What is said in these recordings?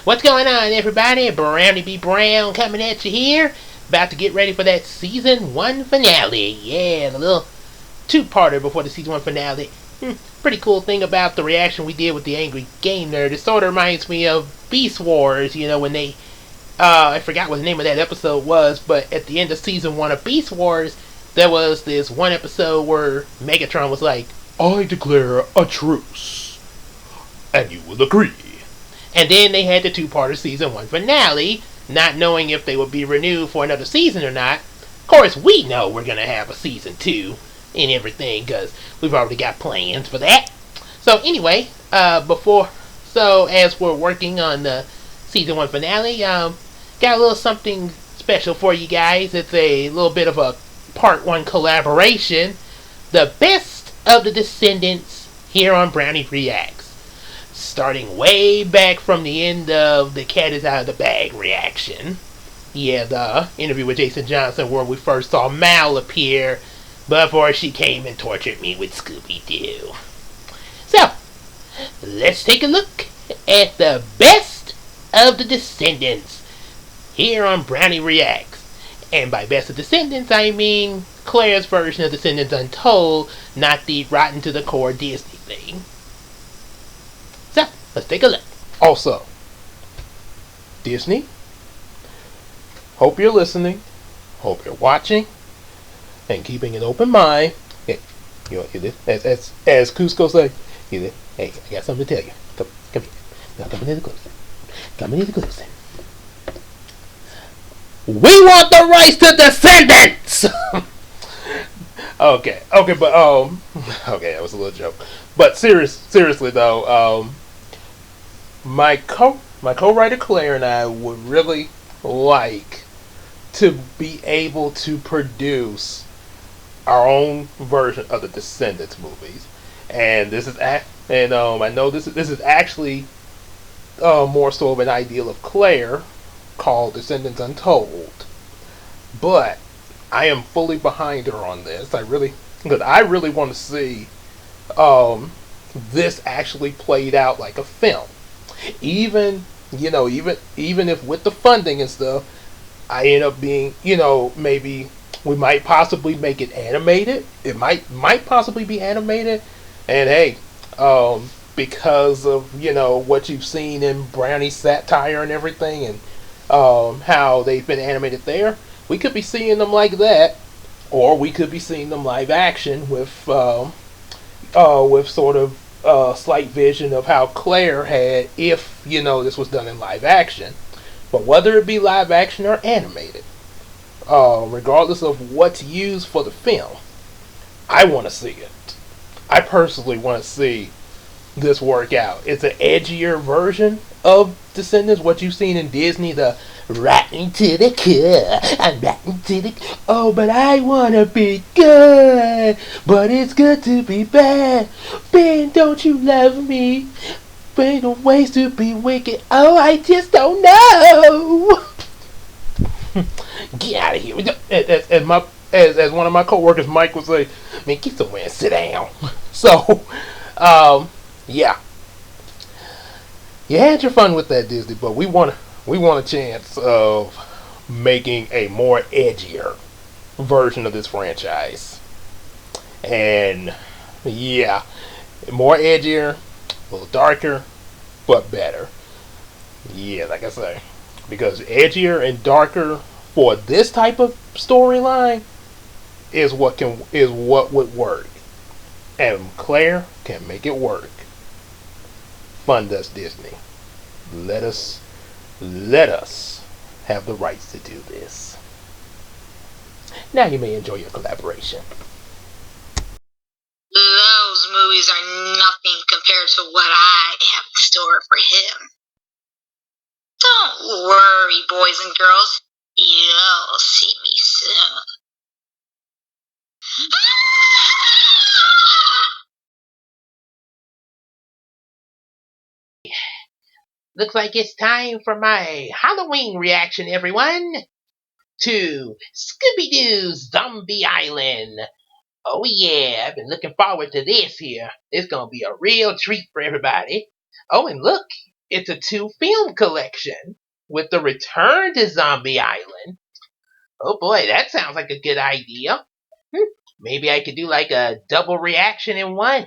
What's going on, everybody? Browny B. Brown coming at you here. About to get ready for that season 1 finale. Yeah, the little two-parter before the season 1 finale. Pretty cool thing about the reaction we did with the Angry Game Nerd. It sort of reminds me of Beast Wars, when they... I forgot what the name of that episode was, but at the end of season 1 of Beast Wars, there was this one episode where Megatron was like, I declare a truce, and you will agree. And then they had the two-parter season 1 finale, not knowing if they would be renewed for another season or not. Of course, we know we're going to have a season 2 and everything, because we've already got plans for that. So anyway, as we're working on the season 1 finale, got a little something special for you guys. It's a little bit of a part 1 collaboration. The best of the Descendants here on Brownny Reacts. Starting way back from the end of the Cat is Out of the Bag reaction. Yeah, the interview with Jason Johnson where we first saw Mal appear before she came and tortured me with Scooby-Doo. So, let's take a look at the best of the Descendants here on Brownny Reacts. And by best of Descendants, I mean Clare's version of Descendants Untold, not the rotten to the core Disney thing. So, let's take a look. Also, Disney, hope you're listening, hope you're watching, and keeping an open mind. Hey, as Cusco say, hey, I got something to tell you. Come here. Now come in the closing. Come in the closing. We want the rights to Descendants! Okay, but okay, that was a little joke. But seriously though, my co-writer Clare and I would really like to be able to produce our own version of the Descendants movies, and I know this is actually more so of an ideal of Clare, called Descendants Untold, but I am fully behind her on this. Because I really want to see this actually played out like a film. Even if with the funding and stuff, I end up being, maybe we might possibly make it animated. It might possibly be animated, and hey, because of what you've seen in Brownie's satire and everything, and how they've been animated there, we could be seeing them like that, or we could be seeing them live action with sort of slight vision of how Clare had if this was done in live action. But whether it be live action or animated, regardless of what's used for the film, I want to see it. I personally want to see this work out. It's an edgier version of Descendants, what you've seen in Disney, the rotten to the core, I'm rotten to the oh, but I wanna be good, but it's good to be bad. Ben, don't you love me? Ben, the ways to be wicked. Oh, I just don't know. Get out of here. As one of my co-workers, Mike, would say, man, get somewhere and sit down. So, yeah. You had your fun with that, Disney, but we want a chance of making a more edgier version of this franchise. And yeah, more edgier, a little darker, but better. Yeah, like I say, because edgier and darker for this type of storyline is what would work, and Clare can make it work. Fund us, Disney. Let us have the rights to do this. Now you may enjoy your collaboration. Those movies are nothing compared to what I have in store for him. Don't worry, boys and girls. You'll see me soon. Looks like it's time for my Halloween reaction, everyone, to Scooby-Doo's Zombie Island. Oh yeah, I've been looking forward to this here. It's gonna be a real treat for everybody. Oh, and look, It's a 2-film collection with the Return to Zombie Island. Oh boy, that sounds like a good idea. Maybe I could do like a double reaction in one.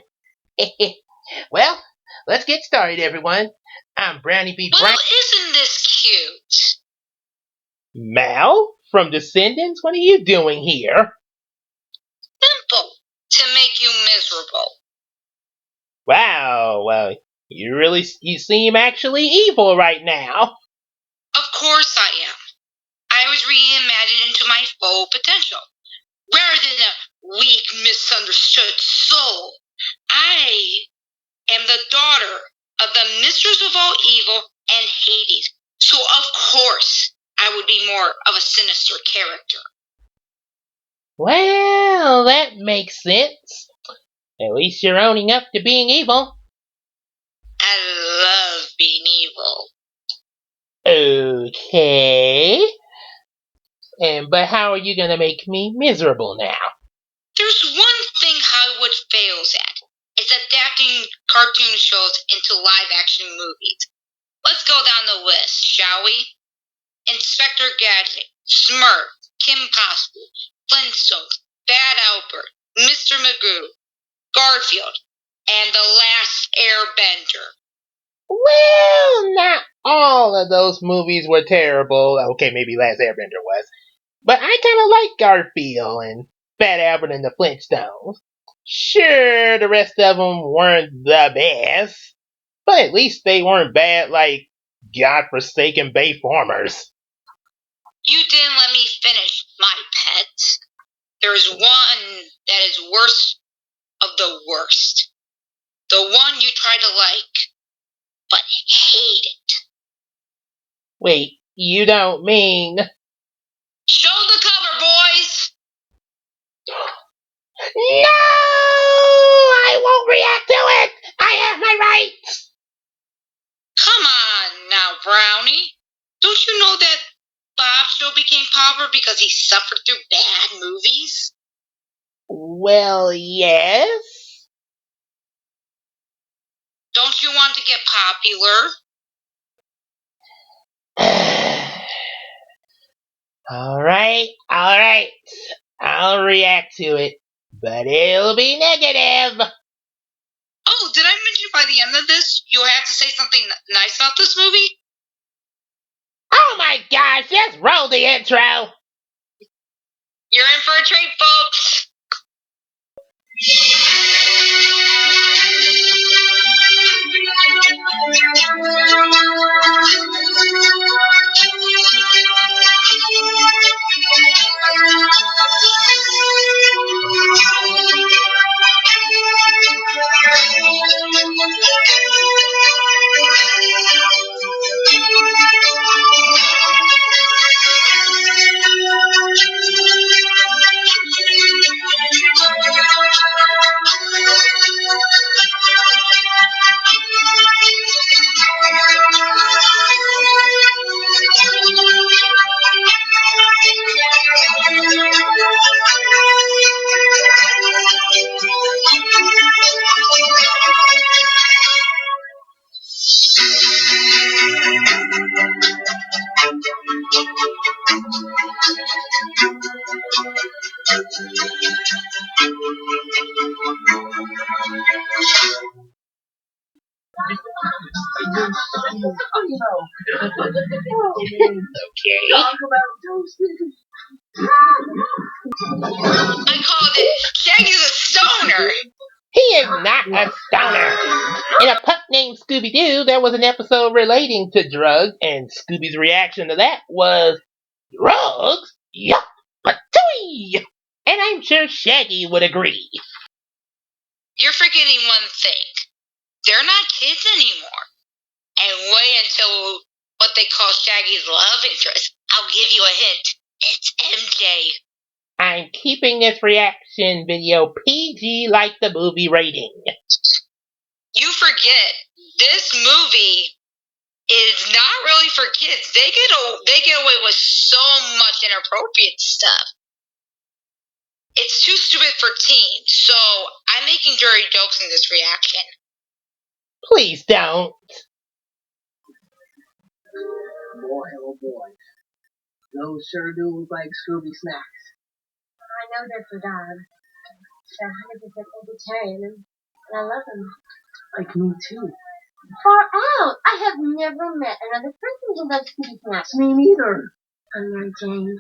Well, let's get started, everyone. I'm Brownie B. Well, Brown. isn't this cute? Mal from Descendants, what are you doing here? Simple. To make you miserable. Wow, well, you seem actually evil right now. Of course I am. I was reimagined into my full potential. Rather than a weak, misunderstood soul, I am the daughter of the mistress of all evil and Hades. So of course I would be more of a sinister character. Well, that makes sense. At least you're owning up to being evil. I love being evil. Okay. But how are you gonna make me miserable now? There's one thing Hollywood fails at. It's adapting cartoon shows into live-action movies. Let's go down the list, shall we? Inspector Gadget, Smurf, Kim Possible, Flintstones, Bad Albert, Mr. Magoo, Garfield, and The Last Airbender. Well, not all of those movies were terrible. Okay, maybe Last Airbender was. But I kinda like Garfield and Fat Albert and the Flintstones. Sure, the rest of them weren't the best, but at least they weren't bad like godforsaken Bayformers. You didn't let me finish, my pet. There's one that is worst of the worst. The one you try to like, but hate it. Wait, you don't mean... Show the cover, boys! No! I won't react to it! I have my rights! Come on now, Brownie. Don't you know that Bob Show became popular because he suffered through bad movies? Well, yes. Don't you want to get popular? Alright. I'll react to it, but it'll be negative. Oh, did I mention by the end of this, you'll have to say something nice about this movie? Oh my gosh, just roll the intro. You're in for a treat, folks. Okay. I called it Shaggy's a stoner. He is not a stoner. In a pup named Scooby-Doo, there was an episode relating to drugs, and Scooby's reaction to that was, drugs? Yup, patooey! And I'm sure Shaggy would agree. You're forgetting one thing. They're not kids anymore. And wait until what they call Shaggy's love interest. I'll give you a hint. It's MJ. I'm keeping this reaction video PG like the movie rating. You forget, this movie is not really for kids. They get away with so much inappropriate stuff. It's too stupid for teens, so I'm making dirty jokes in this reaction. Please don't. Boy, oh boy. Those sure do look like Scooby snacks. I know they're for Dad. They're 100% vegetarian, and I love them. Like me too. Far out! I have never met another person who loves Scooby snacks. Me neither. I'm Mary Jane.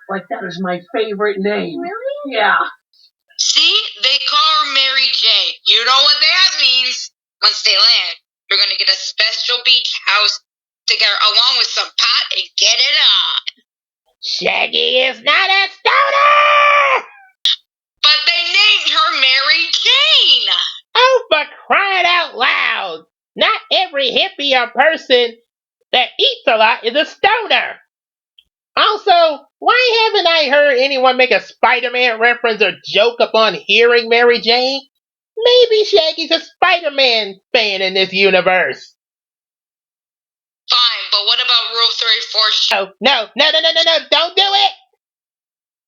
Like that is my favorite name. Really? Yeah. See, they call her Mary Jane. You know what that means. Once they land, you're gonna get a special beach house together along with some pot and get it on. Shaggy is not a stoner! But they named her Mary Jane. Oh, for crying out loud! Not every hippie or person that eats a lot is a stoner. Also, why haven't I heard anyone make a Spider-Man reference or joke upon hearing Mary Jane? Maybe Shaggy's a Spider-Man fan in this universe. Fine, but what about Rule 34? Oh, no, don't do it!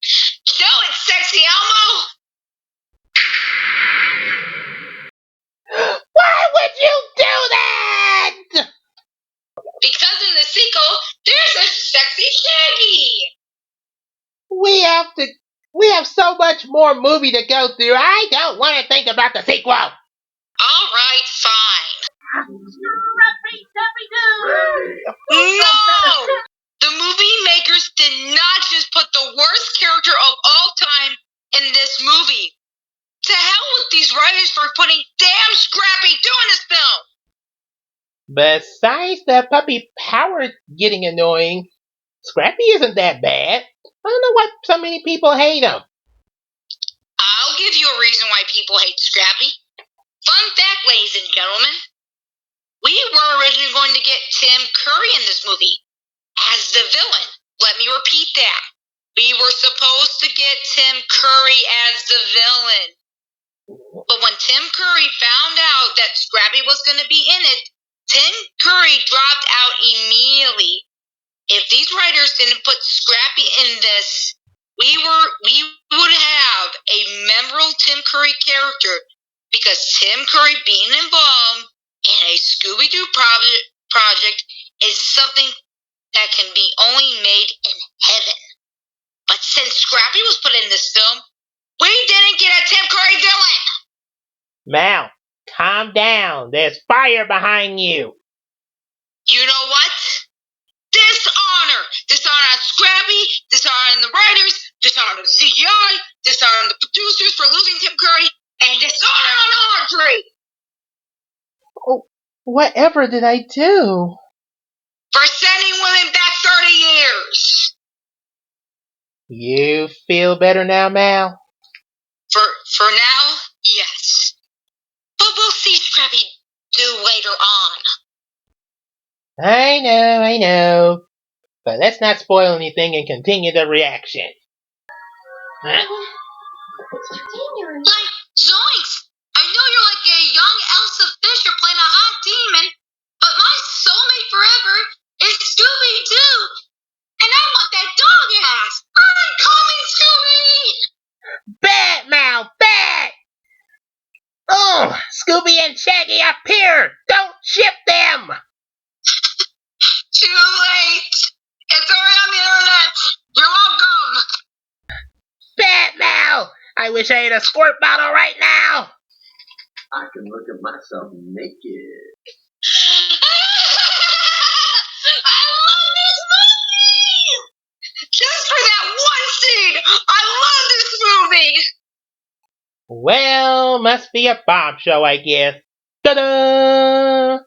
Show it, sexy Elmo! Why would you do that? Because in the sequel, there's a sexy Shaggy! We have so much more movie to go through. I don't want to think about the sequel. Alright, fine. No! The movie makers did not just put the worst character of all time in this movie. To hell with these writers for putting damn Scrappy doing this film! Besides the puppy power getting annoying, Scrappy isn't that bad. I don't know why so many people hate him. I'll give you a reason why people hate Scrappy. Fun fact, ladies and gentlemen. We were originally going to get Tim Curry in this movie as the villain. Let me repeat that. We were supposed to get Tim Curry as the villain. But when Tim Curry found out that Scrappy was going to be in it, Tim Curry dropped out immediately. If these writers didn't put Scrappy in this, we would have a memorable Tim Curry character, because Tim Curry being involved in a Scooby-Doo project is something that can be only made in heaven. But since Scrappy was put in this film, we didn't get a Tim Curry villain! Mal, calm down. There's fire behind you. You know what? Dishonor! Dishonor on Scrappy, dishonor on the writers, dishonor on the CGI, dishonor on the producers for losing Tim Curry, and dishonor on Audrey! Oh, whatever did I do? For sending women back 30 years! You feel better now, Mal? For now, yes. But we'll see Scrappy do later on. I know. But let's not spoil anything and continue the reaction. Huh? Like, zoinks! I know you're like a young Elsa Fisher playing a hot demon, but my soulmate forever is Scooby-Doo! And I want that dog ass! I'm coming, Scooby! Bad, Mal, bad! Oh, Scooby and Shaggy up here! Don't ship them! Too late! It's already on the internet! You're welcome! Bad, Mal! I wish I had a squirt bottle right now! I can look at myself naked. I love this movie! Just for that one scene! I love this movie! Well, must be a bombshell, I guess. Ta-da!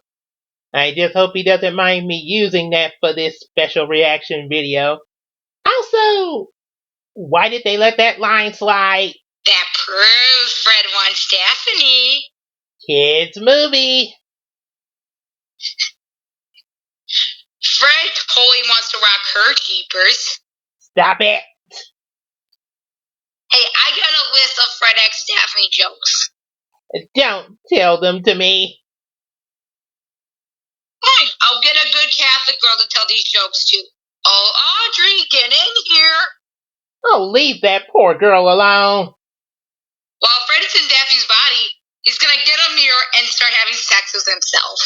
I just hope he doesn't mind me using that for this special reaction video. Also, why did they let that line slide? That proves Fred wants Daphne. Kids movie. Fred totally wants to rock her jeepers. Stop it. Hey, I got a list of Fred X Daphne jokes. Don't tell them to me. Fine, I'll get a good Catholic girl to tell these jokes to. Oh, Audrey, get in here. Oh, leave that poor girl alone. While Fred is in Daphne's body, he's gonna get a mirror and start having sex with himself.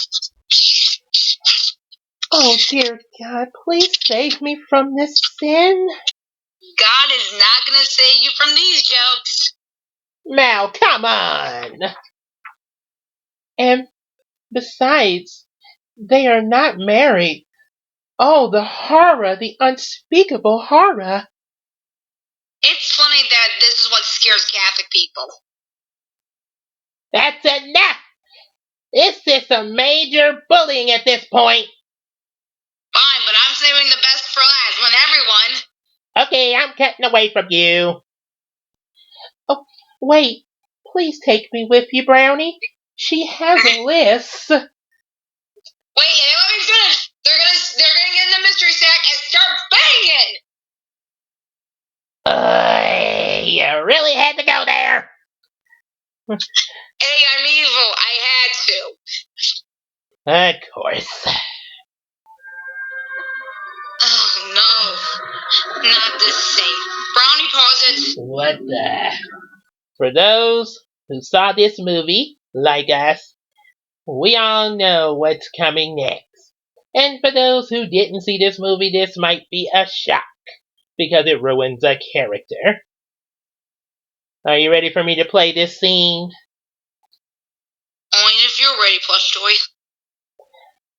Oh, dear God, please save me from this sin. God is not gonna save you from these jokes. Mal, come on. And besides, they are not married. Oh, the horror, the unspeakable horror. It's funny that this is what scares Catholic people. That's enough. It's just some major bullying at this point. Fine, but I'm saving the best for last when everyone... Okay, I'm cutting away from you. Oh, wait. Please take me with you, Brownie. She has a list. Wait, let me finish. They're gonna get in the mystery sack and start banging. You really had to go there. Hey, I'm evil. I had to. Of course. Oh no, not this thing. Brownie pauses. What the? For those who saw this movie, like us, we all know what's coming next. And for those who didn't see this movie, this might be a shock, because it ruins a character. Are you ready for me to play this scene? Only if you're ready, plush toy.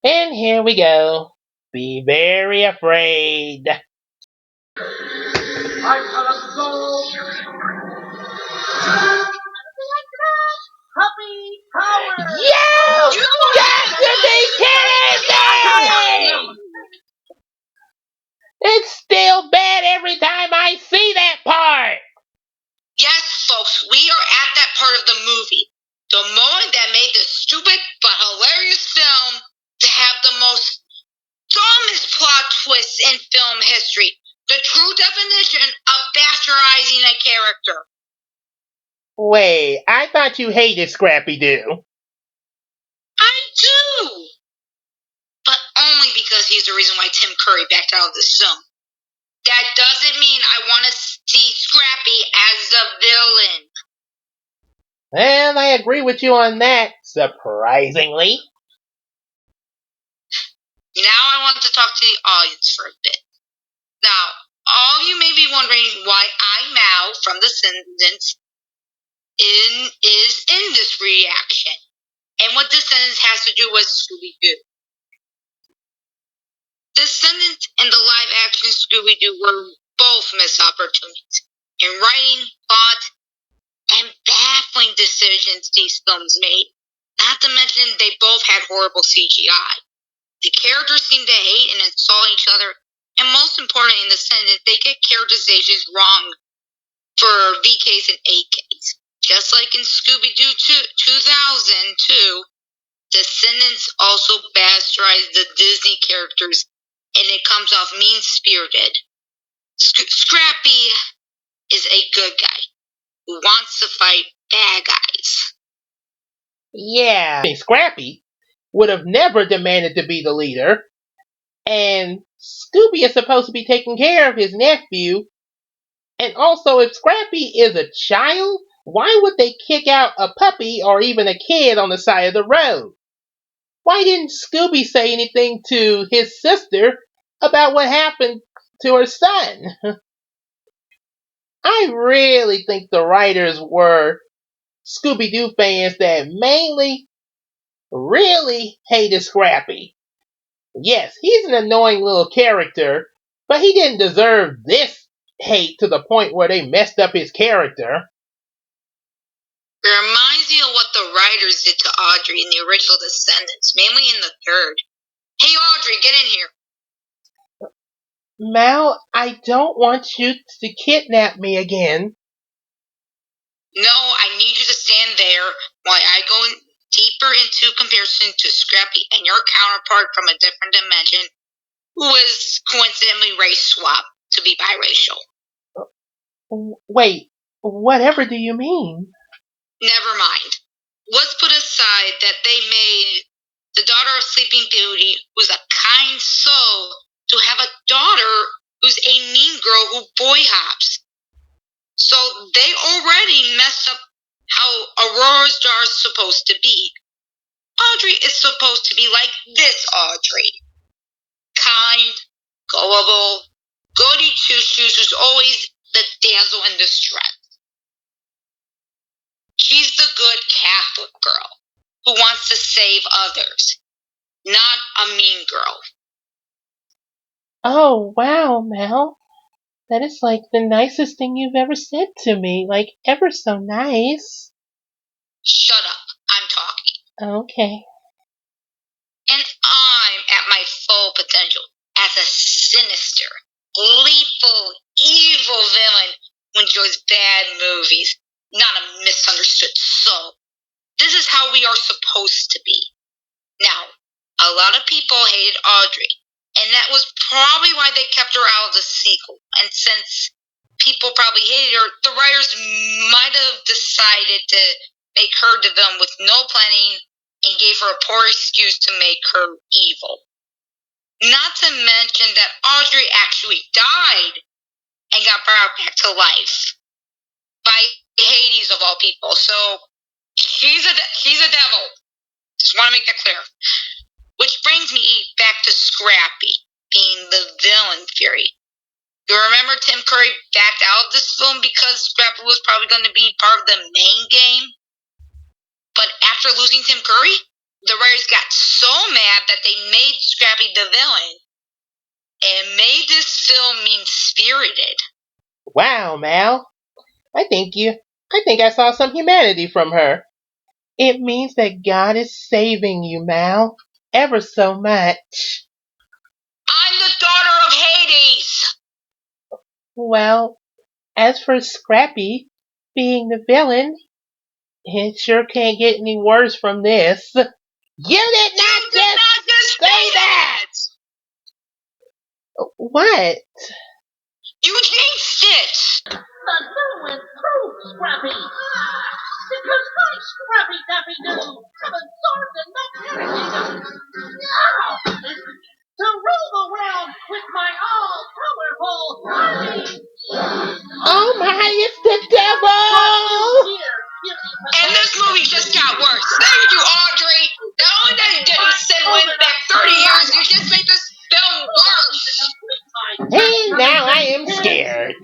And here we go. Be very afraid. I gotta go. Puppy power. You got to be kidding me! It's still bad every time I see that part. Yes, folks, we are at that part of the movie. The moment that made this stupid but hilarious film to have the most dumbest plot twists in film history. The true definition of bastardizing a character. Wait, I thought you hated Scrappy-Doo. I do! But only because he's the reason why Tim Curry backed out of this film. That doesn't mean I want to see Scrappy as the villain. Well, I agree with you on that, surprisingly. Now I want to talk to the audience for a bit. Now, all of you may be wondering why I, Mal, from Descendants, is in this reaction, and what Descendants has to do with Scooby-Doo. Descendants and the live-action Scooby-Doo were both missed opportunities in writing, plot, and baffling decisions these films made. Not to mention they both had horrible CGI. The characters seem to hate and insult each other, and most importantly in Descendants, they get characterizations wrong for VKs and AKs. Just like in Scooby-Doo 2002, Descendants also bastardized the Disney characters, and it comes off mean-spirited. Scrappy is a good guy who wants to fight bad guys. Yeah, Scrappy would have never demanded to be the leader, and Scooby is supposed to be taking care of his nephew. And also, if Scrappy is a child, why would they kick out a puppy or even a kid on the side of the road? Why didn't Scooby say anything to his sister about what happened to her son? I really think the writers were Scooby-Doo fans that mainly really hated Scrappy. Yes, he's an annoying little character, but he didn't deserve this hate to the point where they messed up his character. It reminds me of what the writers did to Audrey in the original Descendants, mainly in the third. Hey Audrey, get in here. Mal, I don't want you to kidnap me again. No, I need you to stand there while I go deeper into comparison to Scrappy and your counterpart from a different dimension, who is coincidentally race swapped to be biracial. Wait, whatever do you mean? Never mind. Let's put aside that they made the daughter of Sleeping Beauty, who's a kind soul, to have a daughter who's a mean girl who boy hops. So they already messed up how Aurora's daughter is supposed to be. Audrey is supposed to be like this Audrey. lovable, goody two-shoes who's always the damsel in distress. She's the good Catholic girl who wants to save others, not a mean girl. Oh, wow, Mel. That is like the nicest thing you've ever said to me. Like, ever so nice. Shut up, I'm talking. Okay. And I'm at my full potential as a sinister, gleeful, evil villain who enjoys bad movies, not a misunderstood soul. This is how we are supposed to be. Now, a lot of people hated Audrey, and that was probably why they kept her out of the sequel. And since people probably hated her, the writers might have decided to make her the villain with no planning and gave her a poor excuse to make her evil. Not to mention that Audrey actually died and got brought back to life by Hades of all people. So she's a devil. Just want to make that clear. Which brings me back to Scrappy being the villain theory. You remember Tim Curry backed out of this film because Scrappy was probably going to be part of the main game? But after losing Tim Curry, the writers got so mad that they made Scrappy the villain and made this film mean-spirited. Wow, Mal. I think I saw some humanity from her. It means that God is saving you, Mal. Ever so much. I'm the daughter of Hades! Well, as for Scrappy being the villain, it sure can't get any worse from this. You did not just say that! What? You jinxed it! The new improved Scrappy! Because my Scrappy Daffy Doo have absorbed enough energy now to rule the world with my all-powerful army! Oh my, it's the devil! And this movie just got worse. Thank you, Audrey. Not only that you didn't send Win back 30 years, you just made this film worse. And now I am scared.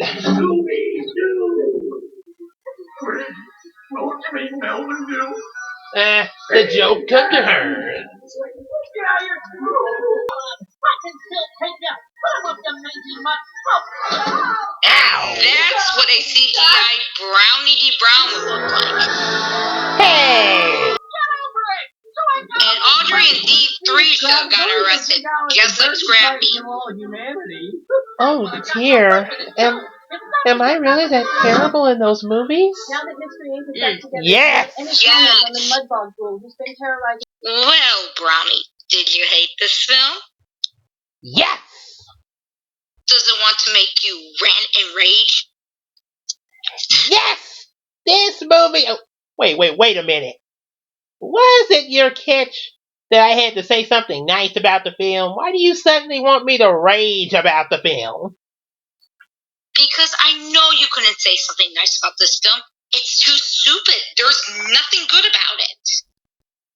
The joke took a turn. Ow! That's what a CGI Brownie D. Brown would look like. Hey! And Audrey and D3 should have gotten arrested, just like Scrappy. Oh dear. Am I really that terrible in those movies? Yes! Yes! Well, Brownie, did you hate this film? Yes! Does it want to make you rant and rage? Yes! This movie... Oh, wait a minute. Was it your catch that I had to say something nice about the film? Why do you suddenly want me to rage about the film? Because I know you couldn't say something nice about this film. It's too stupid. There's nothing good about it.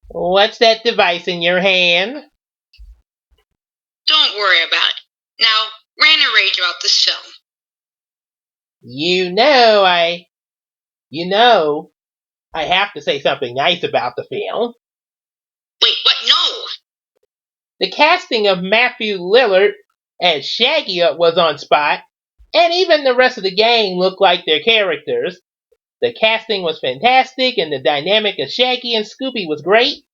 What's that device in your hand? Don't worry about it. Now, rant and rage about this film. You know I have to say something nice about the film. Wait, what? No! The casting of Matthew Lillard as Shaggy was on spot, and even the rest of the gang looked like their characters. The casting was fantastic, and the dynamic of Shaggy and Scooby was great,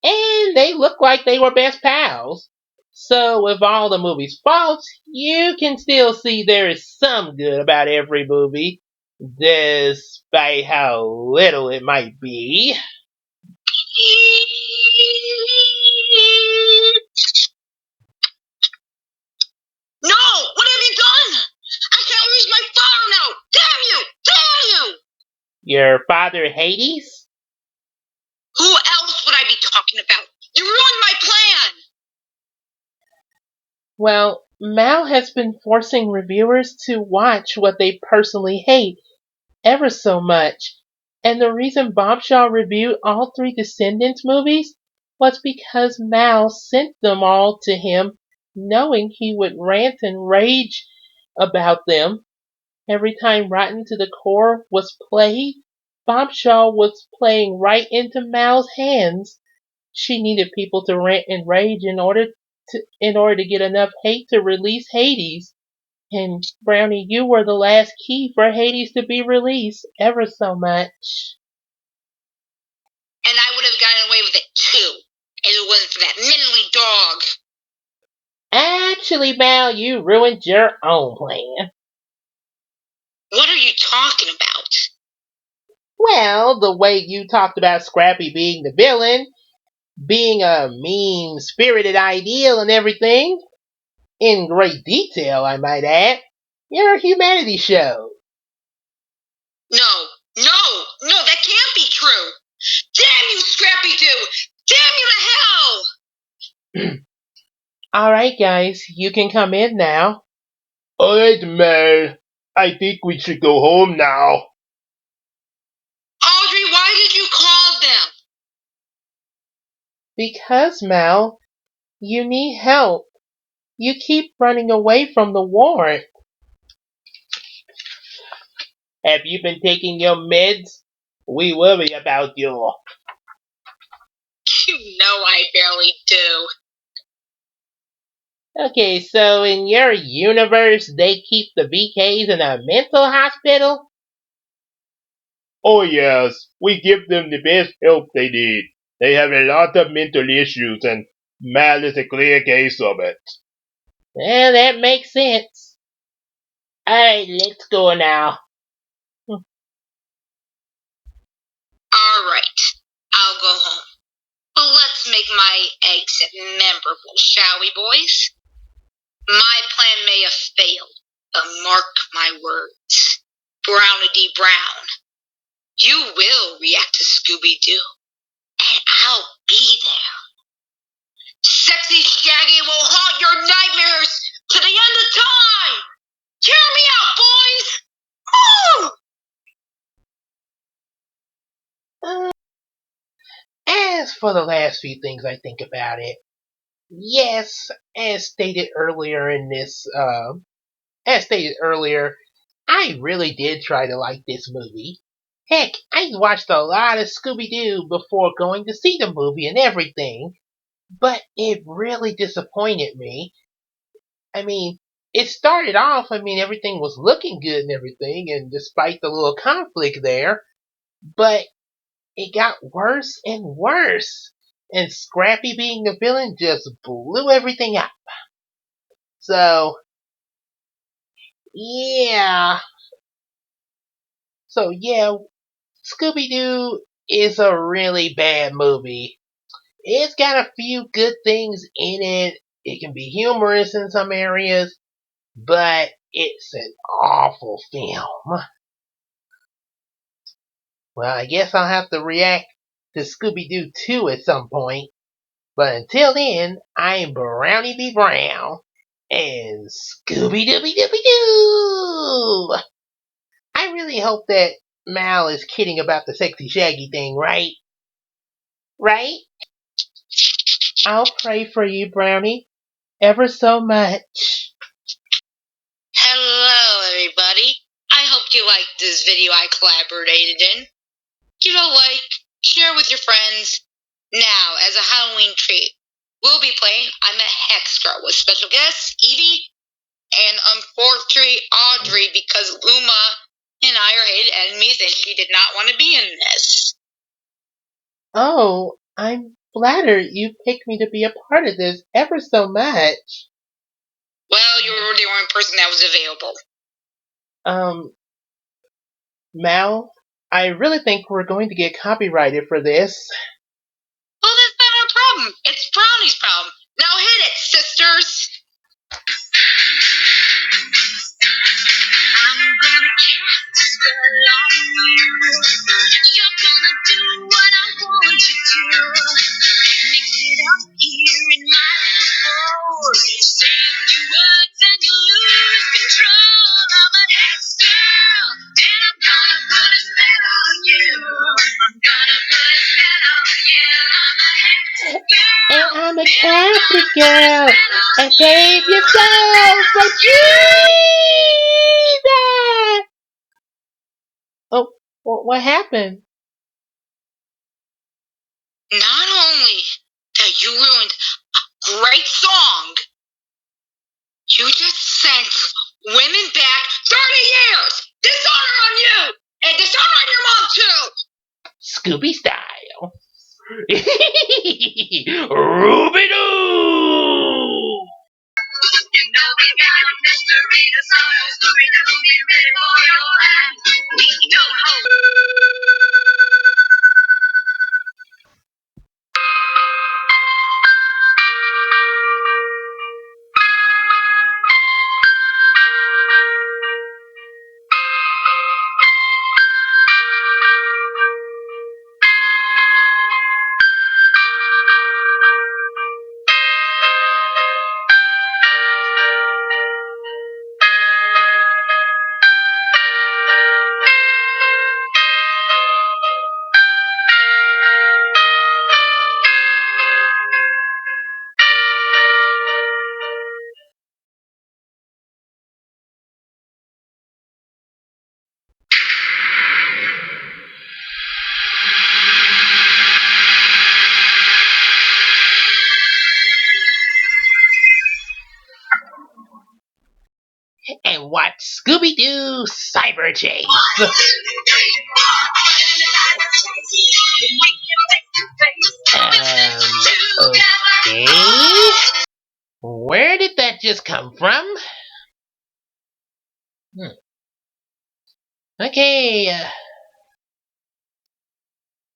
and they looked like they were best pals. So with all the movie's faults, you can still see there is some good about every movie, despite how little it might be. No! What have you done? I can't lose my father now! Damn you! Damn you! Your father Hades? Who else would I be talking about? You ruined my plan! Well, Mal has been forcing reviewers to watch what they personally hate ever so much. And the reason Bombshell reviewed all 3 Descendants movies was because Mal sent them all to him knowing he would rant and rage about them. Every time Rotten to the Core was played, Bombshell was playing right into Mal's hands. She needed people to rant and rage in order to get enough hate to release Hades. And Brownie, you were the last key for Hades to be released ever so much. And I would have gotten away with it too, if it wasn't for that meddling dog. Actually, Mal, you ruined your own plan. What are you talking about? Well, the way you talked about Scrappy being the villain, being a mean-spirited ideal and everything, in great detail, I might add. You're a humanity show. No, that can't be true. Damn you, Scrappy-Doo! Damn you to hell! Alright, guys, you can come in now. Alright, Mel. I think we should go home now. Audrey, why did you call them? Because, Mal, you need help. You keep running away from the war. Have you been taking your meds? We worry about you. You know I barely do. Okay, so in your universe, they keep the VKs in a mental hospital? Oh yes, we give them the best help they need. They have a lot of mental issues and Mal is a clear case of it. Well, that makes sense. Alright, let's go now. Alright, I'll go home. But let's make my exit memorable, shall we, boys? My plan may have failed, but mark my words. Brownie D. Brown, you will react to Scooby-Doo, and I'll be there. Sexy Shaggy will haunt your nightmares to the end of time! Cheer me out, boys! Woo! As for the last few things I think about it, yes, as stated earlier, I really did try to like this movie. Heck, I watched a lot of Scooby-Doo before going to see the movie and everything, but it really disappointed me. I mean, it started off, everything was looking good and everything, and despite the little conflict there, but it got worse and worse. And Scrappy being the villain just blew everything up. So, yeah. Scooby-Doo is a really bad movie. It's got a few good things in it. It can be humorous in some areas, but it's an awful film. Well, I guess I'll have to react to Scooby-Doo 2 at some point. But until then, I'm Brownie B. Brown and Scooby-Dooby-Dooby-Doo! I really hope that Mal is kidding about the sexy Shaggy thing, right? Right? I'll pray for you, Brownie, ever so much. Hello, everybody. I hope you liked this video I collaborated in. Give it a like, share with your friends. Now, as a Halloween treat, we'll be playing I'm a Hex Girl with special guests Evie and unfortunately Audrey because Luma and I are hated enemies and she did not want to be in this. Oh, I'm flattered you picked me to be a part of this ever so much. Well, you were the only person that was available. Mal, I really think we're going to get copyrighted for this. Well, that's not our problem. It's Brownie's problem. Now hit it, sisters! I'm gonna cast a spell on you. You're gonna do what I want you to. Mix it up here in my little bowl. Say a few words and you lose control. I'm a hex girl, and I'm gonna put a spell on you. I'm gonna put a spell on you. I'm a hex girl, And I'm a cat. pretty girl, and save yourself from Jesus! Oh, what happened? Not only that you ruined a great song, you just sent women back 30 years! Dishonor on you! And dishonor on your mom, too! Scooby style. Ruby-doo! You know we got a mystery to solve. Scooby-Doo, be ready for your act. We don't hold. And watch Scooby-Doo Cyber Chase. Okay. Where did that just come from? Okay.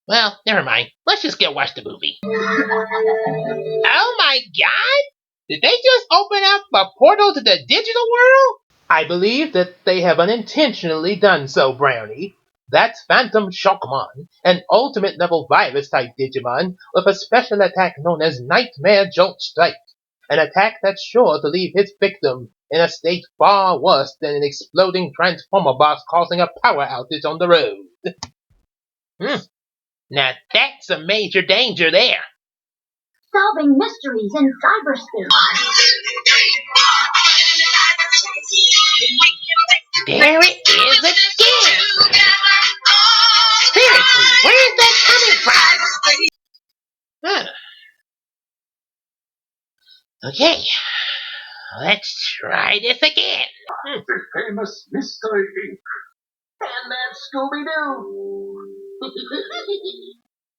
Well, never mind. Let's just go watch the movie. Oh my god! Did they just open up a portal to the digital world? I believe that they have unintentionally done so, Brownie. That's Phantom Shockmon, an ultimate level virus-type Digimon with a special attack known as Nightmare Jolt Strike. An attack that's sure to leave his victim in a state far worse than an exploding Transformer box causing a power outage on the road. Now that's a major danger there. Solving mysteries in cyberspace. There it is again! Seriously, where is that coming from? Okay, let's try this again. The famous Mystery Inc. And that's Scooby-Doo.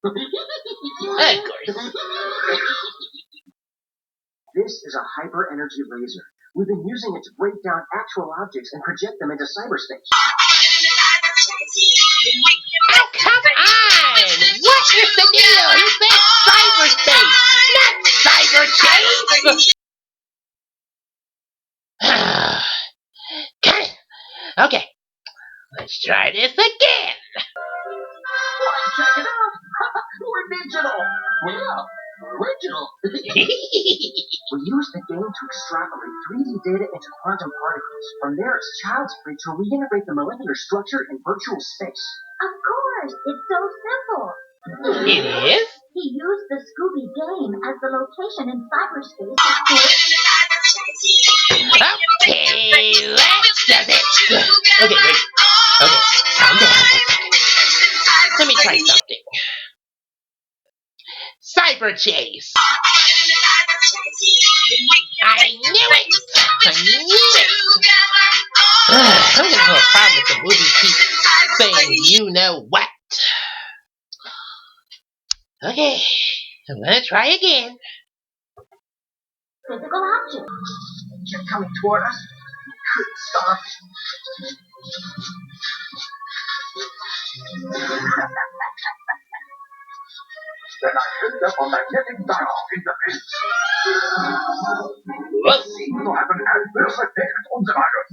Of course. This is a hyper-energy laser. We've been using it to break down actual objects and project them into cyberspace. Oh, come on! What is the deal? He said cyberspace, not cyber chase! Got it. Okay, let's try this again. Check it out! We're digital! Well, original! We use the game to extrapolate 3D data into quantum particles. From there, it's child's play to reintegrate the molecular structure in virtual space. Of course, it's so simple. It is? He used the Scooby game as the location in cyberspace to store. Okay, let's do it. Okay, wait. Okay, calm down for a second. Let me try something. Cyber chase. I knew it! I knew it! I'm gonna have a problem if the movie keeps saying you know what. Okay, I'm gonna try again. Physical object. Kept coming toward us. Couldn't stop. Then I picked up a magnetic dial in the pit. What? Seemed to have an adverse effect on the virus.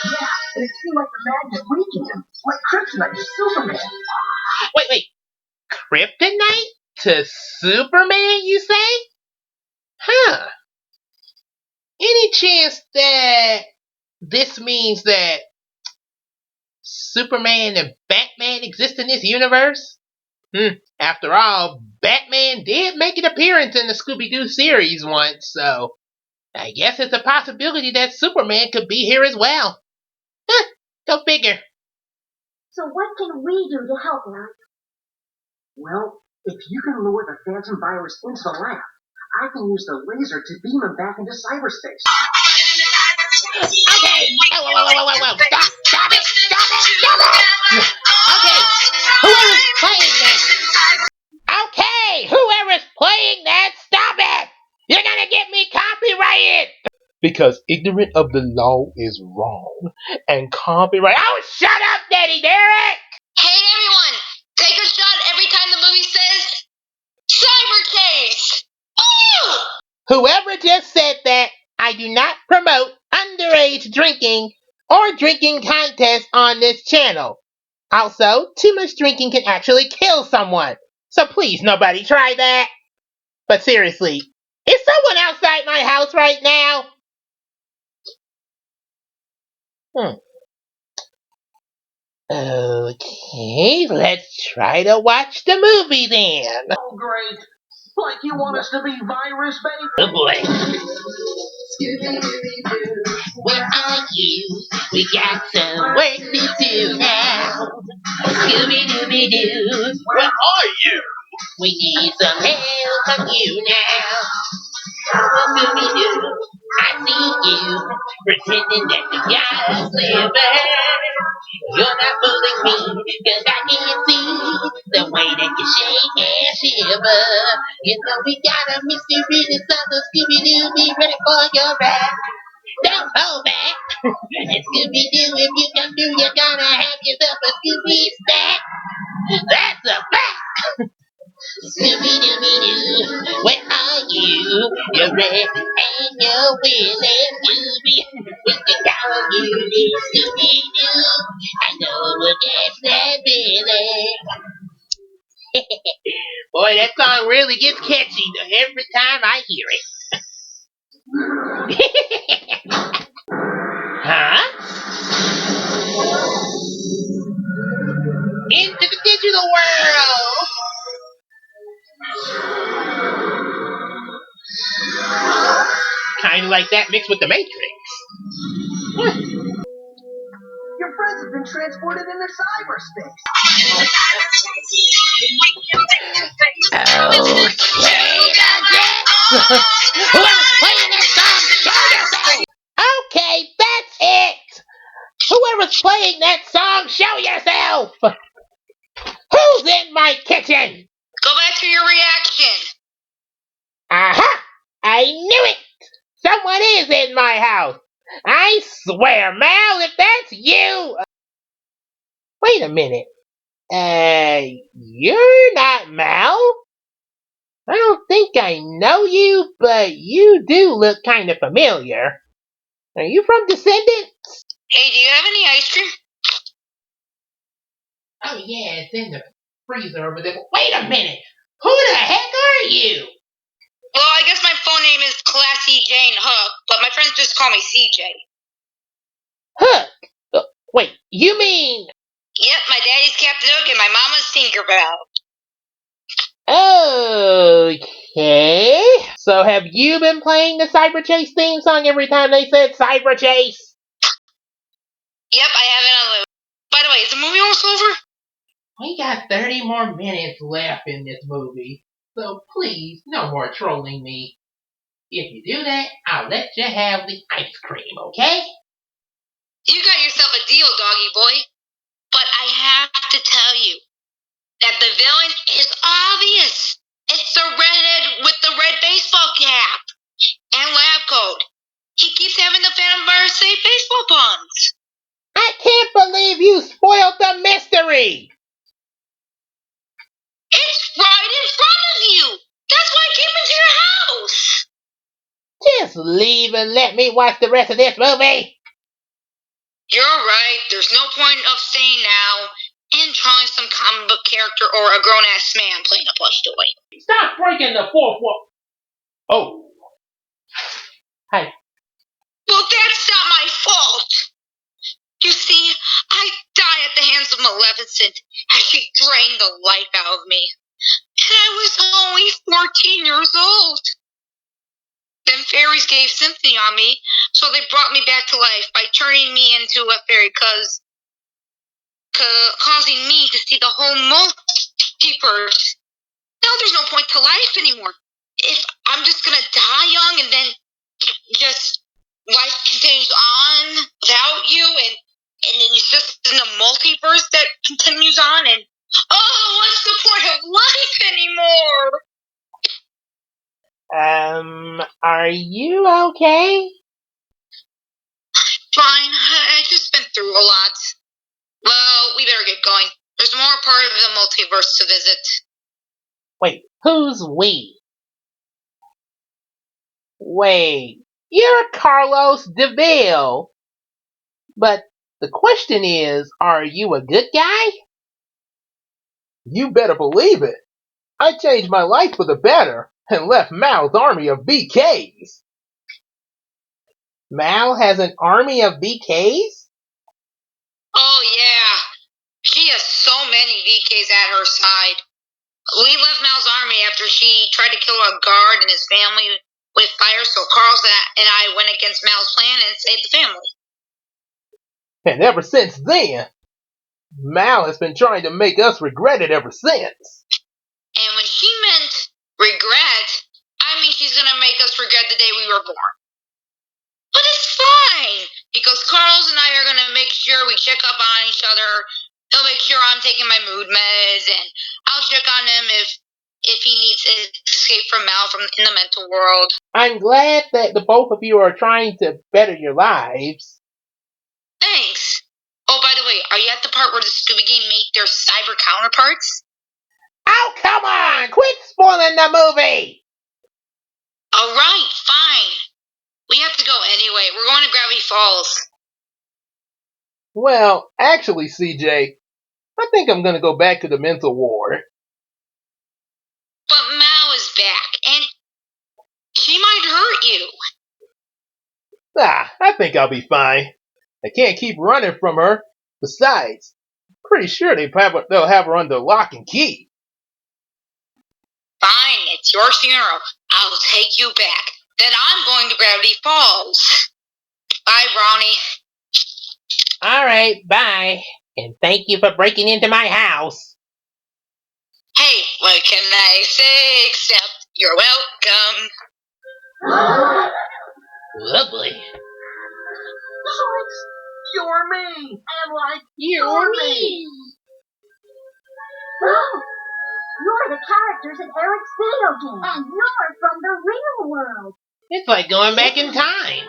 Yeah, and it seemed like the magnet weakened him, like kryptonite to Superman. Wait. Kryptonite to Superman, you say? Huh. Any chance that this means that Superman and Batman exist in this universe? After all, Batman did make an appearance in the Scooby-Doo series once, so I guess it's a possibility that Superman could be here as well. Go figure. So what can we do to help, Nut? Well, if you can lure the Phantom virus into the lab, I can use the laser to beam him back into cyberspace. Okay. Whoa. Stop it. Okay. Whoever's playing that. Okay. Whoever's playing that, stop it. You're gonna get me copyrighted. Because ignorant of the law is wrong. And copyright. Oh, shut up, Daddy Derek. Hey everyone, take a shot every time the movie says cyber case. Ooh! Whoever just said that, I do not promote underage drinking or drinking contests on this channel. Also, too much drinking can actually kill someone. So please, nobody try that. But seriously, is someone outside my house right now? Okay, let's try to watch the movie then. Oh, great. Like you want us to be virus-based? Oh boy. Where are you? We got some work to do now. Scooby-Dooby-Doo. Where are you? We need some help from you now. Scooby-Doo, I see you pretending that you got a sliver. You're not fooling me, cause I can see the way that you shake and shiver. You know we got a mystery inside the Scooby-Doo, be ready for your ride. Don't hold back. And Scooby-Doo, if you come through, you're gonna have yourself a Scooby snack. That's a fact. Scooby-Dooby-Doo, where are you? You're red and you're willing, Scooby. We can count on you, Scooby-Doo. I know we'll catch that Billy. Boy, that song really gets catchy every time I hear it. Huh? Into the digital world! Kind of like that mixed with the Matrix. Your friends have been transported into cyberspace. Whoever's playing that song, show yourself! Okay, that's it! Whoever's playing that song, show yourself! Who's in my kitchen? Go back to your reaction. Aha! I knew it! Someone is in my house! I swear, Mal, if that's you... Wait a minute. You're not Mal? I don't think I know you, but you do look kind of familiar. Are you from Descendants? Hey, do you have any ice cream? Oh yeah, it's in the freezer over there. Wait a minute! Who the heck are you? Well, I guess my phone name is Classy Jane Hook, but my friends just call me CJ. Hook? Wait, you mean... Yep, my daddy's Captain Hook and my mama's Tinkerbell. Okay. So have you been playing the Cyber Chase theme song every time they said Cyber Chase? Yep, I have it on loop. By the way, is the movie almost over? We got 30 more minutes left in this movie, so please, no more trolling me. If you do that, I'll let you have the ice cream, okay? You got yourself a deal, doggy boy. But I have to tell you that the villain is obvious. It's the redhead with the red baseball cap and lab coat. He keeps having the Phantom virus say baseball puns. I can't believe you spoiled the mystery! It's right in front of you. That's why I came into your house. Just leave and let me watch the rest of this movie! You're right. There's no point of staying now and drawing some comic book character or a grown-ass man playing a plush toy. Stop breaking the fourth wall! Oh. Hi. Well, that's not my fault. You see, I die at the hands hands of Maleficent as she drained the life out of me. And I was only 14 years old. Then fairies gave sympathy on me, so they brought me back to life by turning me into a fairy, causing me to see the whole multiverse. Now there's no point to life anymore. If I'm just gonna die young and then just life continues on without you, and it's just in the multiverse that continues on, and what's the point of life anymore? Are you okay? Fine, I just been through a lot. Well, we better get going. There's more part of the multiverse to visit. Wait, who's we? Wait, you're Carlos DeVille. But the question is, are you a good guy? You better believe it. I changed my life for the better and left Mal's army of BKs. Mal has an army of BKs? Oh, yeah. She has so many VKs at her side. We left Mal's army after she tried to kill our guard and his family with fire, so Carl and I went against Mal's plan and saved the family. And ever since then, Mal has been trying to make us regret it ever since. And when she meant regret, I mean she's gonna make us forget the day we were born. But it's fine, because Carl's and I are gonna make sure we check up on each other. He'll make sure I'm taking my mood meds, and I'll check on him if he needs to escape from Mal in the mental world. I'm glad that the both of you are trying to better your lives. Thanks. Oh, by the way, are you at the part where the Scooby Gang meet their cyber counterparts? Oh, come on! Quit spoiling the movie! Alright, fine. We have to go anyway. We're going to Gravity Falls. Well, actually, CJ, I think I'm gonna go back to the mental ward. But Mal is back, and she might hurt you. I think I'll be fine. I can't keep running from her. Besides, pretty sure they'll have her under lock and key. Fine, it's your funeral. I'll take you back. Then I'm going to Gravity Falls. Bye, Brownny. Alright, bye. And thank you for breaking into my house. Hey, what can I say except you're welcome? Lovely. You're me. And like, You're me. Oh, you're the characters in Eric's video game. And you're from the real world. It's like going back in time.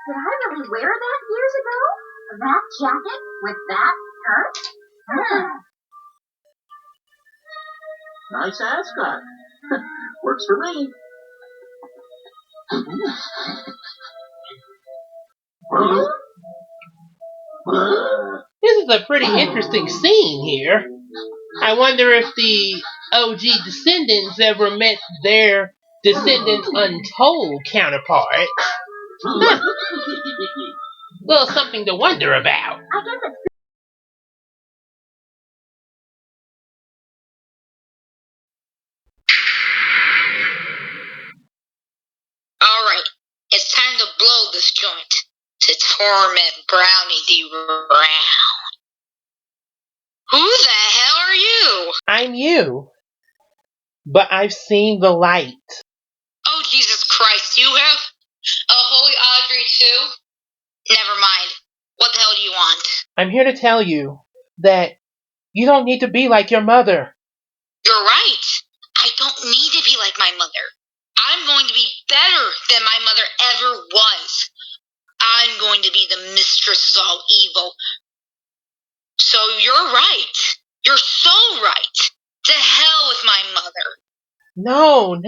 Did I really wear that years ago? That jacket with that skirt? Nice ascot. Works for me. This is a pretty interesting scene here. I wonder if the OG Descendants ever met their Descendants Untold counterparts. Huh. Little something to wonder about. I guess it's Alright, it's time to blow this joint. To torment Brownie D. Brown. Who the hell are you? I'm you. But I've seen the light. Oh, Jesus Christ, you have a Holy Audrey too? Never mind. What the hell do you want? I'm here to tell you that you don't need to be like your mother. You're right. I don't need to be like my mother. I'm going to be better than my mother ever was. I'm going to be the mistress of all evil. So you're right. You're so right. To hell with my mother. No.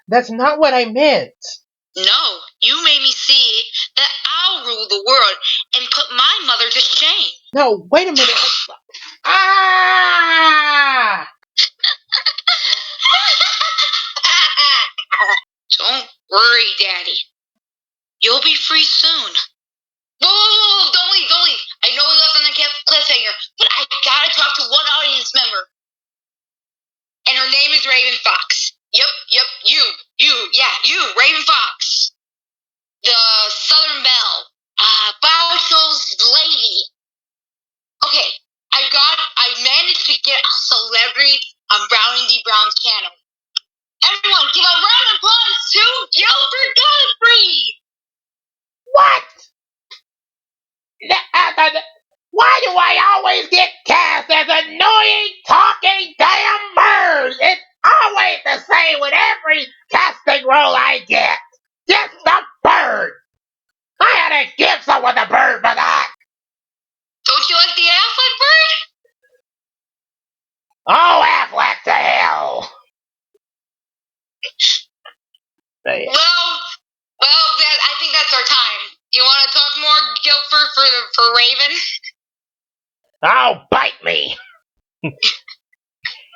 That's not what I meant. No, you made me see that I'll rule the world and put my mother to shame. No, wait a minute. Ah! Don't worry, Daddy. You'll be free soon. Whoa, don't leave, don't leave. I know we left on the cliffhanger, but I gotta talk to one audience member. And her name is Raven Fox. Yep, you, Raven Fox. The Southern Belle. Bowshow's lady. Okay, I managed to get a celebrity on Brownie D. Brown's channel. Everyone, give a round of applause to Gilbert Godfrey! What? Why do I always get cast as annoying talking damn birds? It's always the same with every casting role I get. Just a bird. I had to give someone the bird for that. Don't you like the Affleck bird? Oh, Affleck to hell. Well, I think that's our time. You want to talk more, Gilbert, for Raven? Oh, bite me.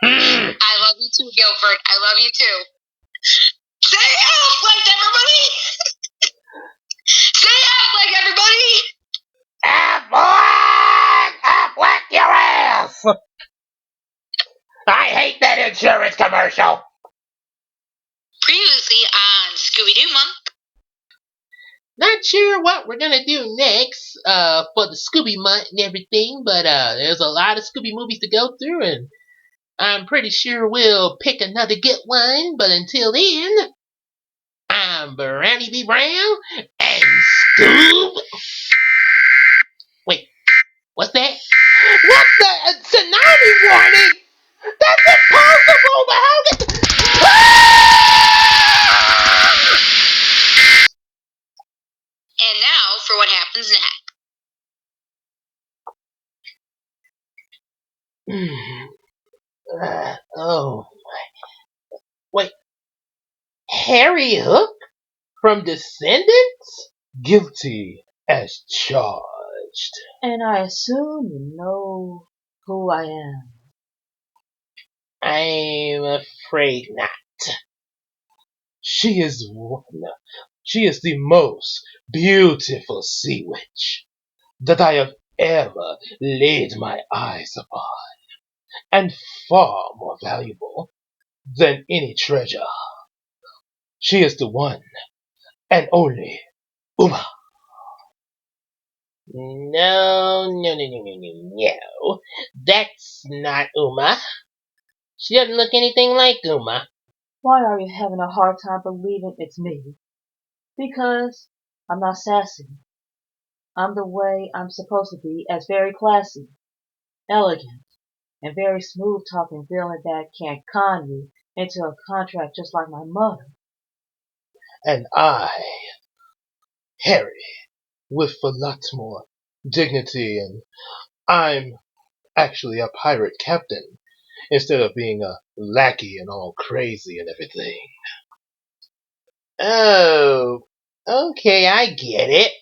I love you too, Gilbert. I love you too. Say Affleck, everybody! Say Affleck, everybody! Affleck! Affleck your ass! I hate that insurance commercial. Previously on Scooby-Doo Month. Not sure what we're gonna do next for the Scooby month and everything, but there's a lot of Scooby movies to go through, and I'm pretty sure we'll pick another good one. But until then, I'm Brownny B. Brown and Scoob. Wait, what's that? What the tsunami warning? That's impossible! The hell did... And now for what happens next. Oh, wait. Harry Hook from Descendants? Guilty as charged. And I assume you know who I am. I'm afraid not. She is the most beautiful sea witch that I have ever laid my eyes upon, and far more valuable than any treasure. She is the one and only Uma. No. That's not Uma. She doesn't look anything like Uma. Why are you having a hard time believing it's me? Because I'm not sassy. I'm the way I'm supposed to be, as very classy, elegant, and very smooth-talking villain that can't con you into a contract just like my mother. And I, Harry, with a lot more dignity, and I'm actually a pirate captain instead of being a lackey and all crazy and everything. Oh, okay, I get it.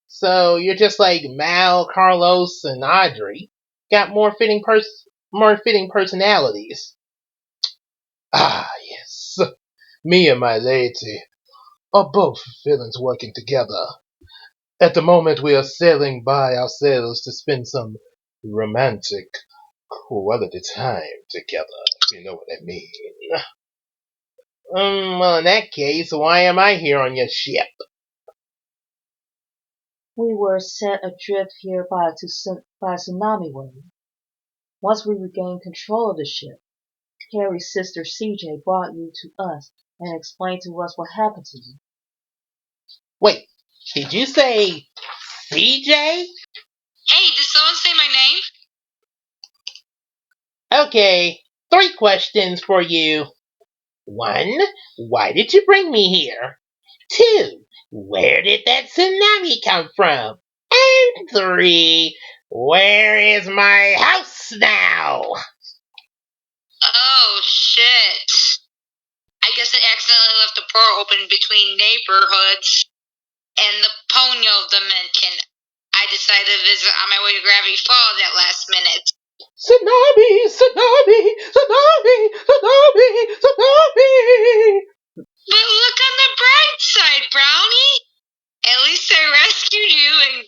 So you're just like Mal, Carlos, and Audrey. Got more fitting personalities. Ah, yes. Me and my lady are both villains working together. At the moment we are sailing by ourselves to spend some romantic quality time together, if you know what I mean. Well, in that case, why am I here on your ship? We were set adrift here by a tsunami wave. Once we regained control of the ship, Carey's sister CJ brought you to us and explained to us what happened to you. Wait, did you say CJ? Hey, did someone say my name? Okay, 3 questions for you. 1, why did you bring me here? 2, where did that tsunami come from? And 3, where is my house now? Oh, shit. I guess I accidentally left the portal open between neighborhoods and the Ponyo dimension. I decided to visit on my way to Gravity Falls at last minute. Tsunami! Tsunami! Tsunami! Tsunami! Tsunami! But look on the bright side, Brownie. At least I rescued you and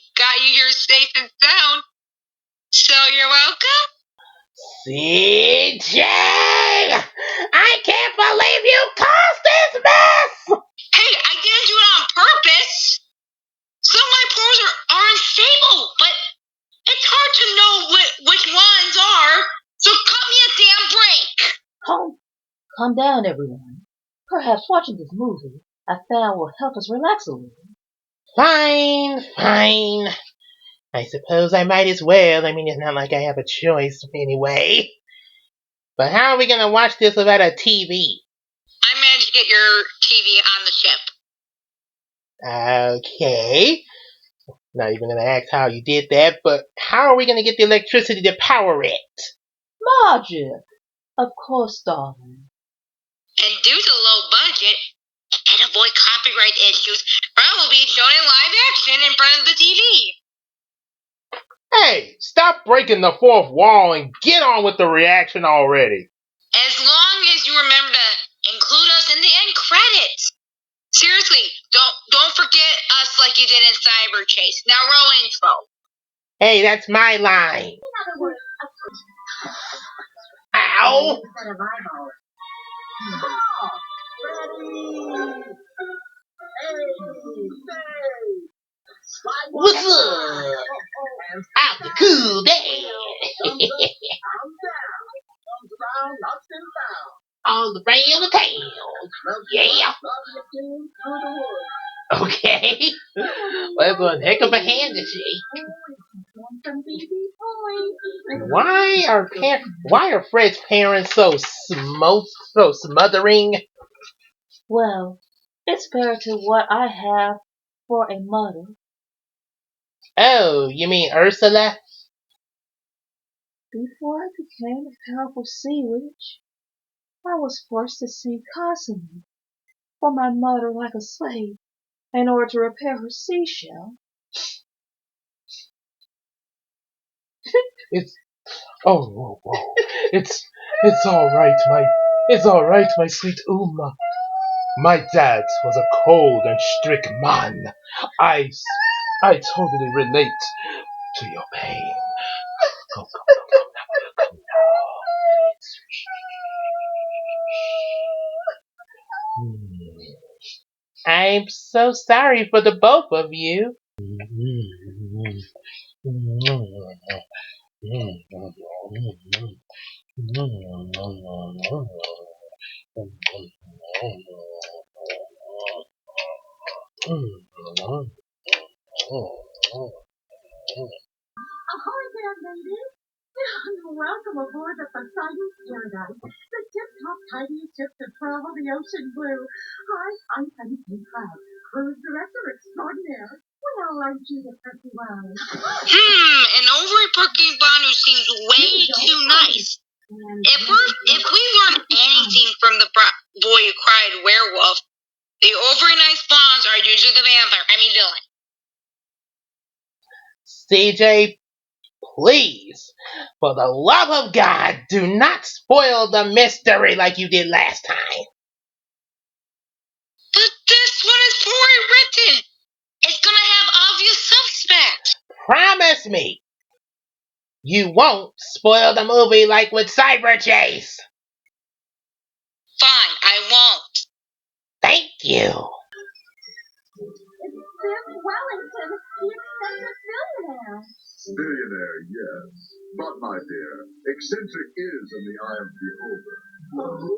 CJ! I can't believe you caused this mess! Hey, I didn't do it on purpose. Some of my pores are unstable, but it's hard to know which ones are. So cut me a damn break. Calm down, everyone. Perhaps watching this movie I found will help us relax a little. Fine. I suppose I might as well. I mean, it's not like I have a choice anyway. But how are we gonna watch this without a TV? I managed to get your TV on the ship. Okay. Not even gonna ask how you did that, but how are we gonna get the electricity to power it? Magic! Of course, darling. And due to low budget and avoid copyright issues, Brown will be shown in live action in front of the TV. Hey, stop breaking the fourth wall and get on with the reaction already. As long as you remember to include us in the end credits. Seriously, don't forget us like you did in Cyber Chase. Now roll intro. Hey, that's my line. Ow! What's up? I'm the cool dad. All around the town. Yeah. Okay. Well, that's one heck of a hand to shake. Why are Fred's parents so smothering? Well, it's fair to what I have for a mother. Oh, you mean Ursula? Before I became a powerful sea witch, I was forced to sing constantly for my mother like a slave in order to repair her seashell. Whoa. It's all right, my sweet Uma. My dad was a cold and strict man. I totally relate to your pain. Come now. I'm so sorry for the both of you. Ahoy there, ladies! Welcome aboard the Poseidon's Paradise, the tip-top tidiest ship to travel the ocean blue. Hi, I'm Penny K. Cloud, cruise director extraordinaire. Well, aren't you the pretty one? An overworking Bond who seems way too nice. If we learn anything from the boy who cried werewolf, the overly nice Bonds are usually the villain. CJ, please, for the love of God, do not spoil the mystery like you did last time. But this one is poorly written. It's gonna have obvious suspects. Promise me you won't spoil the movie like with Cyber Chase. Fine, I won't. Thank you. It's Biff Wellington, the eccentric billionaire. Billionaire, yes. But, my dear, eccentric is in the eye of the beholder.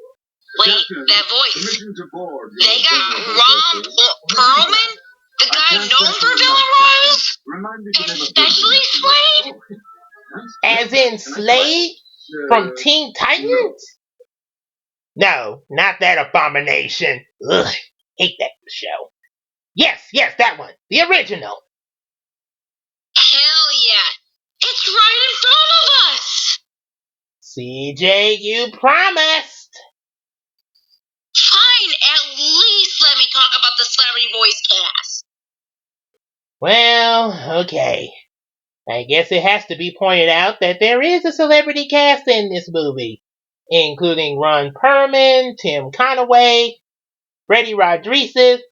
Wait, Captain, that voice. permission to board. They got Ron Perlman? The guy known for villain roles? Remind me to name a Especially Slade? As in Slade from Teen Titans? No, not that abomination. Ugh, hate that show. Yes, that one. The original. Hell yeah. It's right in front of us. CJ, you promised. Fine, at least let me talk about the celebrity voice cast. Well, okay. I guess it has to be pointed out that there is a celebrity cast in this movie, including Ron Perlman, Tim Conaway, Freddie Rodriguez,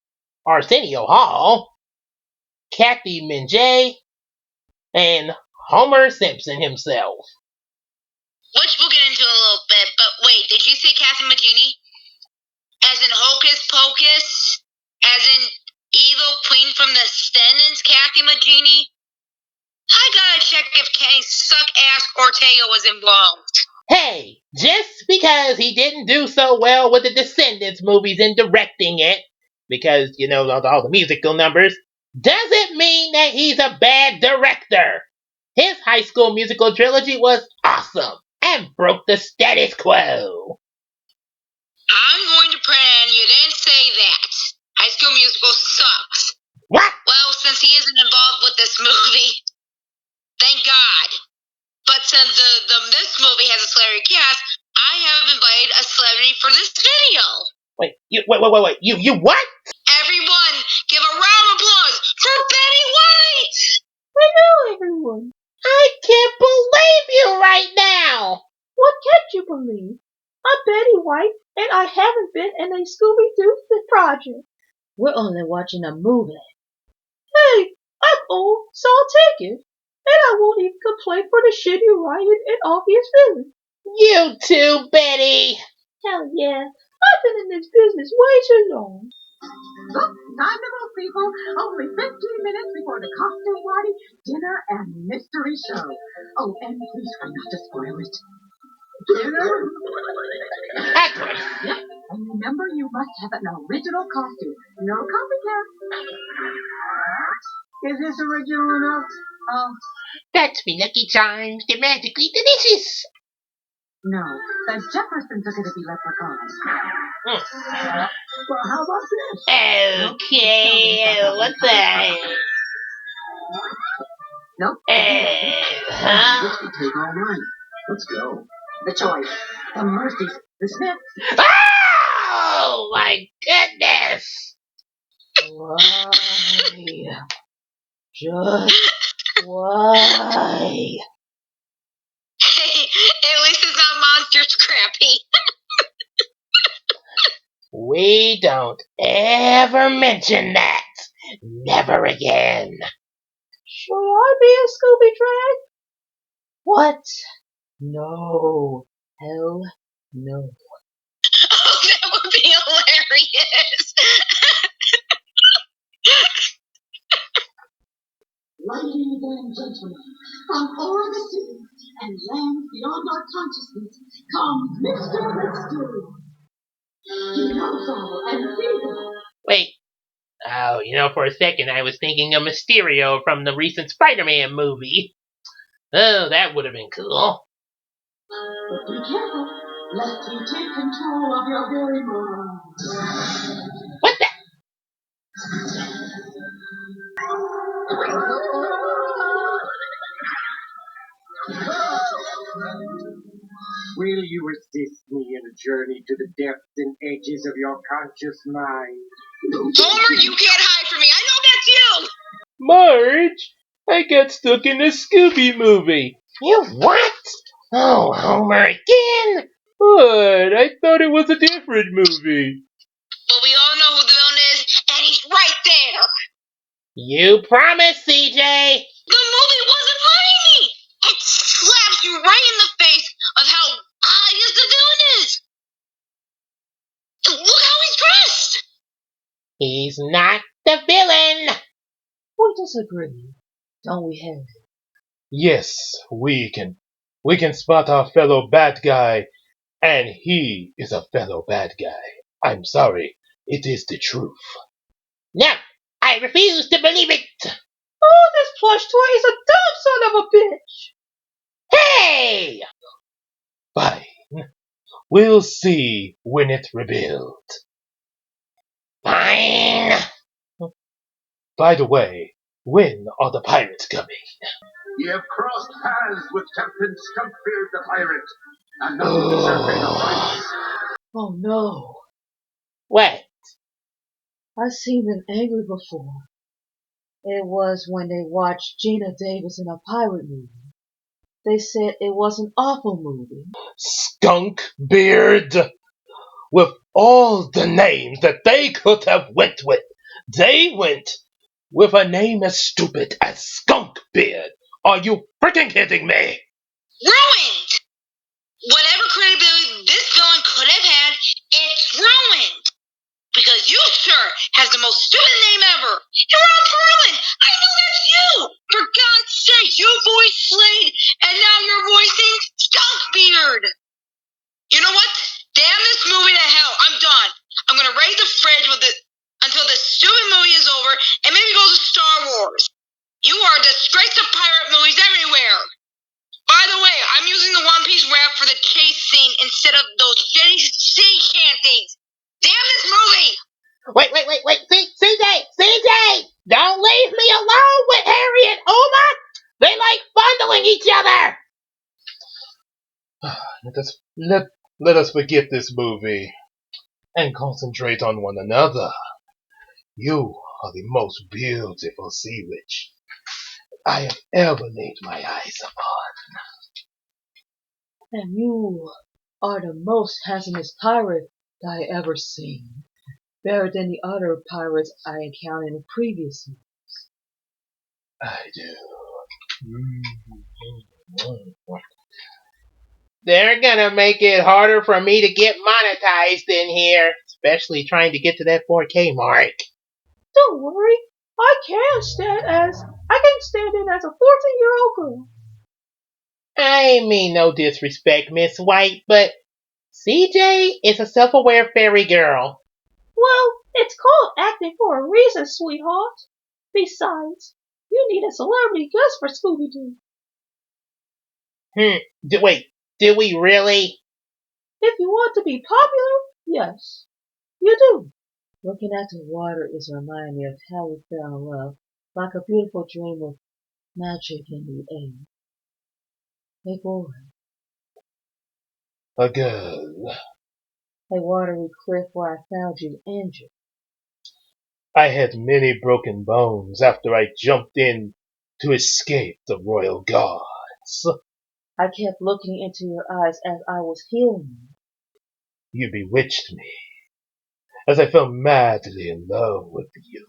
Arsenio Hall, Kathy Minjay, and Homer Simpson himself. which we'll get into a little bit. But wait, did you say Kathy Magini? As in Hocus Pocus? As in evil queen from the Descendants, Kathy Magini? I gotta check if Kenny suck-ass Ortega was involved. Hey, just because he didn't do so well with the Descendants movies in directing it, because, you know, all the musical numbers, doesn't mean that he's a bad director. His High School Musical trilogy was awesome and broke the status quo. I'm going to pretend you didn't say that. High School Musical sucks. What? Well, since he isn't involved with this movie, thank God. But since this movie has a celebrity cast, I have invited a celebrity for this video. Wait, you what? Everyone, give a round of applause for Betty White! Hello, everyone. I can't believe you right now. What can't you believe? I'm Betty White, and I haven't been in a Scooby-Doo project. We're only watching a movie. Hey, I'm old, so I'll take it. And I won't even complain for the shitty writing and obvious villain. You too, Betty. Hell yeah, I've been in this business way too long. Look, time to move, people. Only 15 minutes before the costume party, dinner, and mystery show. Oh, and please try not to spoil it. Dinner? Accurate. Yep, and remember you must have an original costume. No copycat. Is this original enough? That's me Lucky Charms. They're magically delicious. No, the Jeffersons are going to be leprechauns. Well, how about this? Okay, what's that? Nope. Huh? This could take all night. Let's go. The choice. The Mercies. The Smiths. Oh my goodness! Why? Just why? Hey, at least it's not Monster Scrappy. We don't ever mention that. Never again. Should I be a Scooby Drag? What? No. Hell no. Oh, that would be hilarious. Ladies and gentlemen, from o'er the sea and lands beyond our consciousness comes Mr. Mystery. Dinosaur and Fever. Wait. Oh, you know, for a second I was thinking of Mysterio from the recent Spider-Man movie. Oh, that would have been cool. But be careful, lest you take control of your very mind. What the? Will you assist me in a journey to the depths and edges of your conscious mind? Homer, you can't hide from me. I know that's you. Marge, I got stuck in the Scooby movie. You what? Oh, Homer again? What? I thought it was a different movie. But we all know who the villain is, and he's right there. You promised, CJ. The movie wasn't letting me. It slaps you right in the face of how obvious the villain is. Look how he's dressed. He's not the villain. We disagree, don't we, Harry? Yes, we can spot our fellow bad guy, and he is a fellow bad guy. I'm sorry, it is the truth. No, I refuse to believe it. Oh, this plush toy is a dumb son of a bitch! Hey! Fine. We'll see when it's revealed. Fine. By the way, when are the pirates coming? You have crossed paths with Captain Stumpbeard the pirate, and now you deserve better rights. Oh no, What? I've seen them angry before. It was when they watched Gina Davis in a pirate movie. They said it was an awful movie. Skunk Beard! With all the names that they could have went with, they went with a name as stupid as Skunk Beard. Are you freaking kidding me? Ruined. Whatever credibility this villain could have had, it's ruined. Because you, sir, has the most stupid name ever. You're Ron Perlin. I know that's you. For God's sake, you voiced Slade, and now you're voicing Skunkbeard. You know what? Damn this movie to hell. I'm done. I'm gonna raid the fridge until this stupid movie is over, and maybe go to Star Wars. You are a disgrace to pirate movies everywhere. By the way, I'm using the One Piece rap for the chase scene instead of those shitty sea shanties. Damn this movie! Wait, CJ! Don't leave me alone with Harry and Uma! They like fondling each other! Let us forget this movie and concentrate on one another. You are the most beautiful sea witch I have ever laid my eyes upon. And you are the most handsomest pirate I ever seen. Better than the other pirates I encountered in previous years. I do. They're gonna make it harder for me to get monetized in here, especially trying to get to that 4K mark. Don't worry, I can stand in as a 14-year-old girl. I mean no disrespect, Miss White, but CJ is a self-aware fairy girl. Well, it's called acting for a reason, sweetheart. Besides, you need a celebrity guest for Scooby-Doo. Wait, did we really? If you want to be popular, yes, you do. Looking at the water is reminding me of how we fell in love, like a beautiful dream with magic in the air. Hey boy, A girl. a watery cliff where I found you injured. I had many broken bones after I jumped in to escape the royal guards. I kept looking into your eyes as I was healing you. You bewitched me as I fell madly in love with you.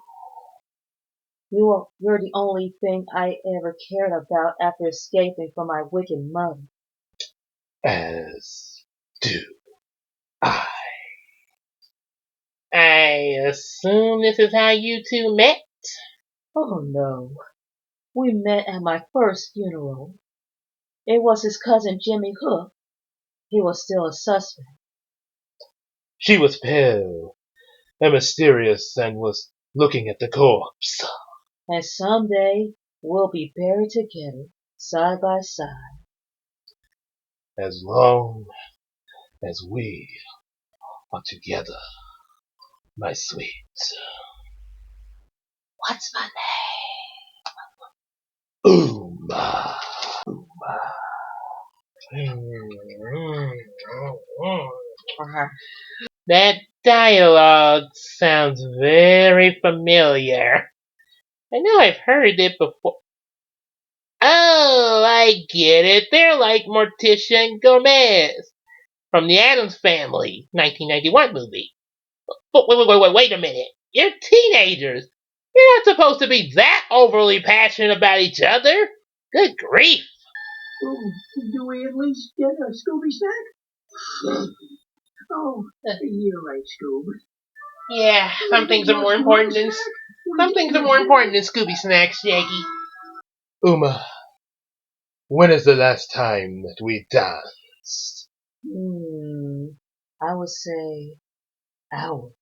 You're the only thing I ever cared about after escaping from my wicked mother. As do I. I assume this is how you two met? Oh no. We met at my first funeral. It was his cousin Jimmy Hook. He was still a suspect. She was pale and mysterious and was looking at the corpse. And someday we'll be buried together, side by side. As long as we are together, my sweet. What's my Uma. name? That dialogue sounds very familiar. I know I've heard it before. Oh, I get it. They're like Morticia and Gomez from the Addams Family, 1991 movie. But wait a minute. You're teenagers. You're not supposed to be that overly passionate about each other. Good grief. Oh, do we at least get a Scooby snack? Oh, you're right, Scoob. Yeah, some things are more important than Scooby snacks, Shaggy. Uma, when is the last time that we danced? I would say hours.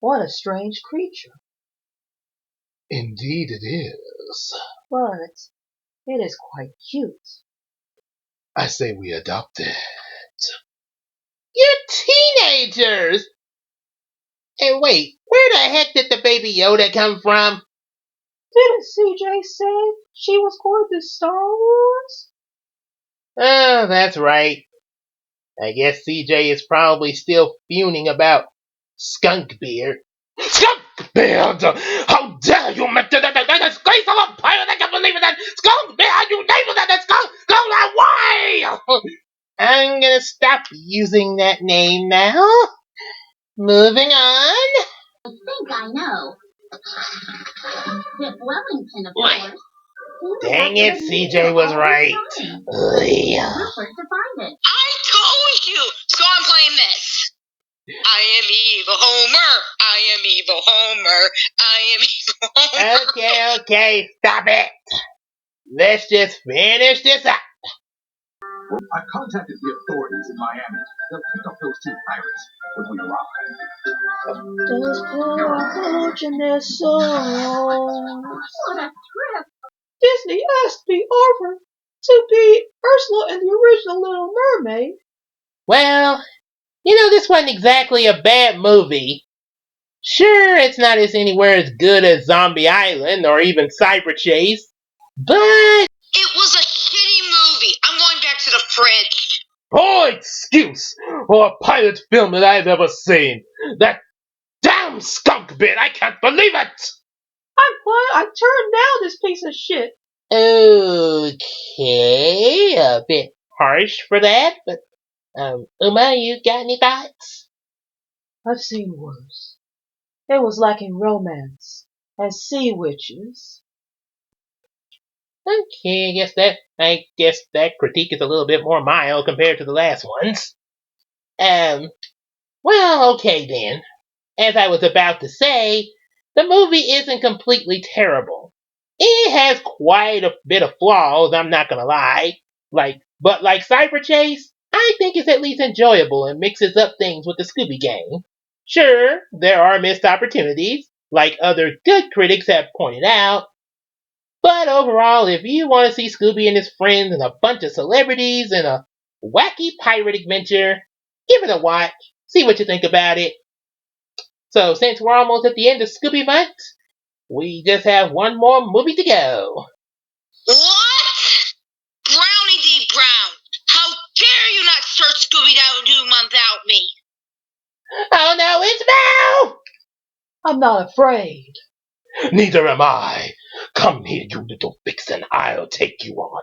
What a strange creature. Indeed it is. But it is quite cute. I say we adopt it. You're teenagers! And wait, where the heck did the baby Yoda come from? Didn't CJ say she was going to Star Wars? Oh, that's right. I guess CJ is probably still fuming about Skunkbeard. Skunkbeard! How dare you mention that disgrace of a pirate! I can't believe it! That Skunkbeard! You named that skunk! Go that way! I'm gonna stop using that name now. Moving on. I think I know. Pip Wellington, of course. Dang it, CJ was right. Where to find it? I told you! So I'm playing this. I am evil Homer. I am evil Homer. I am evil Homer. Okay, stop it. Let's just finish this up. I've contacted the authorities in Miami. They'll pick up those two pirates when we arrive. Just put in their songs. What a trip! Disney asked me over to be Ursula in the original Little Mermaid. Well, this wasn't exactly a bad movie. Sure, it's not anywhere as good as Zombie Island or even Cyber Chase, but It was a shitty movie. I'm going back to the fridge. Poor excuse for a pilot film that I've ever seen. That damn skunk bit, I can't believe it! I'm glad I turned down this piece of shit. okay, a bit harsh for that, but Uma, you got any thoughts? I've seen worse. It was lacking romance, as sea witches. Okay, I guess that critique is a little bit more mild compared to the last ones. Well, okay then. As I was about to say, the movie isn't completely terrible. It has quite a bit of flaws, I'm not gonna lie. But like Cyber Chase, I think it's at least enjoyable and mixes up things with the Scooby Gang. Sure, there are missed opportunities, like other good critics have pointed out, but overall, if you want to see Scooby and his friends and a bunch of celebrities and a wacky pirate adventure, give it a watch, see what you think about it. So since we're almost at the end of Scooby Month, we just have one more movie to go. What? Brownie D. Brown, how dare you not start Scooby-Doo month without me? Oh no, it's Mel! I'm not afraid. Neither am I. Come here, you little vixen. I'll take you on.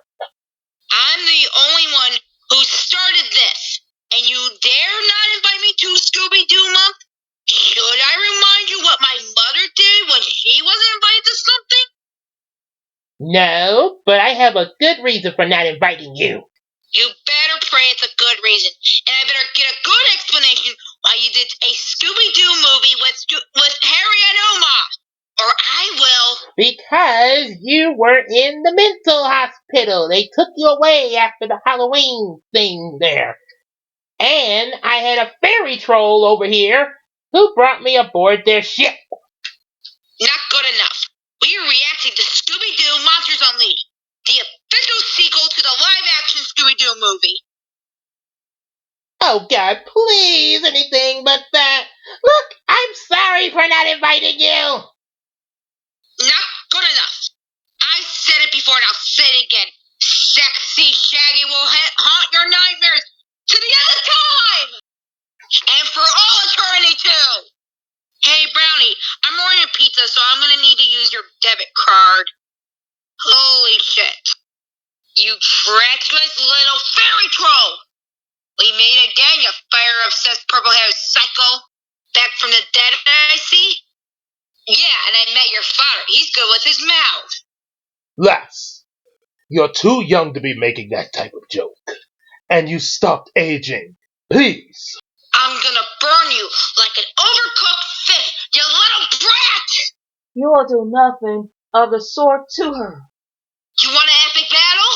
I'm the only one who started this, and you dare not invite me to Scooby-Doo month? Should I remind you what my mother did when she was invited to something? No, but I have a good reason for not inviting you. You better pray it's a good reason, and I better get a good explanation why you did a Scooby-Doo movie with Harry and Oma, or I will. Because you were in the mental hospital. They took you away after the Halloween thing there. And I had a fairy troll over here who brought me aboard their ship. Not good enough. We are reacting to Scooby-Doo Monsters Unleashed, the official sequel to the live-action Scooby-Doo movie. Oh God, please, anything but that. Look, I'm sorry for not inviting you. Not good enough. I said it before and I'll say it again. Sexy Shaggy will haunt your nightmares to the end of time! And for all eternity, too! Hey, Brownie, I'm ordering pizza, so I'm gonna need to use your debit card. Holy shit. You treacherous little fairy troll! We meet again, you fire-obsessed purple-haired psycho. Back from the dead, I see? Yeah, and I met your father. He's good with his mouth. Lass, you're too young to be making that type of joke. And you stopped aging. Please. I'm gonna burn you like an overcooked fish, you little brat! You will do nothing of the sort to her. You want an epic battle?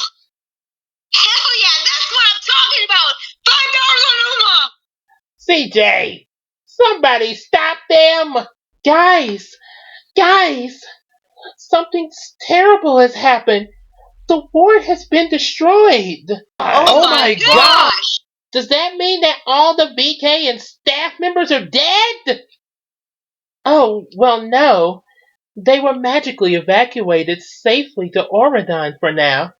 Hell yeah, that's what I'm talking about! $5 on Uma! CJ, somebody stop them. Guys, something terrible has happened. The ward has been destroyed. Oh my gosh! Does that mean that all the VK and staff members are dead? Oh, well, no. They were magically evacuated safely to Oregon for now.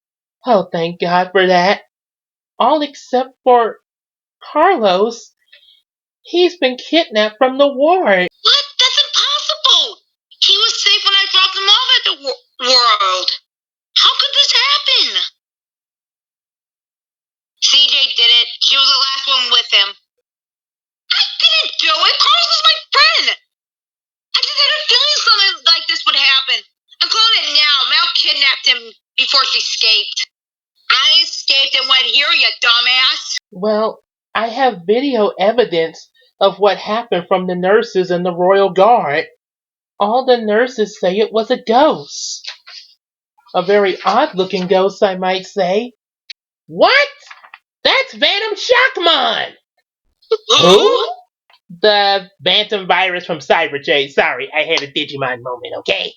Oh, thank God for that. All except for Carlos. He's been kidnapped from the ward. What? That's impossible! He was safe when I dropped him off at the world. How could this happen? CJ did it. She was the last one with him. I didn't do it. Carlos is my friend. I just had a feeling something like this would happen. I'm calling it now. Mal kidnapped him before she escaped. I escaped and went here, you dumbass. Well, I have video evidence of what happened from the nurses and the Royal Guard. All the nurses say it was a ghost. A very odd-looking ghost, I might say. What? That's Venom Shockmon! Who? The Phantom virus from Cyberjay. Sorry, I had a Digimon moment, okay?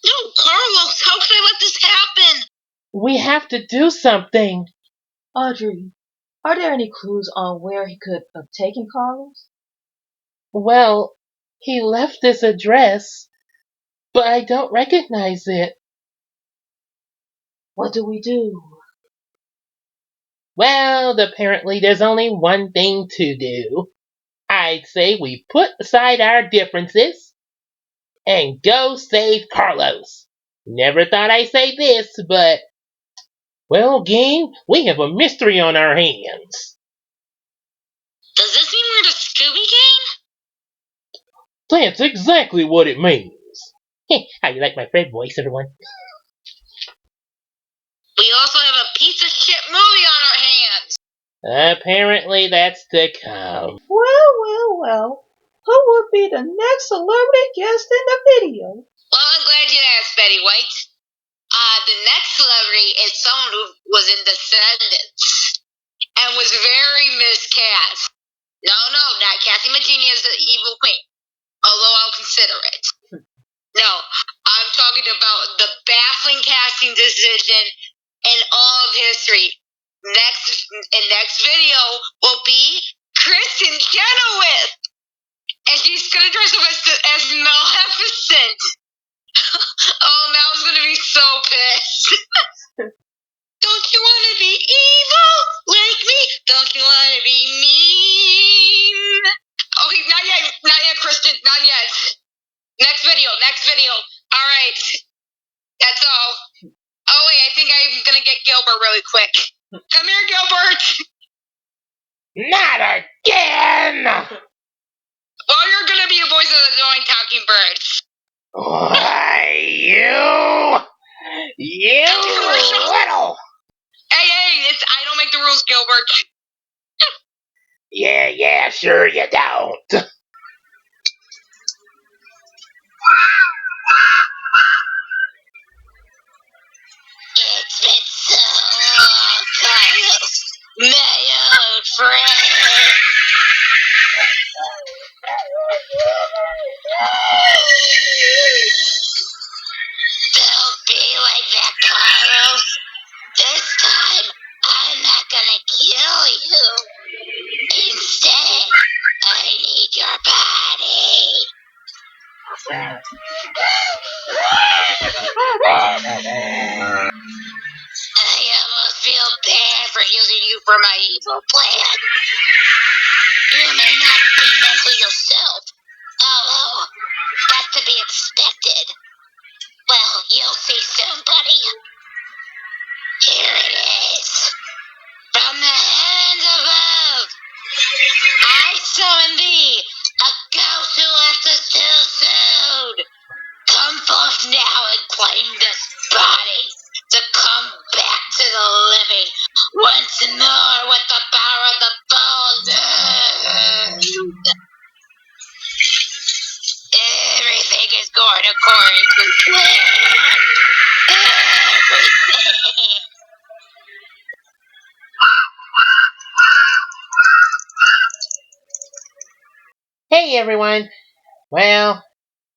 No, Carlos, how could I let this happen? We have to do something. Audrey, are there any clues on where he could have taken Carlos? Well, he left this address, but I don't recognize it. What do we do? Well, apparently there's only one thing to do. I'd say we put aside our differences and go save Carlos. Never thought I'd say this, but, well, gang, we have a mystery on our hands. Does this mean we're the Scooby Gang? That's exactly what it means. How you like my Fred voice, everyone? We also have a piece of shit movie on our hands. Apparently that's to come. Well. Who would be the next celebrity guest in the video? Well, I'm glad you asked, Betty White. The next celebrity is someone who was in Descendants and was very miscast. No, not Kathy Magini as the evil queen, although I'll consider it. No, I'm talking about the baffling casting decision in all of history. Next video will be Kristen Chenoweth, and she's gonna dress up as Maleficent. Oh, Mal's gonna be so pissed. Don't you want to be evil like me? Don't you want to be mean? Okay, not yet, Kristen, not yet. Next video. All right, that's all. Oh wait, I think I'm gonna get Gilbert really quick. Come here, Gilbert. Not again! Oh, you're gonna be a voice of the annoying talking birds. Why, you little! Hey, I don't make the rules, Gilbert. Yeah, sure you don't. It's been so long, Carlos, my old friend. Don't be like that, Carlos. This time, I'm not gonna kill you. Instead, I need your body. I almost feel bad for using you for my evil plan. You may not be mentally yourself, although that's to be expected. Well, you'll see soon, buddy. Here it is. From the heavens above, I summon thee, a ghost who left us too soon. Come forth now and claim this body to come back to the living once more with the power of the full moon. Everything is going according to plan. Everything. Hey everyone. Well,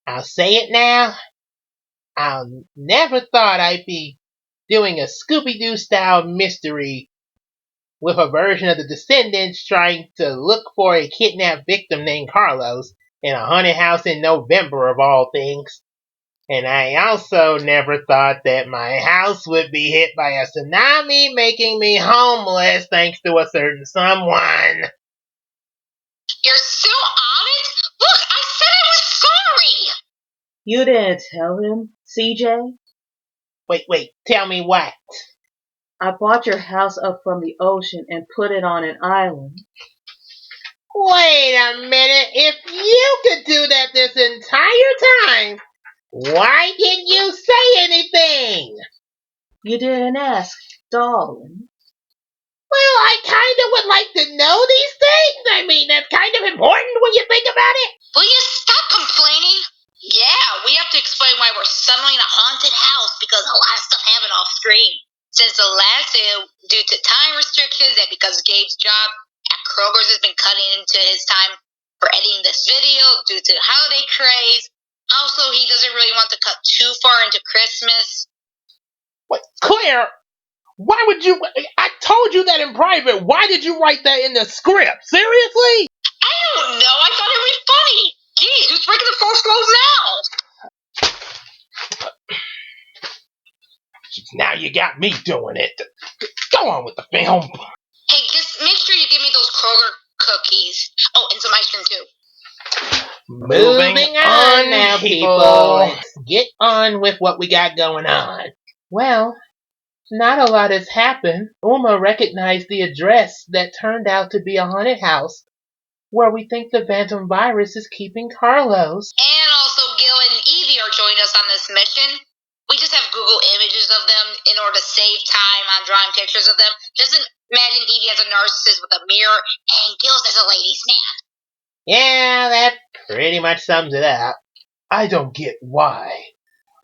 I'll say it now. I never thought I'd be doing a Scooby-Doo style mystery with a version of the Descendants trying to look for a kidnapped victim named Carlos in a haunted house in November of all things. And I also never thought that my house would be hit by a tsunami making me homeless thanks to a certain someone. You're still on it? Look, I said I was sorry. You didn't tell him, CJ? Wait, tell me what? I bought your house up from the ocean and put it on an island. Wait a minute, if you could do that this entire time, why didn't you say anything? You didn't ask, darling. Well, I kind of would like to know these things. I mean, that's kind of important when you think about it. Will you stop complaining? Yeah, we have to explain why we're suddenly in a haunted house because a lot of stuff happened off screen. Since the last day, due to time restrictions and because Gabe's job at Kroger's has been cutting into his time for editing this video due to holiday craze. Also, he doesn't really want to cut too far into Christmas. What, Claire? Why would you? I told you that in private. Why did you write that in the script? Seriously? I don't know. I thought it would be funny. Geez, who's breaking the fourth rules now? Now you got me doing it. Go on with the film. Hey, just make sure you give me those Kroger cookies. Oh, and some ice cream too. Moving on now, people. Let's get on with what we got going on. Well, not a lot has happened. Uma recognized the address that turned out to be a haunted house where we think the phantom virus is keeping Carlos. And also Gil and Evie are joining us on this mission. We just have Google images of them in order to save time on drawing pictures of them. Just imagine Evie as a narcissist with a mirror and Gil's as a ladies' man. Yeah, that pretty much sums it up. I don't get why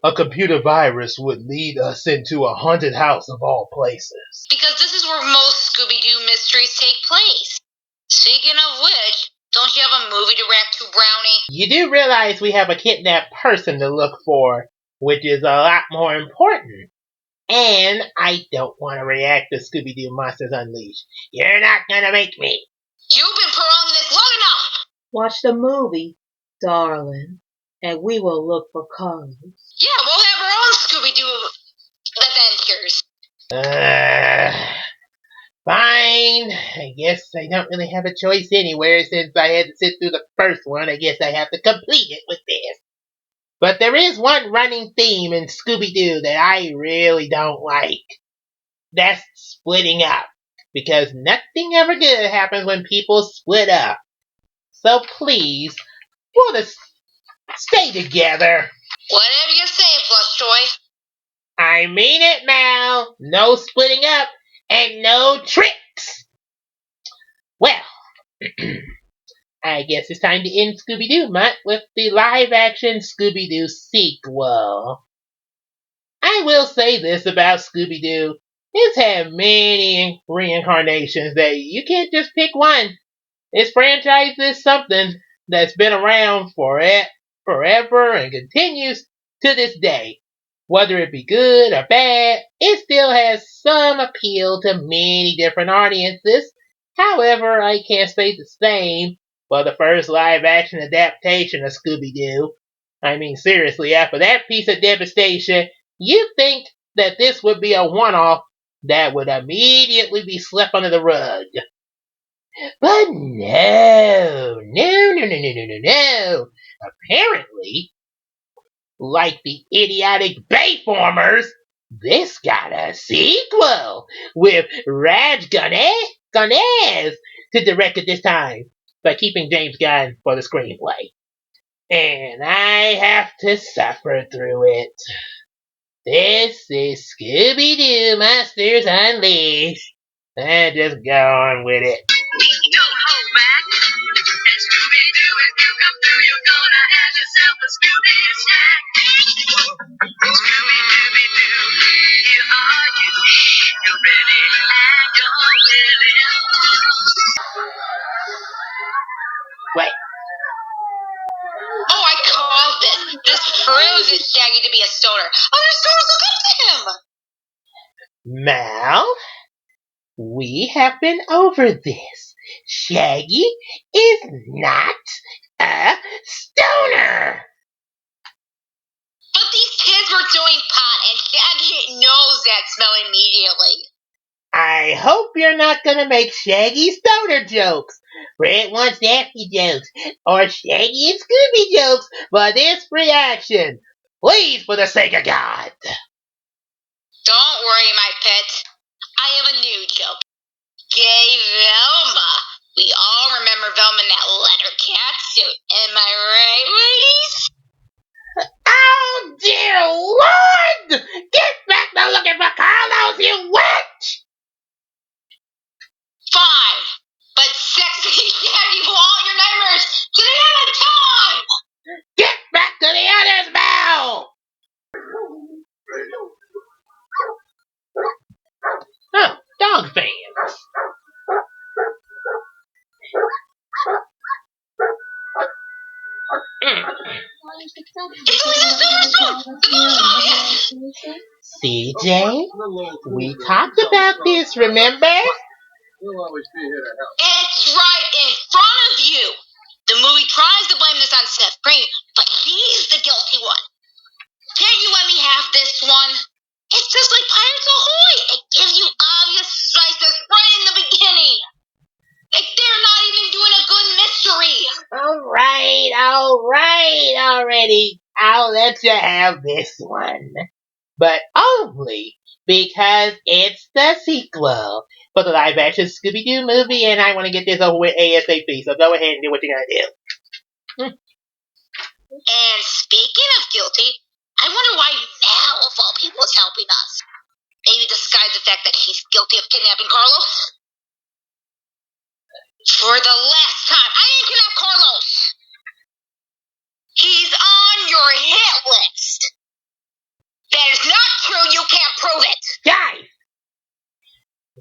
a computer virus would lead us into a haunted house of all places. Because this is where most Scooby-Doo mysteries take place. Speaking of which, don't you have a movie to react to, Brownie? You do realize we have a kidnapped person to look for, which is a lot more important. And I don't want to react to Scooby-Doo Monsters Unleashed. You're not gonna make me. You've been prolonging this long enough! Watch the movie, darling, and we will look for Carlos. Yeah, we'll have our own Scooby-Doo adventures. Fine. I guess I don't really have a choice anywhere since I had to sit through the first one. I guess I have to complete it with this. But there is one running theme in Scooby-Doo that I really don't like. That's splitting up. Because nothing ever good happens when people split up. So please, we'll just stay together. Whatever you say, Flush Toy. I mean it, Mal. No splitting up and no tricks. Well, I guess it's time to end Scooby-Doo Mutt with the live-action Scooby-Doo sequel. I will say this about Scooby-Doo. It's had many reincarnations that you can't just pick one. This franchise is something that's been around forever and continues to this day. Whether it be good or bad, it still has some appeal to many different audiences. However, I can't say the same for the first live-action adaptation of Scooby-Doo. I mean, seriously, after that piece of devastation, you'd think that this would be a one-off that would immediately be swept under the rug. But no. Apparently, like the idiotic Bayformers, this got a sequel with Raj Ganesh to direct it this time, by keeping James Gunn for the screenplay. And I have to suffer through it. This is Scooby-Doo Monsters Unleashed. And just go on with it. Don't hold back. And Scooby-Doo, if you come through, you're gonna have yourself a Scooby snack. Scooby-Dooby-Doo, here are you. You're ready and you're willing. Wait. Oh, I called this. This proves it's Shaggy to be a stoner. Other stoners look up to him. Mal, we have been over this. Shaggy is not a stoner. But these kids were doing pot, and Shaggy knows that smell immediately. I hope you're not gonna make Shaggy stoner jokes, Fred wants Daffy jokes, or Shaggy and Scooby jokes for this reaction. Please, for the sake of God. Don't worry, my pet. I have a new joke. Gay Velma. We all remember Velma in that leather catsuit. Am I right, ladies? Oh, dear Lord! Get back to looking for It's Louisiana! The movie! CJ, we talked about this, remember? We'll always be here to help. It's right in front of you! The movie tries to blame this on Seth Green, but he's the guilty one. Can't you let me have this one? It's just like Pirates Ahoy! It gives you obvious slices right in the beginning! Like they're not even doing a good mystery! Alright, already. I'll let you have this one. But only because it's the sequel for the live-action Scooby-Doo movie, and I want to get this over with ASAP, so go ahead and do what you're going to do. And speaking of guilty, I wonder why Mal, of all people, is helping us. Maybe disguise the fact that he's guilty of kidnapping Carlos? For the last time, I didn't kidnap Carlos! He's on your hit list! That is not true, you can't prove it! Guys!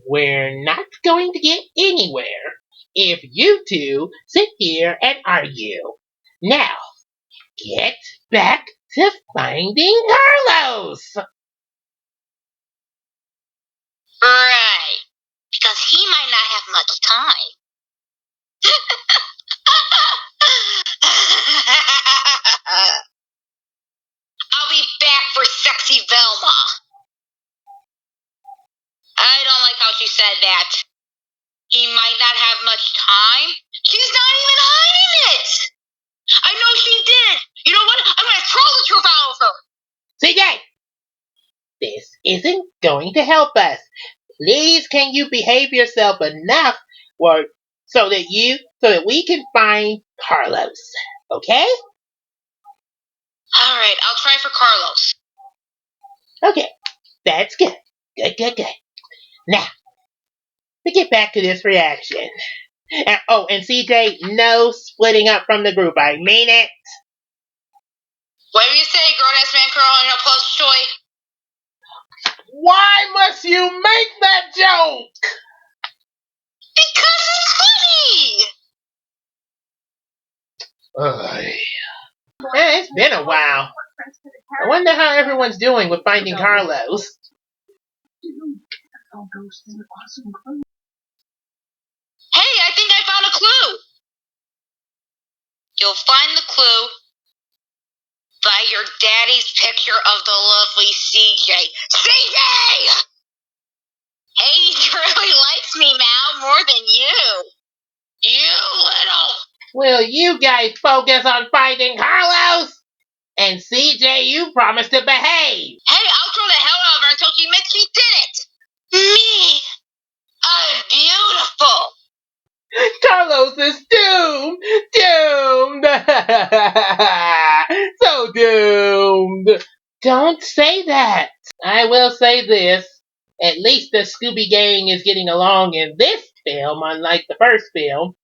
We're not going to get anywhere if you two sit here and argue. Now, get back to finding Carlos! Right. Because he might not have much time. I'll be back for sexy Velma. I don't like how she said that. He might not have much time. She's not even hiding it. I know she did. You know what? I'm going to throw the truth out of her. CJ! This isn't going to help us. Please, can you behave yourself enough so that we can find Carlos? Okay? Alright, I'll try for Carlos. Okay, that's good. Good. Now, to get back to this reaction. And CJ, no splitting up from the group. I mean it. Whatever you say, grown-ass man curl on your post toy. Why must you make that joke? Because it's funny! It's been a while. I wonder how everyone's doing with finding Carlos. Hey, I think I found a clue. You'll find the clue by your daddy's picture of the lovely CJ. CJ! He really likes me now more than you. You little... Will you guys focus on finding Carlos? And CJ, you promised to behave. Hey, I'll throw the hell out of her until she admits she did it. Me. I'm beautiful. Carlos is doomed! So doomed! Don't say that. I will say this. At least the Scooby Gang is getting along in this film, unlike the first film.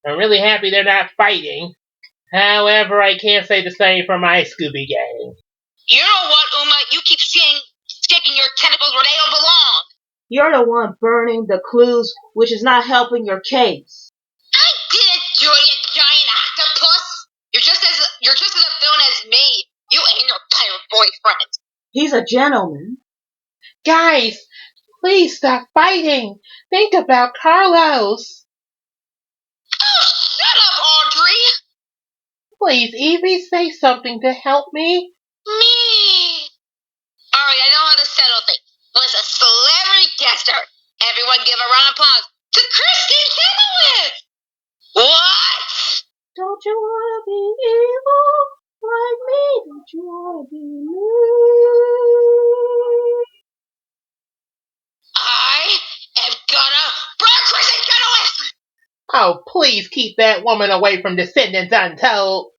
I'm really happy they're not fighting. However, I can't say the same for my Scooby Gang. You know what, Uma? You keep sticking your tentacles where they don't belong. You're the one burning the clues, which is not helping your case. I didn't do it, you giant octopus. You're just as a villain as me. You and your pirate boyfriend. He's a gentleman. Guys, please stop fighting. Think about Carlos. Oh, shut up, Audrey. Please, Evie, say something to help me. Me. Alright, I know how to settle things. Was a celebrity guest star. Everyone give a round of applause to Kristen Chenoweth. What? Don't you wanna be evil like me? Don't you wanna be me? I am gonna burn Kristen Chenoweth. Oh, please keep that woman away from Descendants Untold.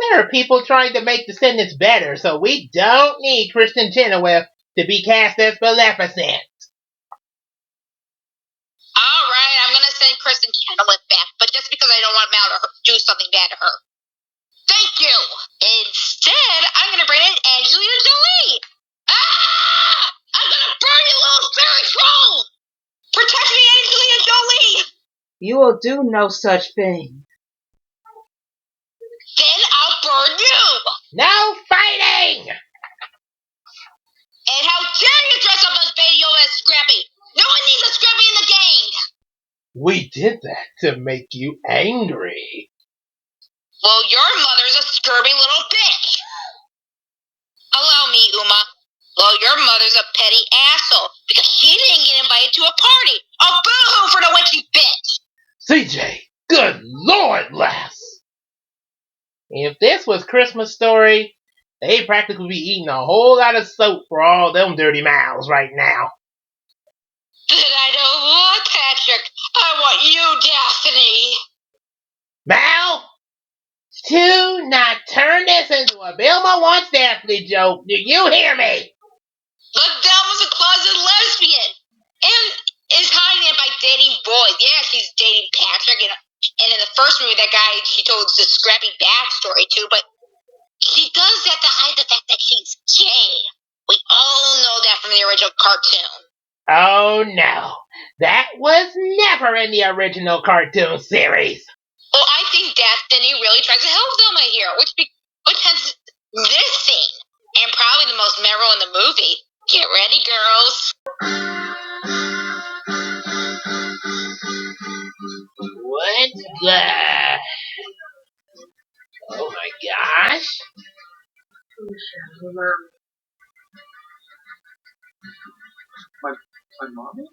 There are people trying to make Descendants better, so we don't need Kristen Chenoweth to be cast as Maleficent. Alright, I'm gonna send Kristen Chenoweth back, but just because I don't want Mal to do something bad to her. Thank you! Instead, I'm gonna bring in Angelina Jolie! Ah! I'm gonna burn you, little fairy troll! Protect me, Angelina Jolie! You will do no such thing. Then I'll burn you! No fighting! And how dare you dress up as Baby Yoda as Scrappy? No one needs a Scrappy in the gang! We did that to make you angry. Well, your mother's a scurvy little bitch. Allow me, Uma. Well, your mother's a petty asshole because she didn't get invited to a party. Oh, boo-hoo for the witchy bitch! CJ, good Lord, lass! If this was Christmas Story, they practically be eating a whole lot of soap for all them dirty mouths right now. But I don't want Patrick. I want you, Daphne. Mal, do not turn this into a Vilma wants Daphne joke. Do you hear me? Look, Velma's a closet lesbian. And is hiding it by dating boys. Yeah, she's dating Patrick. And in the first movie, that guy she told the scrappy backstory to. But she does that to hide the fact that she's gay. We all know that from the original cartoon. Oh no, that was never in the original cartoon series. Well, I think Daphne really tries to help Velma here, which has this scene, and probably the most memorable in the movie. Get ready, girls. What the? Oh my gosh. My mommy?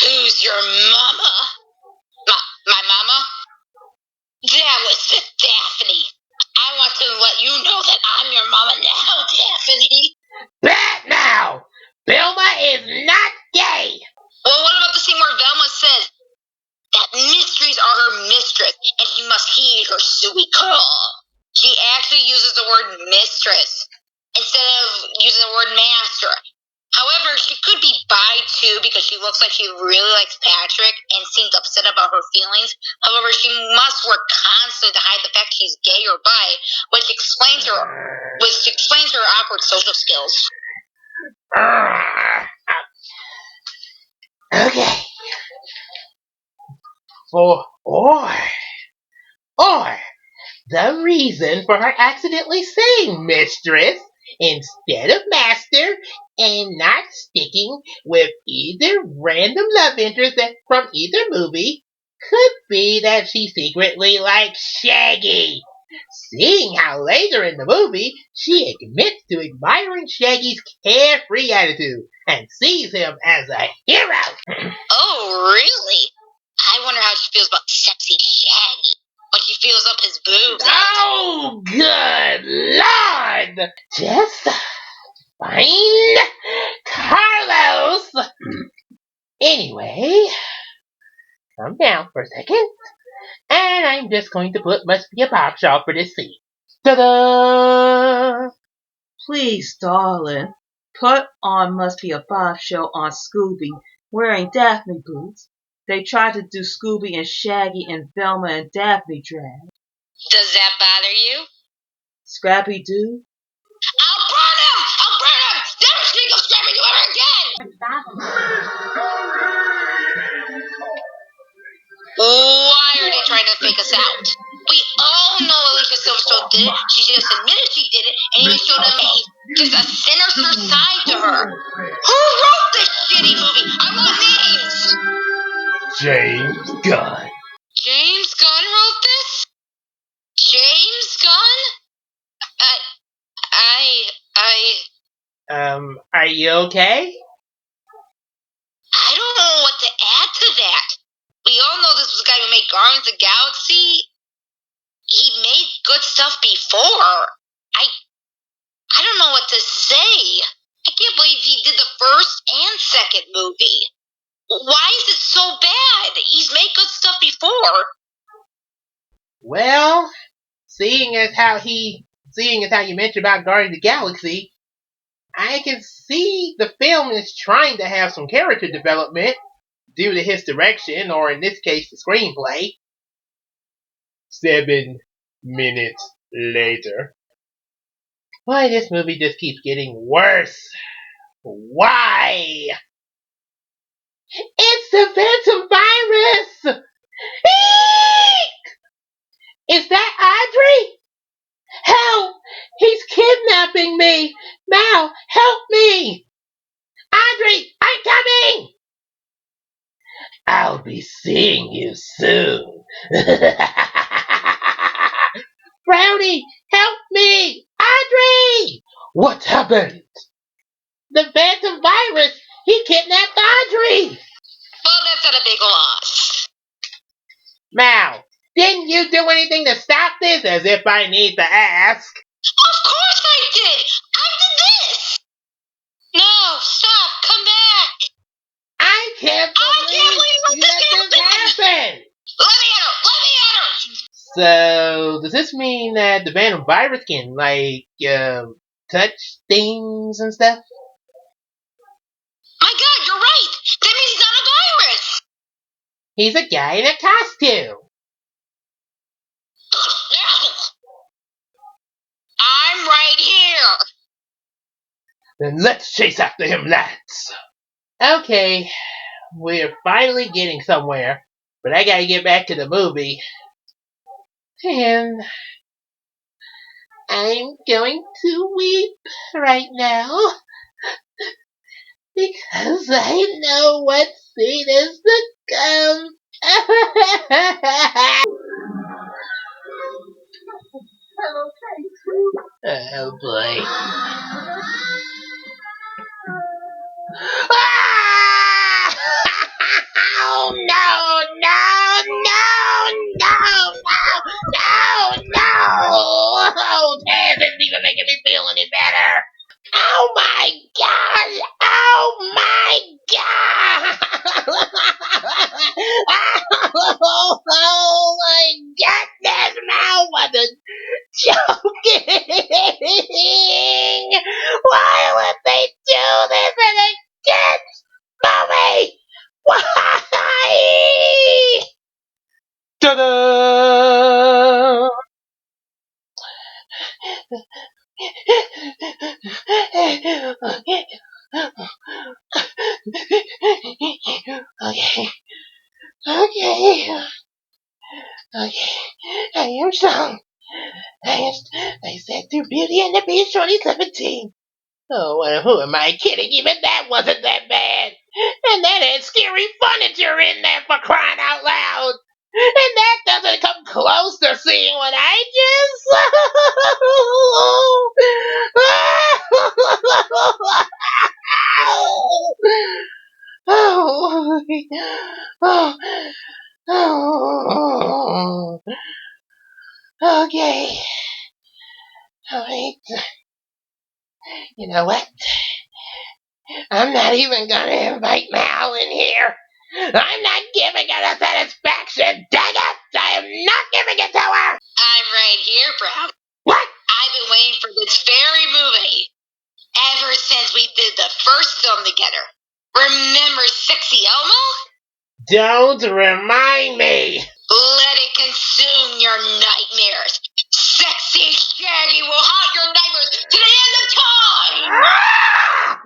Who's your mama? My mama? That was for Daphne. I want to let you know that I'm your mama now, Daphne. That now! Vilma is not gay! Well, what about the scene where Velma says that mysteries are her mistress and she must heed her sweet call? She actually uses the word mistress instead of using the word master. However, she could be bi too because she looks like she really likes Patrick and seems upset about her feelings. However, she must work constantly to hide the fact she's gay or bi, which explains her awkward social skills. Okay. Or the reason for her accidentally saying mistress instead of master and not sticking with either random love interest from either movie could be that she secretly likes Shaggy. Seeing how later in the movie she admits to admiring Shaggy's carefree attitude and sees him as a hero. Oh, really? I wonder how she feels about sexy Shaggy when she feels up his boobs. Oh, good Lord! Just find Carlos! Anyway, calm down for a second, and I'm just going to put Must Be a Pop Shop for this scene. Ta-da! Please, darling, put on Must Be a Bob Show on Scooby wearing Daphne boots. They tried to do Scooby and Shaggy and Velma and Daphne drag. Does that bother you? Scrappy Doo? I'll burn him! I'll burn him! Never speak of Scrappy Doo ever again! Why are they trying to fake us out? We all know Alicia Silverstone did it. She just admitted she did it and even showed them just a sinister side to her. Who wrote this shitty movie? I want names! James Gunn. James Gunn wrote this? James Gunn? Are you okay? I don't know what to add to that. We all know this was the guy who made Guardians of the Galaxy. He made good stuff before. I don't know what to say. I can't believe he did the first and second movie. Why is it so bad? He's made good stuff before. Well, seeing as how you mentioned about Guardians of the Galaxy, I can see the film is trying to have some character development due to his direction, or in this case, the screenplay. 7 minutes later. Why this movie just keeps getting worse? Why? It's the Phantom Virus! Eek! Is that Audrey? Help! He's killing stopping me? Mal, help me! Audrey, I'm coming! I'll be seeing you soon. Brownie, help me! Audrey! What happened? The phantom virus! He kidnapped Audrey! Well, that's not a big loss. Mal, didn't you do anything to stop this? As if I need to ask. Of course I did! I did this! No, stop! Come back! I can't believe that this happened! Let me at her! Let me at her! So, does this mean that the phantom virus can, touch things and stuff? My God, you're right! That means he's not a virus! He's a guy in a costume. I'm right here! Then let's chase after him, lads. Okay, we're finally getting somewhere, but I gotta get back to the movie. And I'm going to weep right now because I know what scene is to come. Hello, Casey. Oh boy. Oh no, no, no, no, no, no, no! Oh, damn, this isn't even making me feel any better. Oh my god! Oh my god! Oh my goodness, now what a joking! Why would they do this in a kids movie? Why? Ta-da! Okay. I am strong. I said through Beauty and the Beast 2017. Oh, well, who am I kidding? Even that wasn't that bad. And that had scary furniture in there for crying out loud. And that doesn't come close to seeing what I just saw. Okay. Alright. You know what? I'm not even gonna invite Mal in here. I'm not giving her the satisfaction. Dang it! I am not giving it to her! I'm right here, Brown. What? I've been waiting for this very movie ever since we did the first film together. Remember Sexy Elmo? Don't remind me! Let it consume your nightmares. Sexy Shaggy will haunt your nightmares to the end of time! Ah!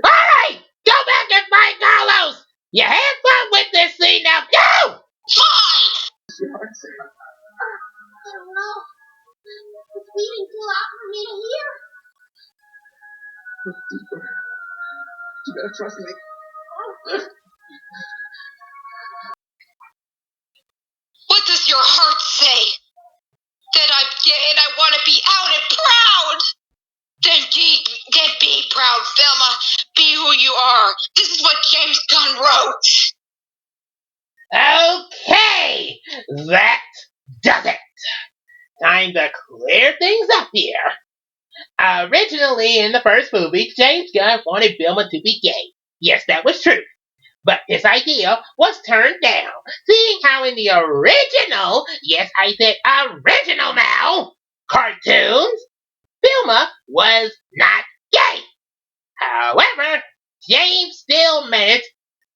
Alright! Go back and fight Carlos! You had fun with this scene, now go! Fine! I don't know. It's beating too loud for me to hear. Look deeper. You gotta trust me. What does your heart say? That I'm gay and I want to be out and proud! Then be proud, Velma. Be who you are. This is what James Gunn wrote. Okay! That does it! Time to clear things up here. Originally, in the first movie, James Gunn wanted Velma to be gay. Yes, that was true. But his idea was turned down, seeing how in the original, yes, I said original now, cartoons, Velma was not gay. However, James still managed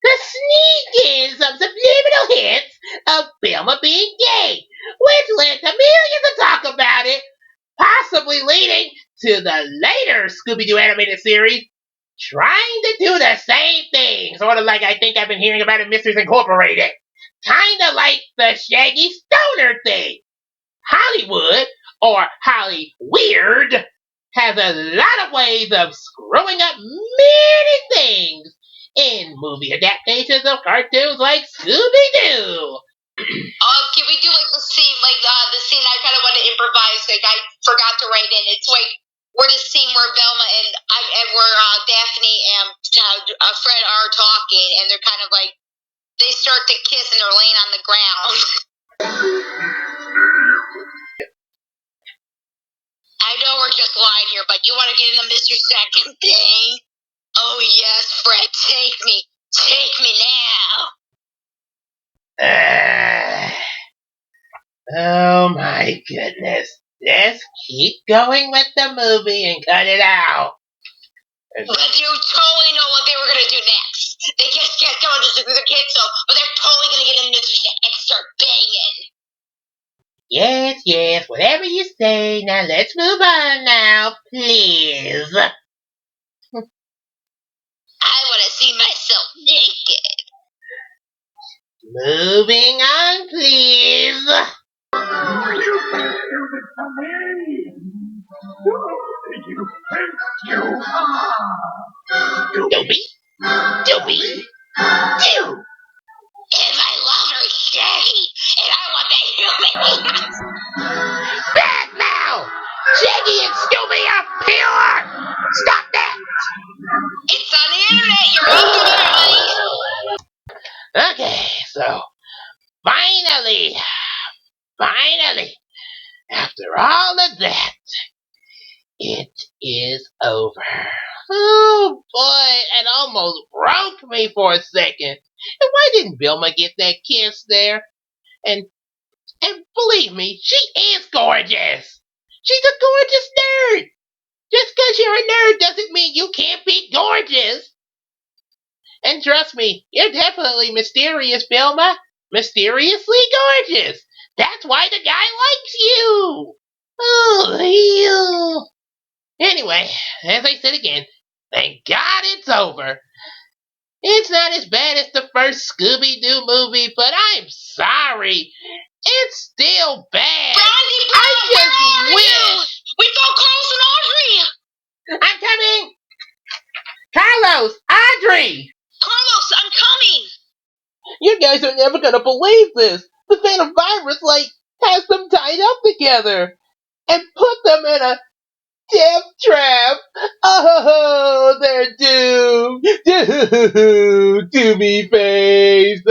to sneak in some subliminal hints of Velma being gay, which led to millions of talk about it, possibly leading to the later Scooby-Doo animated series trying to do the same thing, sort of like I think I've been hearing about in Mysteries Incorporated. Kinda like the Shaggy Stoner thing. Hollywood, or Holly Weird, has a lot of ways of screwing up many things in movie adaptations of cartoons like Scooby-Doo. Can we do like the scene I kind of want to improvise? Like I forgot to write in. It's like where the scene where Velma and Daphne and Fred are talking, and they're kind of like they start to kiss and they're laying on the ground. I know we're just lying here, but you want to get in the Mr. Second thing? Oh yes, Fred, take me now. Oh my goodness. Just keep going with the movie and cut it out. But you totally know what they were going to do next. They just can't go into the kids, but they're totally going to get in Mr. Second and start banging. Yes, whatever you say. Now let's move on now, please. I want to see myself naked. Moving on, please. Doobie. And my lover is Shaggy, and I want that human. Bad now! Shaggy and Scooby are pure! Stop that! It's on the internet. You're welcome here, honey. Okay, so finally, after all of that, it is over. Oh boy, it almost broke me for a second. And why didn't Vilma get that kiss there? And believe me, she is gorgeous. She's a gorgeous nerd. Just because you're a nerd doesn't mean you can't be gorgeous. And trust me, you're definitely mysterious, Vilma. Mysteriously gorgeous. That's why the guy likes you. Oh, anyway, as I said again, thank God it's over. It's not as bad as the first Scooby-Doo movie, but I'm sorry. It's still bad. Brownny, I just wish. you? We found Carlos and Audrey. I'm coming. Carlos, Audrey. Carlos, I'm coming. You guys are never gonna believe this. The Phantom Virus, has them tied up together and put them in a death trap. Oh, they're doomed. Doomy face.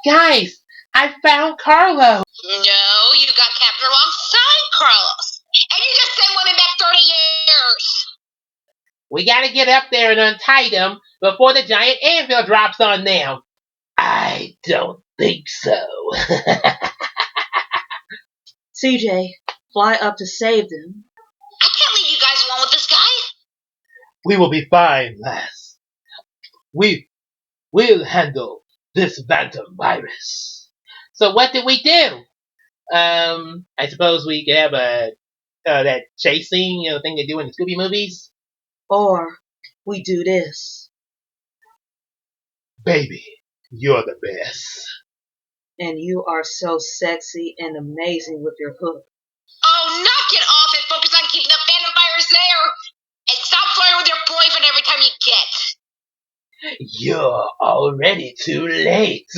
Guys, I found Carlos. No, you got captured alongside Carlos. And you just sent women back 30 years. We gotta get up there and untie them before the giant anvil drops on them. I don't think so. CJ, fly up to save them. I can't leave you guys alone with this guy. We will be fine, lass. We'll handle this phantom virus. So what did we do? I suppose we could have that chase scene, thing they do in the Scooby movies. Or we do this. Baby, you're the best. And you are so sexy and amazing with your hook. Oh, knock it off and focus on keeping the Phantom Virus there. And stop flirting with your boyfriend every time you get. You're already too late.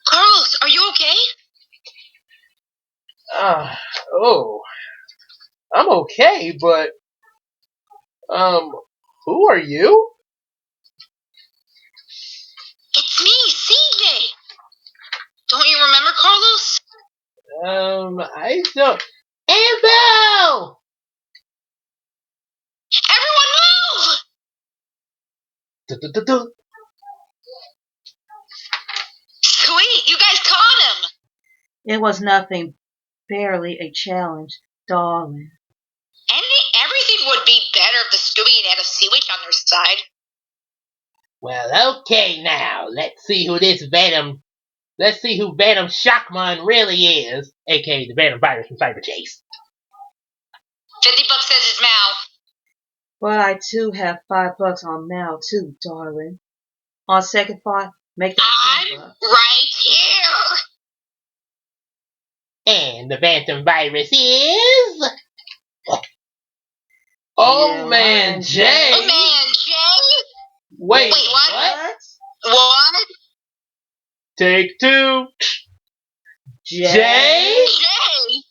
Carlos, are you okay? I'm okay, but, who are you? It's me, CJ. Don't you remember, Carlos? I don't. Anvil! Everyone move! Sweet, you guys caught him. It was nothing, barely a challenge, darling. Everything would be better if the Scooby had a sea witch on their side. Well, okay now. Let's see who Venom Shockmon really is, aka the Venom Virus from Cyber Chase. $50 says his mouth. But I too have $5 on Mal too, darling. On second thought, make that. I'm right here. And the phantom virus is... Old Man Jay. Oh man, Jay. Wait, Wait, what? what? What? Take two. Jay? Jay.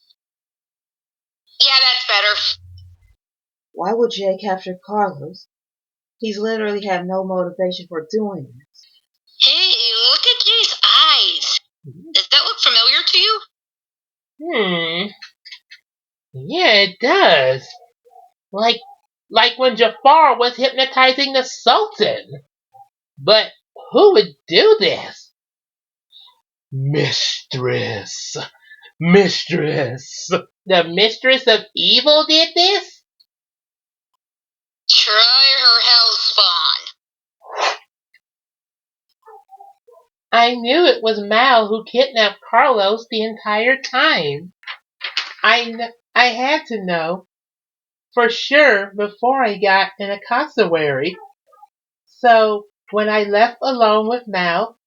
Yeah, that's better. Why would Jay capture Carlos? He's literally have no motivation for doing this. Hey, look at Jay's eyes. Does that look familiar to you? Yeah, it does. Like when Jafar was hypnotizing the Sultan. But who would do this? Mistress. Mistress. The Mistress of Evil did this? Try her hellspawn. I knew it was Mal who kidnapped Carlos the entire time. I had to know for sure before I got in a cassowary. So when I left alone with Mal,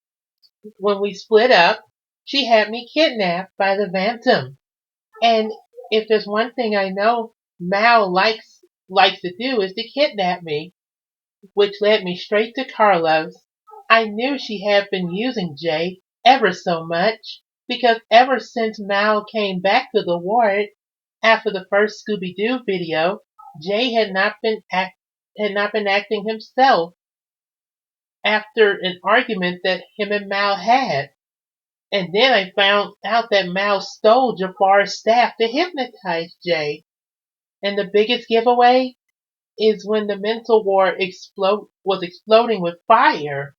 when we split up, she had me kidnapped by the Phantom. And if there's one thing I know Mal likes to do is to kidnap me, which led me straight to Carlos. I knew she had been using Jay ever so much, because ever since Mal came back to the ward after the first Scooby-Doo video, Jay had not been acting himself after an argument that him and Mal had. And then I found out that Mal stole Jafar's staff to hypnotize Jay. And the biggest giveaway is when the mental ward was exploding with fire.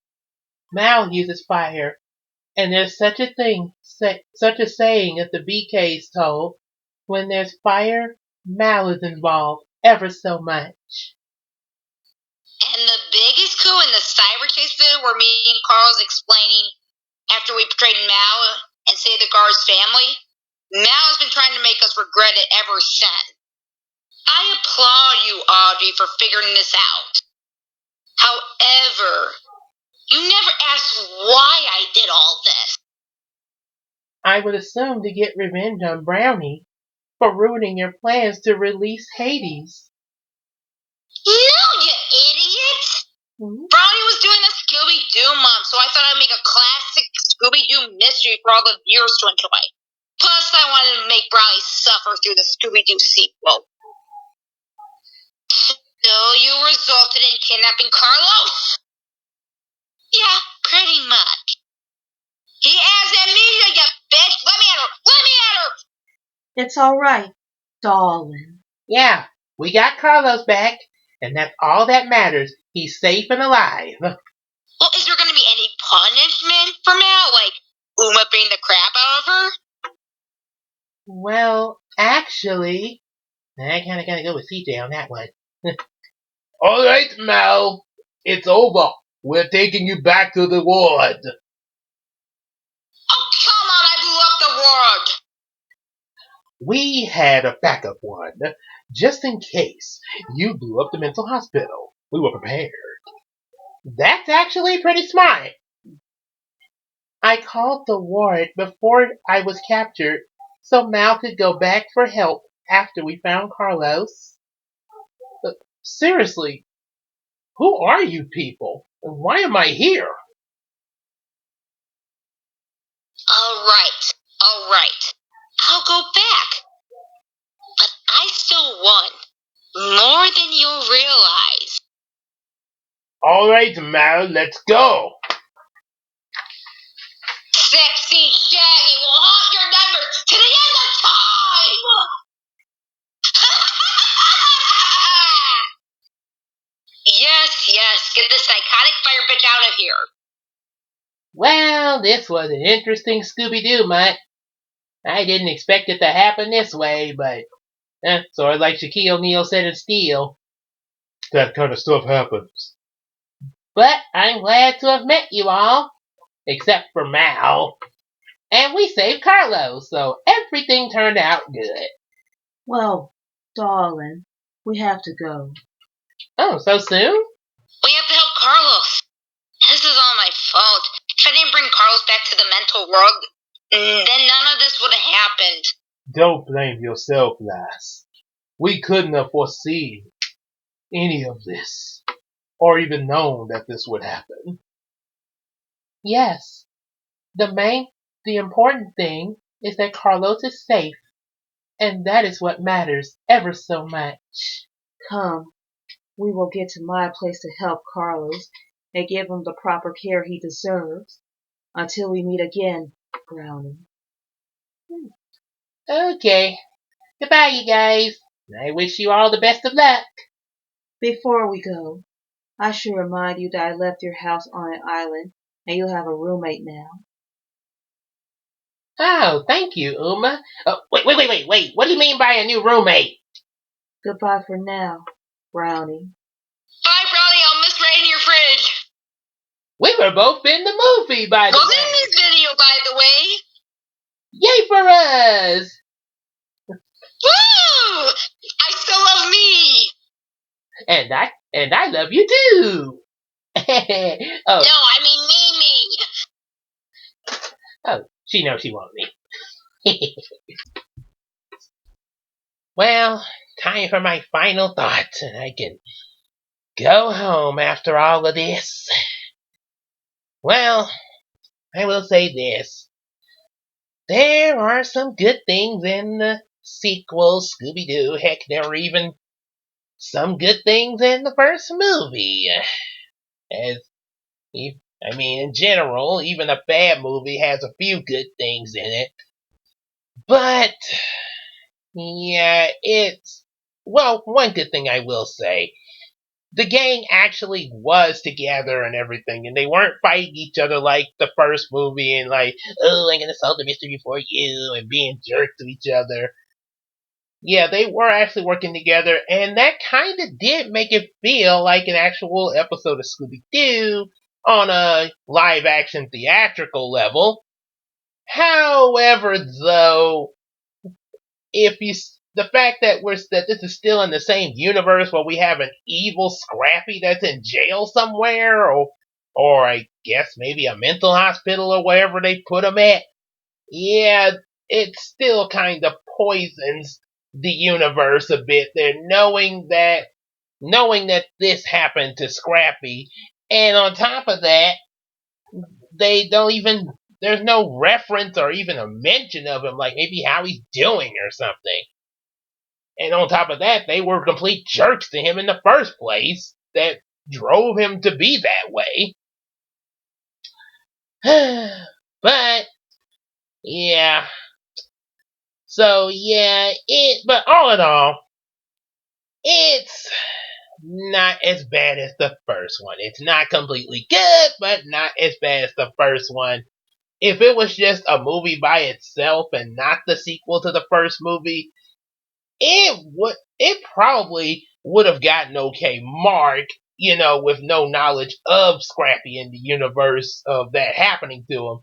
Mal uses fire, and there's such a saying that the BKs told: when there's fire, Mal is involved ever so much. And the biggest coup in the cyber chase video were me and Carl's explaining after we betrayed Mal and saved the guard's family. Mal has been trying to make us regret it ever since. I applaud you, Audrey, for figuring this out. However, you never asked why I did all this. I would assume to get revenge on Brownny for ruining your plans to release Hades. No, you idiot! Brownny was doing a Scooby-Doo mom, so I thought I'd make a classic Scooby-Doo mystery for all the viewers to enjoy. Plus, I wanted to make Brownny suffer through the Scooby-Doo sequel. So you resulted in kidnapping Carlos? Yeah, pretty much. He has amnesia, you bitch! Let me at her! Let me at her! It's all right, darling. Yeah, we got Carlos back, and that's all that matters. He's safe and alive. Well, is there going to be any punishment for Mal? Like Uma beating the crap out of her? Well, actually, I kind of gotta go with CJ on that one. All right, Mal. It's over. We're taking you back to the ward. Oh, come on, I blew up the ward. We had a backup one, just in case you blew up the mental hospital. We were prepared. That's actually pretty smart. I called the ward before I was captured so Mal could go back for help after we found Carlos. Seriously, who are you people? And why am I here? All right. I'll go back. But I still won. More than you'll realize. All right, Mal, let's go. Sexy Shaggy will haunt your numbers to the end of time! Yes, get the psychotic fire bitch out of here. Well, this was an interesting Scooby-Doo mutt. I didn't expect it to happen this way, but sort of like Shaquille O'Neal said in Steel. That kind of stuff happens. But I'm glad to have met you all, except for Mal. And we saved Carlos, so everything turned out good. Well, darling, we have to go. Oh, so soon? We have to help Carlos. This is all my fault. If I didn't didn't bring Carlos back to the mental world, then none of this would have happened. Don't blame yourself, lass. We couldn't have foreseen any of this, or even known that this would happen. Yes, the important thing is that Carlos is safe, and that is what matters ever so much. Come, we will get to my place to help Carlos and give him the proper care he deserves. Until we meet again, Brownie. Okay, goodbye, you guys. I wish you all the best of luck. Before we go, I should remind you that I left your house on an island and you'll have a roommate now. Oh, thank you, Uma. Oh, wait. What do you mean by a new roommate? Goodbye for now, Brownie. Bye, Brownie. I'll miss right in your fridge. We were both in the movie, by the Wasn't in way. this video, by the way. Yay for us! Woo! I still love me. And I love you too. Oh, No, I mean me. oh, she knows she wants me. Well, time for my final thoughts, and I can go home after all of this. Well, I will say this. There are some good things in the sequel, Scooby-Doo. Heck, there were even some good things in the first movie. In general, even a bad movie has a few good things in it. But, yeah, one good thing I will say. The gang actually was together and everything, and they weren't fighting each other like the first movie and like, oh, I'm gonna solve the mystery before you, and being jerks to each other. Yeah, they were actually working together, and that kind of did make it feel like an actual episode of Scooby-Doo on a live-action theatrical level. However, though, the fact that this is still in the same universe where we have an evil Scrappy that's in jail somewhere, or I guess maybe a mental hospital or wherever they put him at, yeah, it still kind of poisons the universe a bit there, knowing that this happened to Scrappy, and on top of that, there's no reference or even a mention of him, like maybe how he's doing or something. And on top of that, they were complete jerks to him in the first place that drove him to be that way. But, yeah. So, yeah, but all in all, it's not as bad as the first one. It's not completely good, but not as bad as the first one. If it was just a movie by itself and not the sequel to the first movie, it probably would have gotten okay mark, with no knowledge of Scrappy in the universe of that happening to him.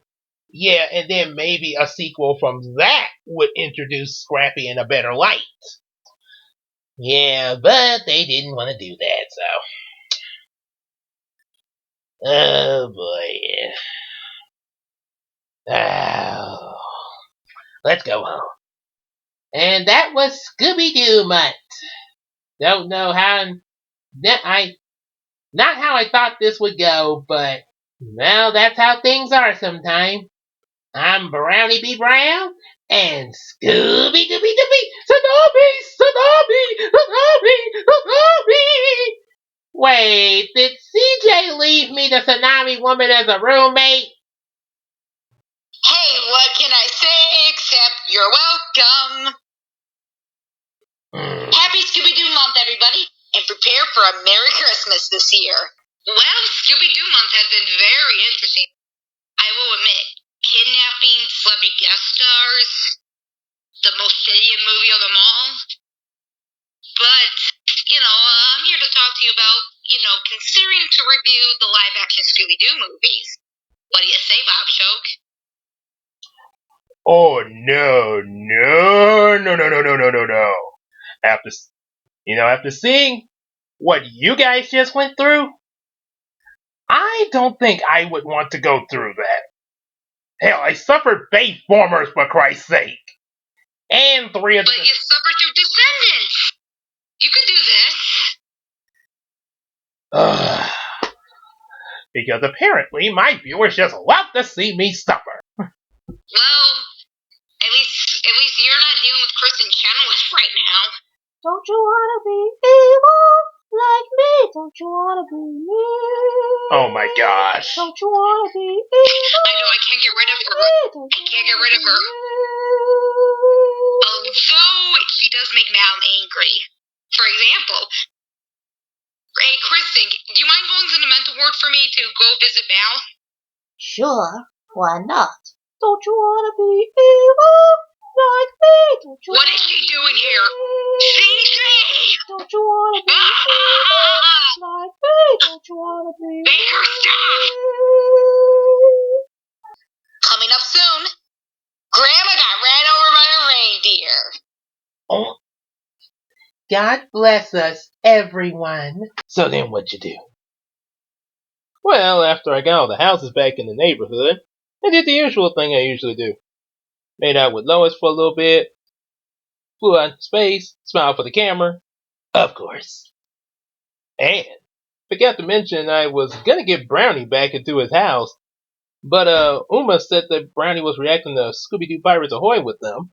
Yeah, and then maybe a sequel from that would introduce Scrappy in a better light. Yeah, but they didn't want to do that, so. Oh boy. Oh. Let's go home. And that was Scooby-Doo Mutt. Don't know how not how I thought this would go, but well, that's how things are sometimes. I'm Brownie B. Brown, and Scooby Dooby Dooby, Tsunami. Wait, did CJ leave me the Tsunami woman as a roommate? Hey, what can I say except you're welcome? Happy Scooby-Doo month, everybody, and prepare for a Merry Christmas this year. Well, Scooby-Doo month has been very interesting. I will admit, kidnapping celebrity guest stars, the most shittiest movie of them all. But, I'm here to talk to you about, considering to review the live-action Scooby-Doo movies. What do you say, Bob Choke? Oh, no. After seeing what you guys just went through, I don't think I would want to go through that. Hell, I suffered faith formers for Christ's sake. And 3 of the... But you suffered through Descendants. You can do this. Because apparently my viewers just love to see me suffer. Well, at least you're not dealing with Chris and Chenoweth right now. Don't you wanna be evil like me? Don't you wanna be me? Oh my gosh. Don't you wanna be evil? I know I can't get rid of her. I can't get rid of her. Although he does make Mal angry. For example, hey Kristen, do you mind going to the mental ward for me to go visit Mal? Sure, why not? Don't you wanna be evil like me? Don't you What is she doing here? CJ! Don't you wanna be evil like me? Don't you wanna be Make her stop! Coming up soon, Grandma got ran over by a reindeer. Oh. God bless us, everyone. So then what'd you do? Well, after I got all the houses back in the neighborhood, I did the usual thing I usually do. Made out with Lois for a little bit, flew out into space, smiled for the camera, Of course. and forgot to mention I was gonna get Brownie back into his house, but Uma said that Brownie was reacting to Scooby-Doo Pirates Ahoy with them.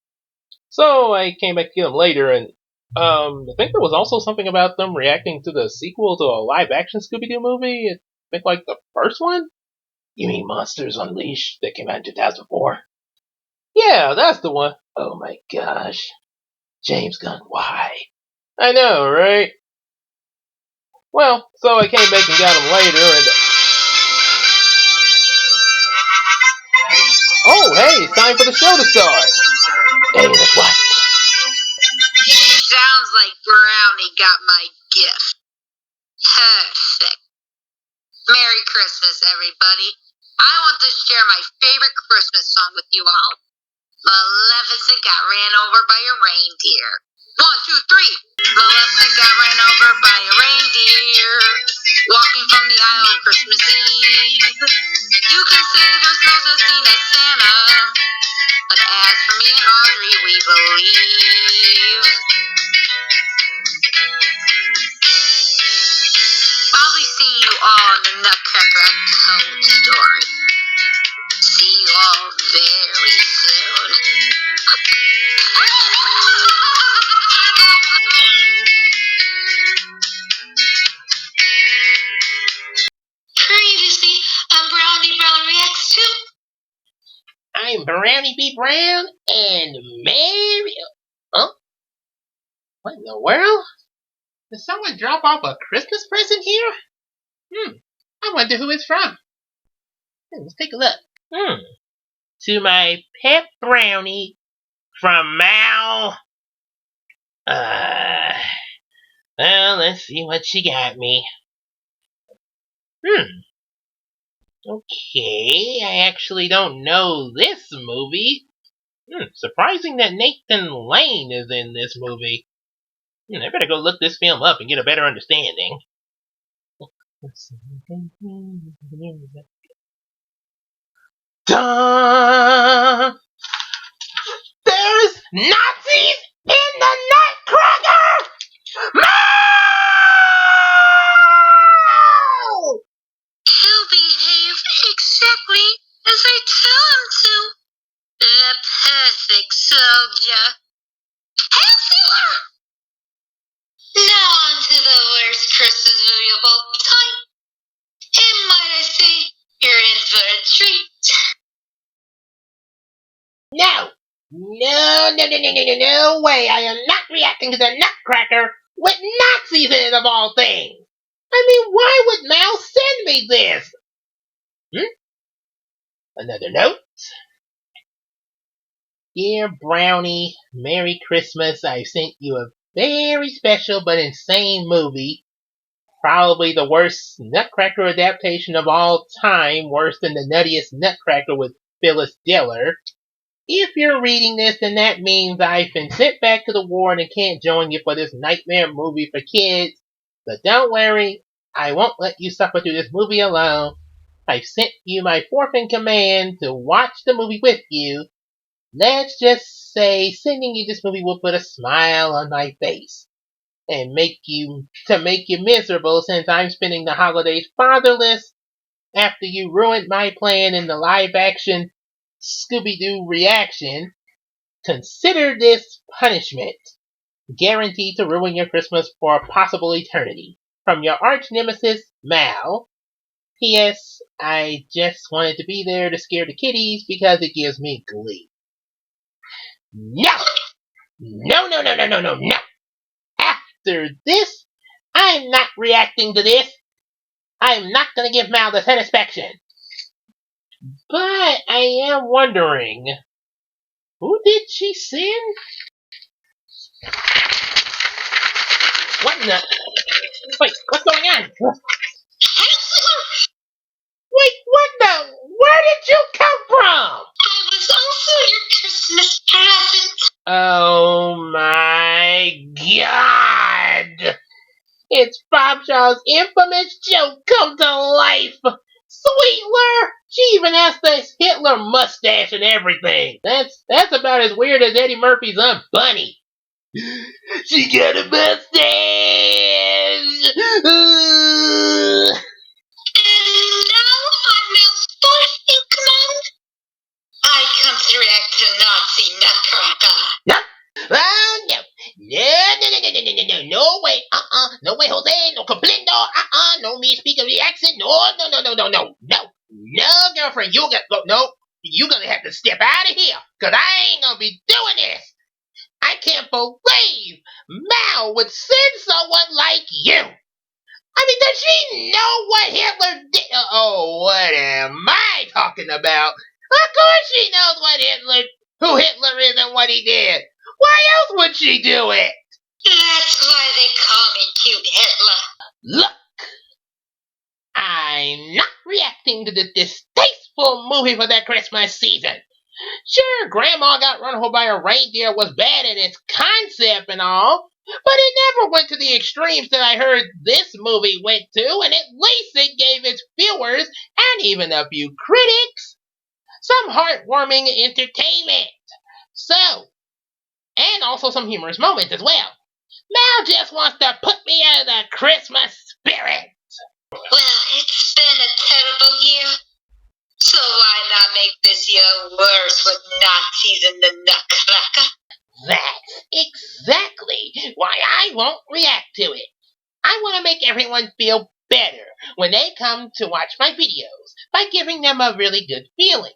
So I came back to get him later, and I think there was also something about them reacting to the sequel to a live-action Scooby-Doo movie. I think like the first one? You mean Monsters Unleashed that came out in 2004? Yeah, that's the one. Oh my gosh. James Gunn, why? I know, right? Well, so I came back and got him later, and... Oh, hey, it's time for the show to start! Hey, let's watch. Sounds like Brownie got my gift. Perfect. Merry Christmas, everybody. I want to share my favorite Christmas song with you all. Maleficent got ran over by a reindeer. 1, 2, 3. Maleficent got ran over by a reindeer. Walking from the aisle on Christmas Eve. You can say there's no such thing as Santa. But as for me and Audrey, we believe. I'll be seeing you all in the Nutcracker Untold story. See you all very soon. Previously, I'm Brownny Reacts too. I'm Brownie B. Brown and Mary. Huh? What in the world? Did someone drop off a Christmas present here? I wonder who it's from. Let's take a look. To my pet brownie from Mal. Well, let's see what she got me. Okay, I actually don't know this movie. Surprising that Nathan Lane is in this movie. I better go look this film up and get a better understanding. Duh! There's Nazis in the Nutcracker! No! He'll behave exactly as I tell him to. The perfect soldier. Hail Sweetler! Now on to the worst Christmas movie of all time. And might I say, you're in for a treat. No! No way! I am not reacting to the Nutcracker with Nazis in it of all things! I mean, why would Mal send me this? Another note? Dear Brownie, Merry Christmas. I sent you a very special but insane movie. Probably the worst Nutcracker adaptation of all time, worse than the nuttiest Nutcracker with Phyllis Diller. If you're reading this, then that means I've been sent back to the ward and can't join you for this nightmare movie for kids. But don't worry, I won't let you suffer through this movie alone. I've sent you my fourth in command to watch the movie with you. Let's just say sending you this movie will put a smile on my face and make you miserable since I'm spending the holidays fatherless after you ruined my plan in the live action Scooby-Doo reaction. Consider this punishment, guaranteed to ruin your Christmas for a possible eternity. From your arch nemesis, Mal. P.S. I just wanted to be there to scare the kiddies because it gives me glee. No! No, no, no, no, no, no, no! After this, I'm not reacting to this. I'm not gonna give Mal the satisfaction. But I am wondering, who did she send? What in the... Wait, what's going on? Wait, what the... Where did you come from? I was also your Christmas present. Oh my god! It's Bobshaw's infamous joke come to life! Sweetler! She even has this Hitler mustache and everything. That's about as weird as Eddie Murphy's Aunt Bunny. She got a mustache! And now I'm Mel's fourth in command. I come to react to Nazi Nutcracker. No! Oh, no. No way, no way, Jose, no complindo, no me speak of the accent, no, girlfriend, you gonna have to step out of here, cause I ain't gonna be doing this. I can't believe Mal would send someone like you. I mean, does she know what Hitler did? Oh, what am I talking about? Of course she knows who Hitler is and what he did. Why else would she do it? That's why they call me Cute Hitler. Look, I'm not reacting to this distasteful movie for that Christmas season. Sure, Grandma Got Run Over by a Reindeer was bad in its concept and all, but it never went to the extremes that I heard this movie went to, and at least it gave its viewers, and even a few critics, some heartwarming entertainment. So, and also some humorous moments as well. Mal just wants to put me out of the Christmas spirit. Well, it's been a terrible year. So why not make this year worse with Nazis in the Nutcracker? That's exactly why I won't react to it. I want to make everyone feel better when they come to watch my videos by giving them a really good feeling.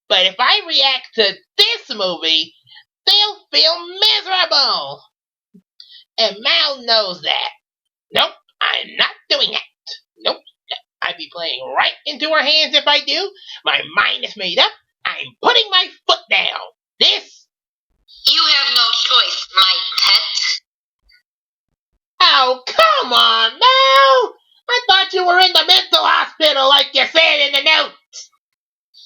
But if I react to this movie, they'll feel miserable. And Mal knows that. Nope, I'm not doing that. Nope, I'd be playing right into her hands if I do. My mind is made up. I'm putting my foot down. This... You have no choice, my pet. Oh, come on, Mal! I thought you were in the mental hospital like you said in the note.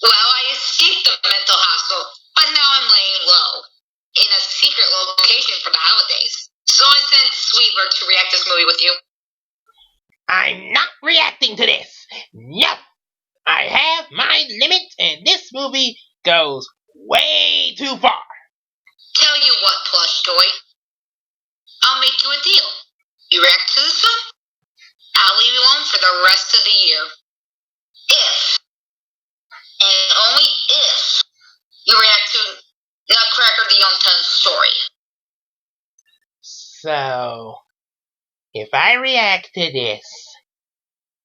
Well, I escaped the mental hospital, but now I'm laying low in a secret location for the holidays. So I sent Sweetler to react this movie with you. I'm not reacting to this. No. I have my limits, and this movie goes way too far. Tell you what, plush toy. I'll make you a deal. You react to this one, I'll leave you alone for the rest of the year. If, and only if, you react to Nutcracker the Untold story. So, if I react to this,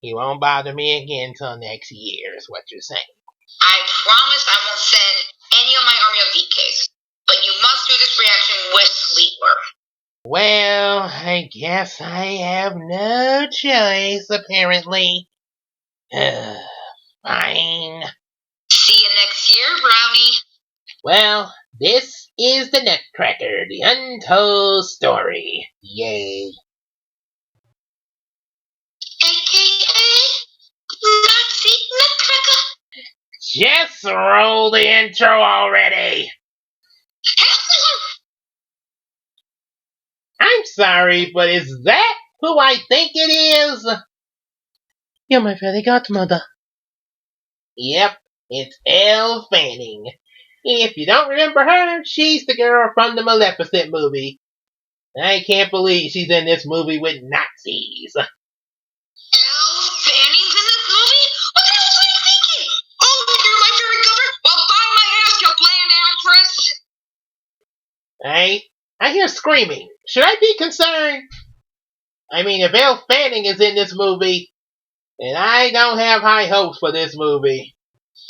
you won't bother me again till next year, is what you're saying. I promise I won't send any of my army of VKs, but you must do this reaction with Sweetler. Well, I guess I have no choice, apparently. Fine. See you next year, Brownie. Well, this is the Nutcracker, the Untold story. Yay. AKA Nazi Nutcracker. Just roll the intro already. I'm sorry, but is that who I think it is? You're my fairy godmother. Yep, it's Elle Fanning. If you don't remember her, she's the girl from the Maleficent movie. I can't believe she's in this movie with Nazis. Elle Fanning's in this movie? What the hell was I thinking? Oh, you're my favorite cover? Well, buy my ass, you bland actress! I hear screaming. Should I be concerned? I mean, if Elle Fanning is in this movie, then I don't have high hopes for this movie.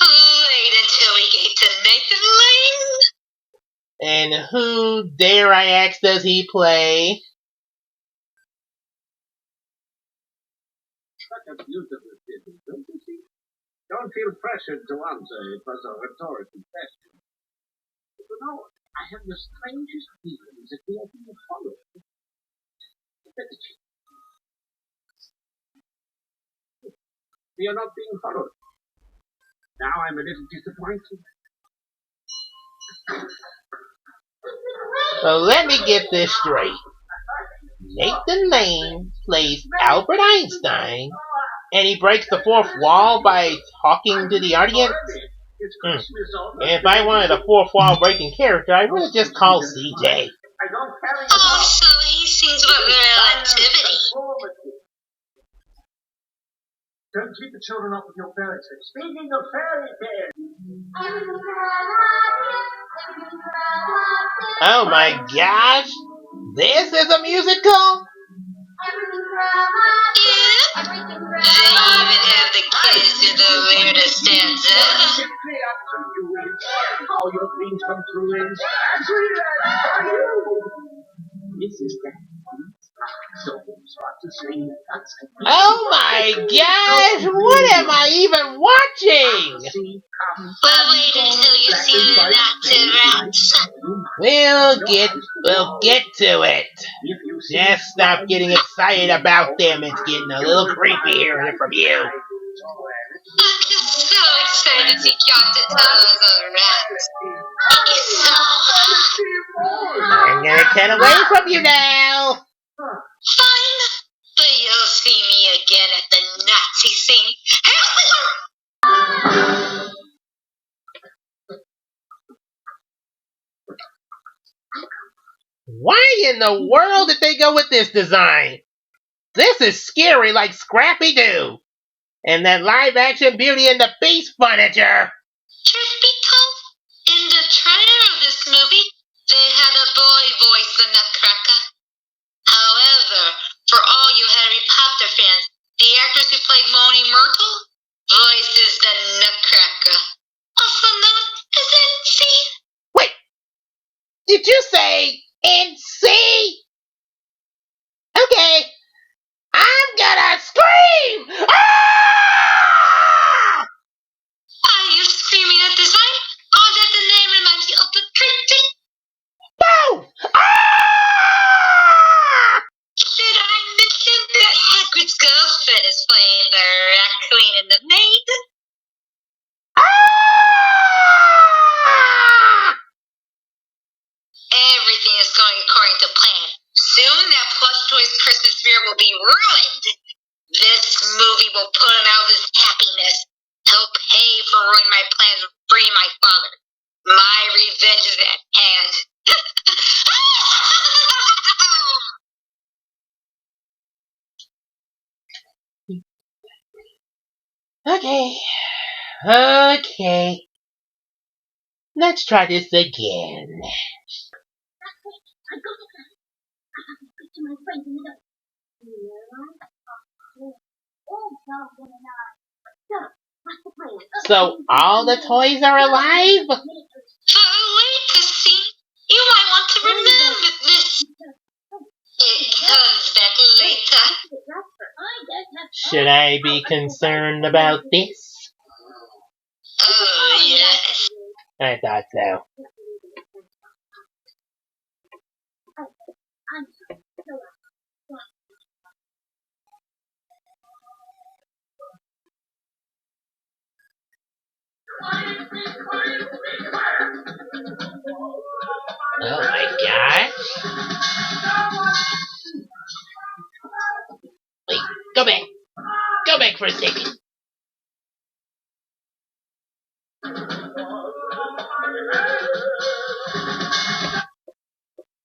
Wait until we get to Nathan Lane. And who, dare I ask, does he play? Such a beautiful city, don't you see? Don't feel pressured to answer. It was a rhetorical question. But you know, I have the strangest feeling that we are being followed. We are not being followed. Now I'm a little disappointed. So let me get this straight. Nathan Lane plays Albert Einstein, and he breaks the fourth wall by talking to the audience? If I wanted a fourth wall breaking character, I would have just called CJ. Oh, so he sings about relativity. Don't keep the children up with your fairy tales. Speaking of fairy tales. Oh my gosh! This is a musical? Yeah. They even have the kids do the weirdest stanza. All your dreams come true in Sweetlar. This is that. So start to sing. Oh my gosh! What am I even watching? Well, wait until you see the Nazi rats. We'll get to it. Just stop getting excited about them. It's getting a little creepy hearing it from you. I'm just so excited to see Captain Thomas on rats. He's so hot. I'm gonna cut away from you now. Fine, but you'll see me again at the Nazi scene. Hey, Why in the world did they go with this design? This is scary like Scrappy-Doo. And that live-action Beauty and the Beast furniture. Truth be told, in the trailer of this movie, they had a boy voice the Nutcracker. However, for all you Harry Potter fans, the actress who played Moaning Myrtle voices the Nutcracker, also known as NC. Wait, did you say NC? Okay, I'm gonna scream! Ah! Are you screaming at design, or that the name reminds you of the printing? Boom! Ah! Did I mention that Hagrid's girlfriend is playing the Rat Queen and the Maid? Ah! Everything is going according to plan. Soon that plush toy's Christmas spirit will be ruined. This movie will put him out of his happiness. He'll pay for ruining my plans to free my father. My revenge is at hand. Okay. Let's try this again. So all the toys are alive? For a later scene, you might want to remember this. It comes back later. Should I be concerned about this? Oh, yes. I thought so. Oh my gosh. Wait, go back. Go back for a second.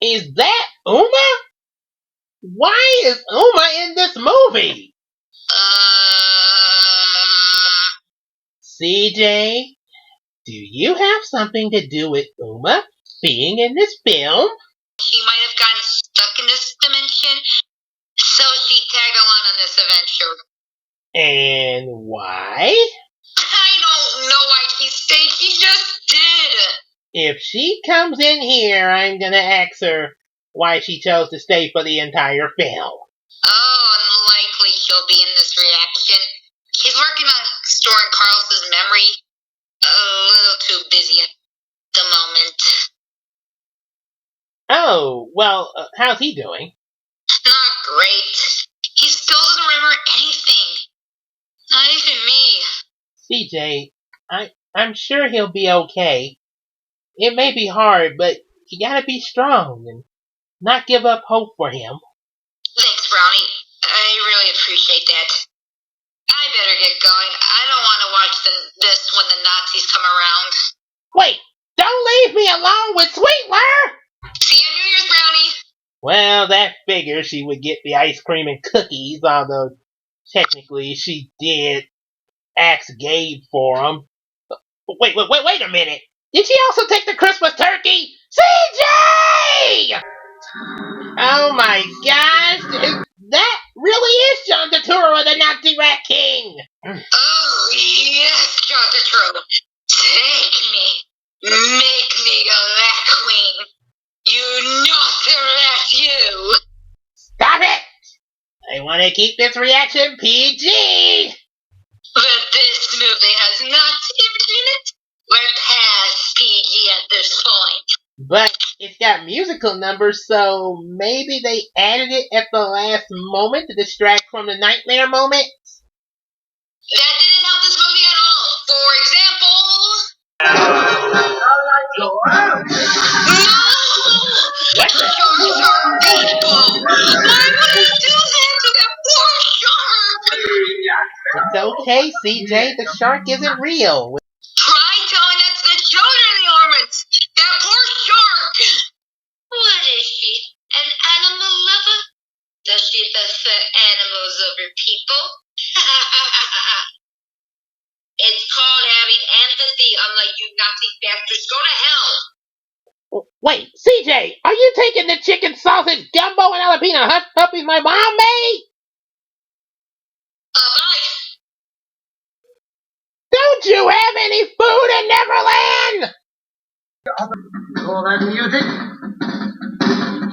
Is that Uma? Why is Uma in this movie? CJ, do you have something to do with Uma being in this film? She might have gotten stuck in this dimension, so she tagged along on this adventure. And why? I don't know why she stayed, she just did. If she comes in here, I'm gonna ask her why she chose to stay for the entire film. Oh, unlikely she'll be in this reaction. She's working on storing Carlos's memory. A little too busy at the moment. Oh, well, how's he doing? Not great. He still doesn't remember anything. Not even me. CJ, I'm sure he'll be okay. It may be hard, but you gotta be strong and not give up hope for him. Thanks, Brownie. I really appreciate that. I better get going. I don't want to watch this when the Nazis come around. Wait! Don't leave me alone with Sweetler! See you on New Year's, Brownie! Well, that figures she would get the ice cream and cookies, although technically she did ask Gabe for them. Wait a minute! Did she also take the Christmas turkey? CJ! Oh my gosh! That really is John Turturro, the Nazi Rat King! Oh, yes, John Turturro. Take me. Make me your rat queen. You naughty rat, you! Stop it! I want to keep this reaction PG! But this movie has Nazis in it. We're past PG at this point. But it's got musical numbers, so maybe they added it at the last moment to distract from the nightmare moment? That didn't help this movie at all. For example... No! What the? Sharks are people! Why would he do that to that poor shark? It's okay, CJ. The shark isn't real. Try telling that to the children in the ornaments! That poor shark! What is she? An animal lover? Does she prefer animals over people? It's called having empathy, unlike you Nazi bastards. Go to hell! Wait, CJ, are you taking the chicken sausage gumbo and jalapeno hush puppies my mom made? Bye. Don't you have any food in Neverland? All that music?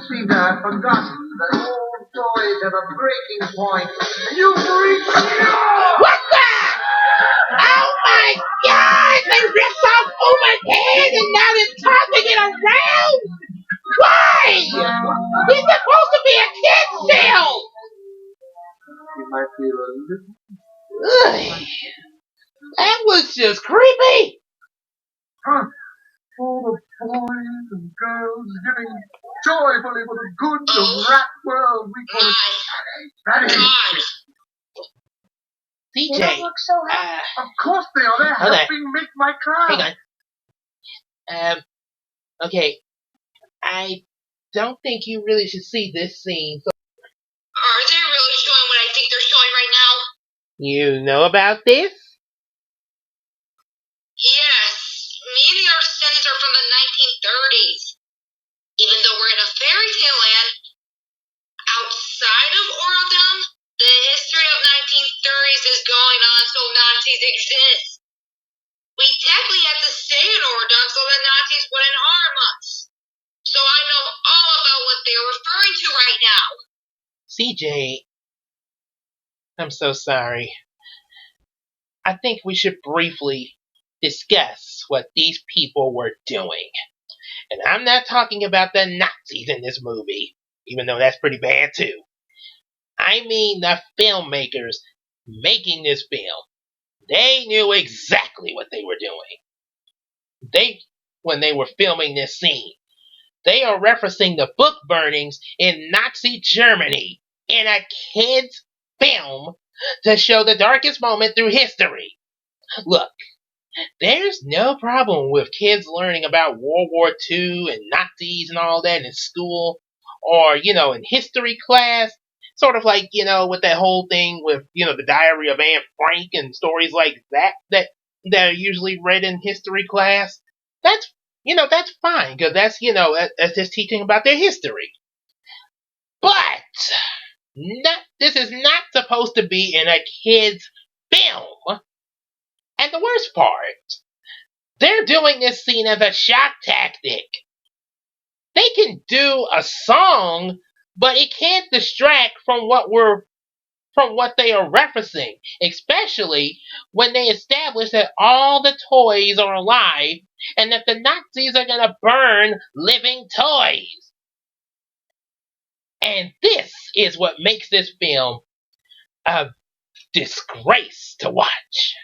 Seemed to have forgotten that all toys have a breaking point, and you've reached What the? Oh my God! They ripped off Uma's head and now they're tossing it around? Why? He's supposed to be a kid still! You might feel a little. Ugh. That was just creepy! Huh. All the boys and girls giving joyfully for the good of rat world. We call it Ratty. CJ, They don't look so happy. Of course they are. They're Hold on. helping make my cloud. hang on. Okay. I don't think you really should see this scene. So Are they really showing what I think they're showing right now? you know about this? Yes. Maybe our descendants are from the 1930s. Even though we're in a fairy tale land, outside of Orodom, the history of 1930s is going on so Nazis exist. We technically have to stay in Orodom so the Nazis wouldn't harm us. So I know all about what they're referring to right now. CJ, I'm so sorry. I think we should briefly discuss what these people were doing. And I'm not talking about the Nazis in this movie, even though that's pretty bad too. I mean the filmmakers making this film. They knew exactly what they were doing. When they were filming this scene, they are referencing the book burnings in Nazi Germany in a kid's film to show the darkest moment through history. Look, There's no problem with kids learning about World War II and Nazis and all that in school or, in history class. Sort of like, with that whole thing with, the Diary of Anne Frank and stories like that are usually read in history class. That's fine because that's just teaching about their history. But this is not supposed to be in a kid's film. And the worst part, they're doing this scene as a shock tactic. They can do a song, but it can't distract from what they are referencing, especially when they establish that all the toys are alive and that the Nazis are gonna burn living toys. And this is what makes this film a disgrace to watch.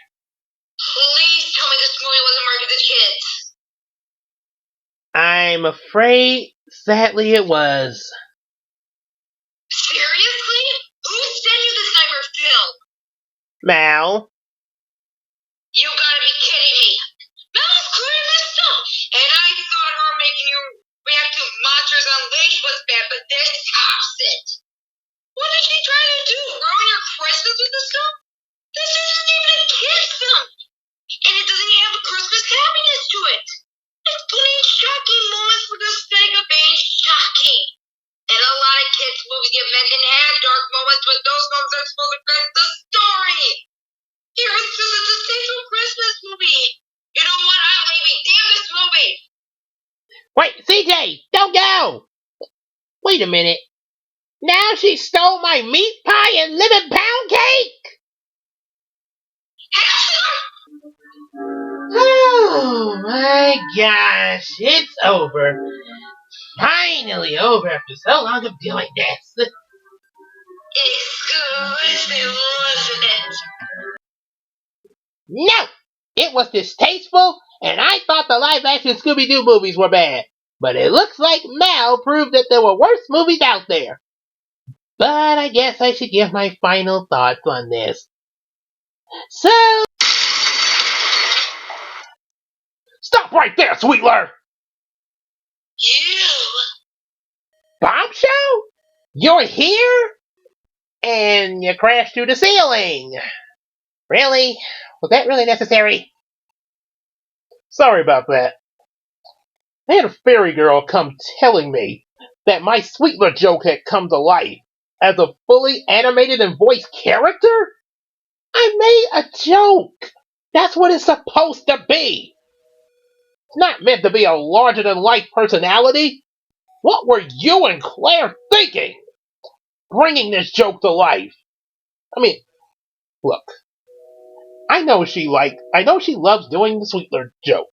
Please tell me this movie wasn't marketed to kids. I'm afraid, sadly, it was. Seriously? Who sent you this nightmare film? Mal. You gotta be kidding me. Mal's clearing this stuff, and I thought her making you react to Monsters Unleashed was bad, but this tops it. What is she trying to do? Ruin your Christmas with this stuff? This isn't even a kid's film, and it doesn't have a Christmas happiness to it. It's putting shocking moments for the sake of being shocking. And a lot of kids' movies you mentioned have dark moments, but those moments are supposed to fit the story. Here it's just a distasteful Christmas movie. You know what? I'm leaving. Damn this movie. Wait, CJ, don't go! Wait a minute. Now she stole my meat pie and lemon pound cake? Oh my gosh, it's over. Finally over after so long of doing this. Exquisite, wasn't it? No! It was distasteful, and I thought the live-action Scooby-Doo movies were bad. But it looks like Mal proved that there were worse movies out there. But I guess I should give my final thoughts on this. So... Stop right there, Sweetler! You? Bombshell? You're here? And you crashed through the ceiling. Really? Was that really necessary? Sorry about that. I had a fairy girl come telling me that my Sweetler joke had come to life as a fully animated and voiced character? I made a joke. That's what it's supposed to be. It's not meant to be a larger-than-life personality. What were you and Claire thinking? Bringing this joke to life. I mean, look. I know she loves doing the Sweetler joke.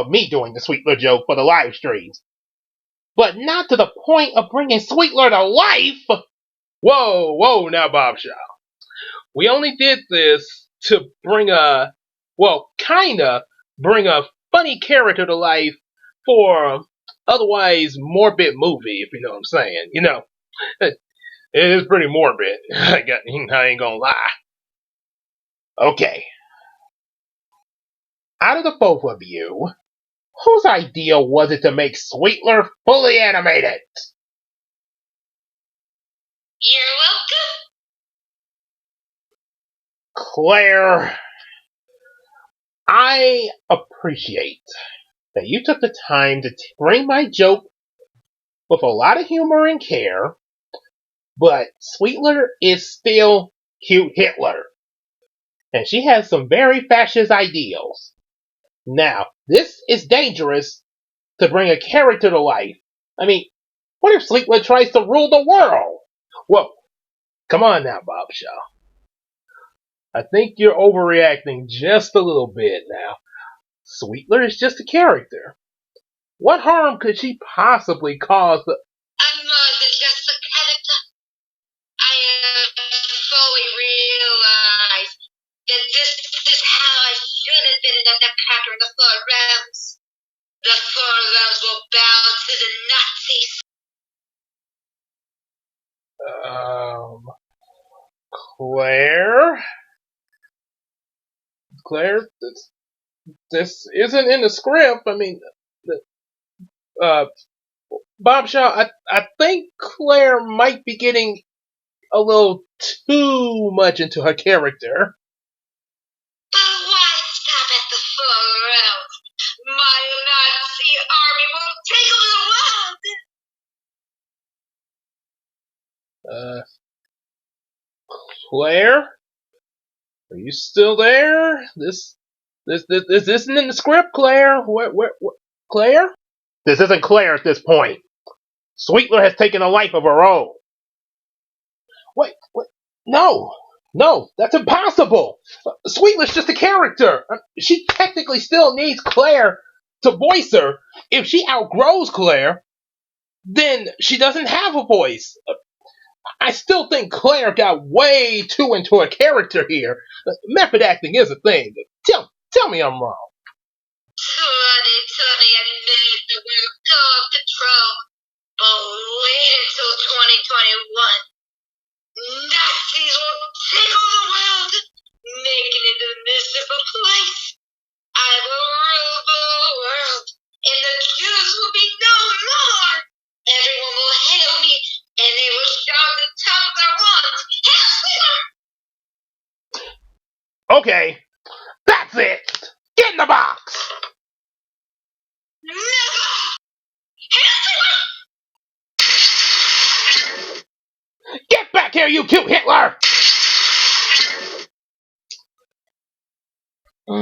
Me doing the Sweetler joke for the live streams. But not to the point of bringing Sweetler to life! Whoa, now Bombshell. We only did this to kinda bring a funny character to life for a otherwise morbid movie, if you know what I'm saying. It is pretty morbid. I ain't gonna lie. Okay. Out of the both of you, whose idea was it to make Sweetler fully animated? You're welcome. Claire, I appreciate that you took the time to bring my joke with a lot of humor and care, but Sweetler is still cute Hitler. And she has some very fascist ideals. Now, this is dangerous to bring a character to life. I mean, what if Sweetler tries to rule the world? Whoa, come on now, Bombshell. I think you're overreacting just a little bit now. Sweetler is just a character. What harm could she possibly cause the... I'm more than just a character. I have fully realized that this is how I should have been in the Nutcracker in the four realms. The four realms will bow to the Nazis. Claire? Claire? this isn't in the script. I mean, uh, Bombshell, I think Claire might be getting a little too much into her character. But why stop at the front? My Nazi army will take over the world. Claire, are you still there? This isn't in the script, Claire. Where, Claire? This isn't Claire at this point. Sweetler has taken a life of her own. Wait, no, that's impossible. Sweetler's just a character. She technically still needs Claire to voice her. If she outgrows Claire, then she doesn't have a voice. I still think Claire got way too into her character here. Method acting is a thing. Tell me I'm wrong. 2020 admitted that we're out of control, but wait until 2021. Nazis will take over the world, making it a miserable place. I will rule the world, and the Jews will be no more. Everyone will hail me, and they will shout at the top of their lungs, "Hail Sweetler!" Okay, that's it. Get in the box. Never! Hail Sweetler! Get back here, you cute Hitler!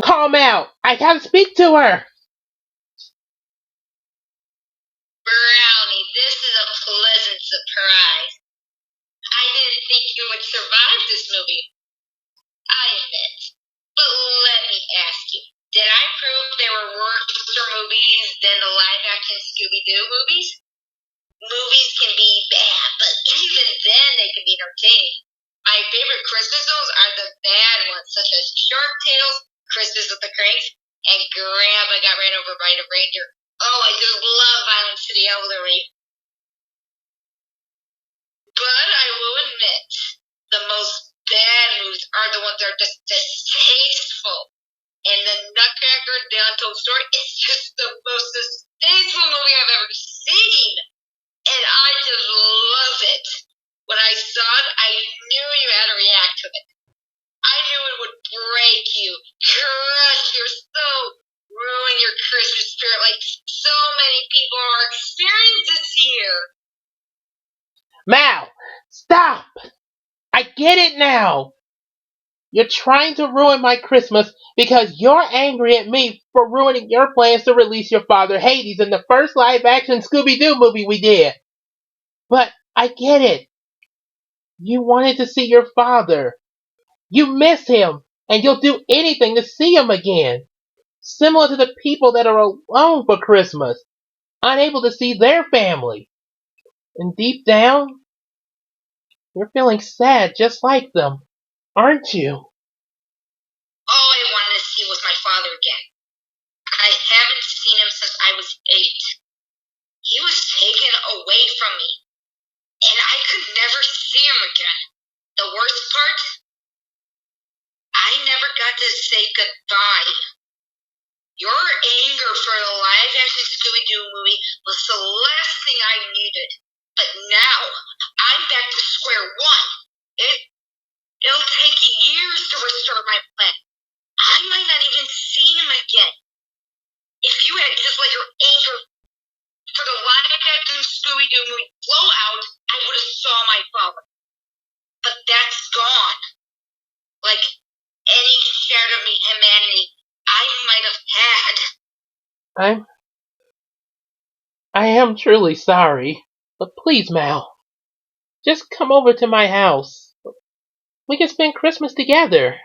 Calm out. I gotta speak to her. Brownie, this is a pleasant surprise. I didn't think you would survive this movie. I admit. But let me ask you, did I prove there were worse movies than the live-action Scooby-Doo movies? Movies can be bad, but even then they can be entertaining. My favorite Christmas films are the bad ones, such as Shark Tales, Christmas with the Cranks, and Grandpa Got Ran Over by a Reindeer. Oh, I just love violence to the elderly. But I will admit, the most bad movies are the ones that are just distasteful. And the Nutcracker Untold story is just the most distasteful movie I've ever seen. And I just love it. When I saw it, I knew you had to react to it. I knew it would break you, crush your soul, ruin your Christmas spirit like so many people are experiencing this year. Mal, stop. I get it now. You're trying to ruin my Christmas because you're angry at me for ruining your plans to release your father Hades in the first live-action Scooby-Doo movie we did. But I get it. You wanted to see your father. You miss him, and you'll do anything to see him again. Similar to the people that are alone for Christmas, unable to see their family. And deep down, you're feeling sad just like them, aren't you? All I wanted to see was my father again. I haven't seen him since I was 8. He was taken away from me, and I could never see him again. The worst part? I never got to say goodbye. Your anger for the live-action Scooby-Doo movie was the last thing I needed. But now, I'm back to square one. It'll take years to restore my plan. I might not even see him again. If you had just let your anger for the live-action Scooby-Doo movie blow out, I would have saw my father. But that's gone. Like any shred of me humanity I might have had. I am truly sorry, but please, Mal, just come over to my house. We can spend Christmas together.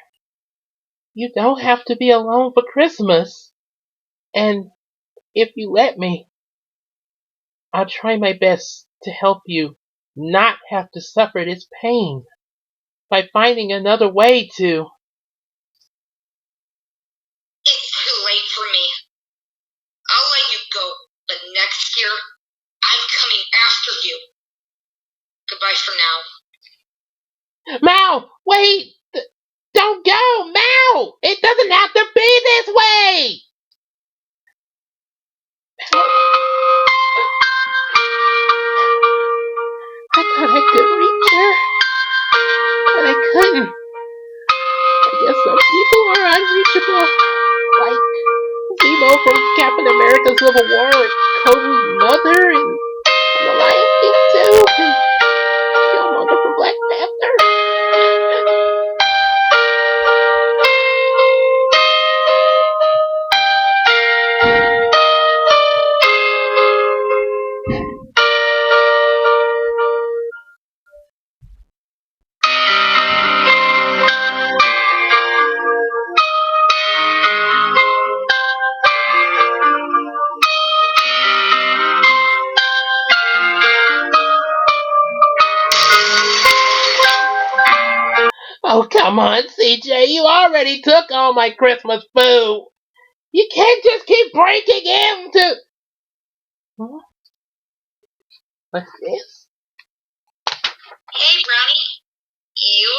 You don't have to be alone for Christmas. And if you let me, I'll try my best to help you not have to suffer this pain by finding another way to. It's too late for me. I'll let you go, but next year, I'm coming after you. Goodbye for now. Mal, wait! Don't go, Mal! It doesn't have to be this way! America's Civil War, Kobu's mother, and the Lion King too, and Killmonger from Black Panther. Oh, come on, CJ. You already took all my Christmas food. You can't just keep breaking into... Huh? What's this? Hey, Brownie. You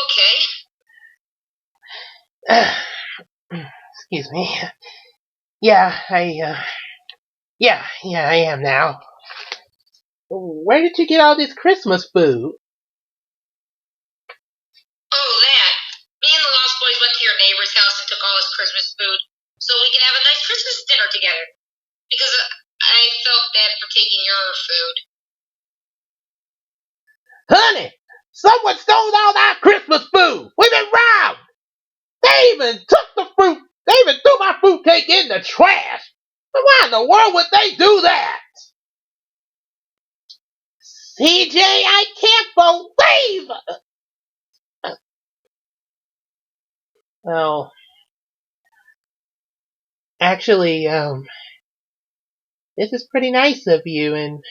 okay? Excuse me. Yeah, I am now. Where did you get all this Christmas food? Oh, that. Me and the Lost Boys went to your neighbor's house and took all his Christmas food so we can have a nice Christmas dinner together. Because I felt bad for taking your food. Honey, someone stole all our Christmas food. We've been robbed. They even took the fruit. They even threw my fruitcake in the trash. But why in the world would they do that? CJ, I can't believe... Well, actually, this is pretty nice of you, and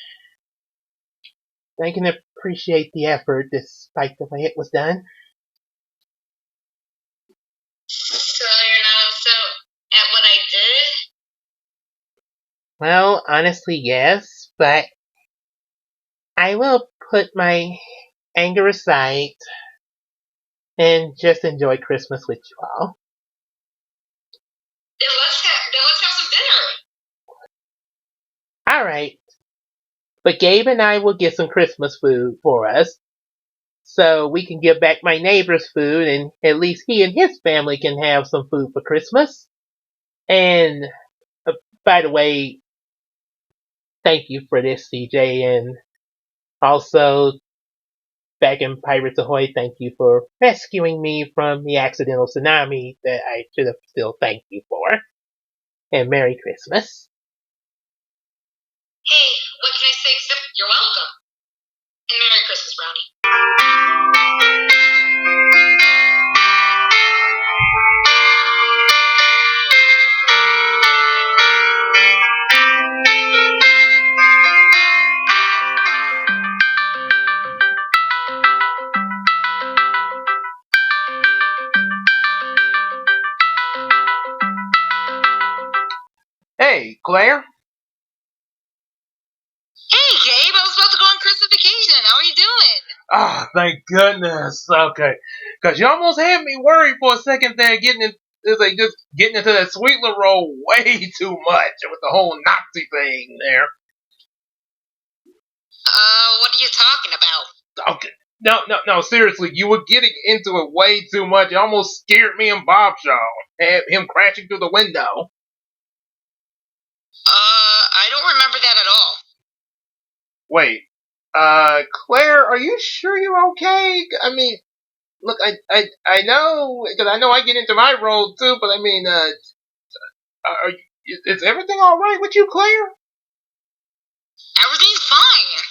I can appreciate the effort despite the way it was done. So you're not upset at what I did? Well, honestly, yes, but I will put my anger aside and just enjoy Christmas with you all. Then let's have some dinner. Alright. But Gabe and I will get some Christmas food for us, so we can give back my neighbor's food, and at least he and his family can have some food for Christmas. And, by the way, thank you for this, CJ, and also, back in Pirates Ahoy, thank you for rescuing me from the accidental tsunami that I should have still thanked you for. And Merry Christmas. Hey, what can I say except you're welcome? And Merry Christmas, Brownie. Hey, Claire. Hey, Gabe, I was about to go on Christmas vacation. How are you doing? Ah, thank goodness. Okay. Because you almost had me worried for a second there, getting into that Sweetler role way too much with the whole Nazi thing there. What are you talking about? Okay. No, seriously, you were getting into it way too much. It almost scared me and Bob Shaw. Him crashing through the window. I don't remember that at all. Wait, Claire, are you sure you're okay? I mean, look, I know, because I know I get into my role too, but I mean, is everything alright with you, Claire? Everything's fine.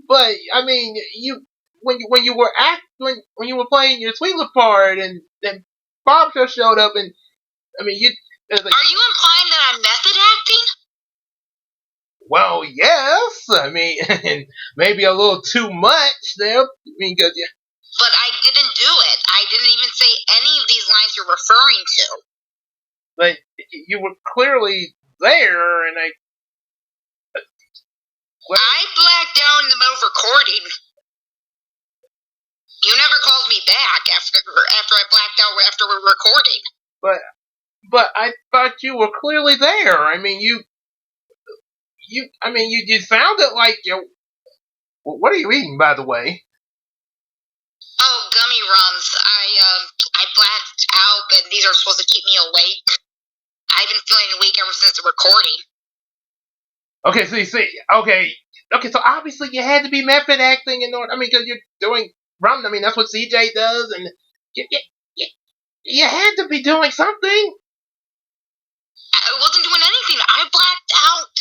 But I mean, when you were playing your Sweetler part, and then Bob just showed up, and I mean, Are you implying that I'm method acting? Well, yes. I mean, maybe a little too much there. I mean, cause yeah. But I didn't do it. I didn't even say any of these lines you're referring to. But you were clearly there, and I blacked out in the middle of recording. You never called me back after I blacked out after we were recording. But I thought you were clearly there. I mean, you sounded like you. What are you eating, by the way? Oh, gummy worms. I blacked out, and these are supposed to keep me awake. I've been feeling weak ever since the recording. Okay, so you see, okay, so obviously you had to be method acting in order. I mean, because you're doing rum. I mean, that's what CJ does, and you had to be doing something. I wasn't doing anything. I blacked out.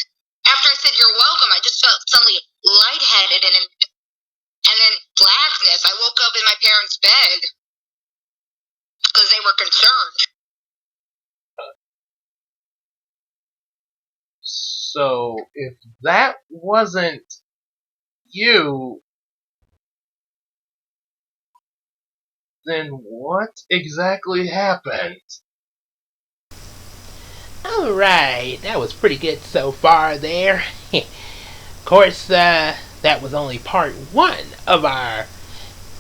After I said you're welcome, I just felt suddenly lightheaded and then blackness. I woke up in my parents' bed because they were concerned. So if that wasn't you, then what exactly happened? Alright, that was pretty good so far there. Of course, that was only part 1 of our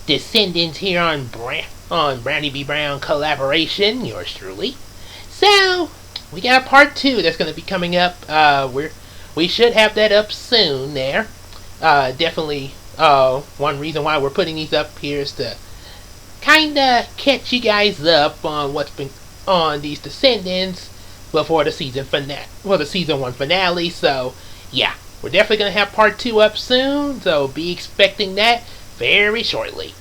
Descendants here on Brownie B. Brown collaboration, yours truly. So, we got a part 2 that's going to be coming up. We should have that up soon there. Definitely, one reason why we're putting these up here is to kinda catch you guys up on what's been on these Descendants before the season finale, well, the season 1 finale. So yeah, we're definitely gonna have part 2 up soon, so be expecting that very shortly.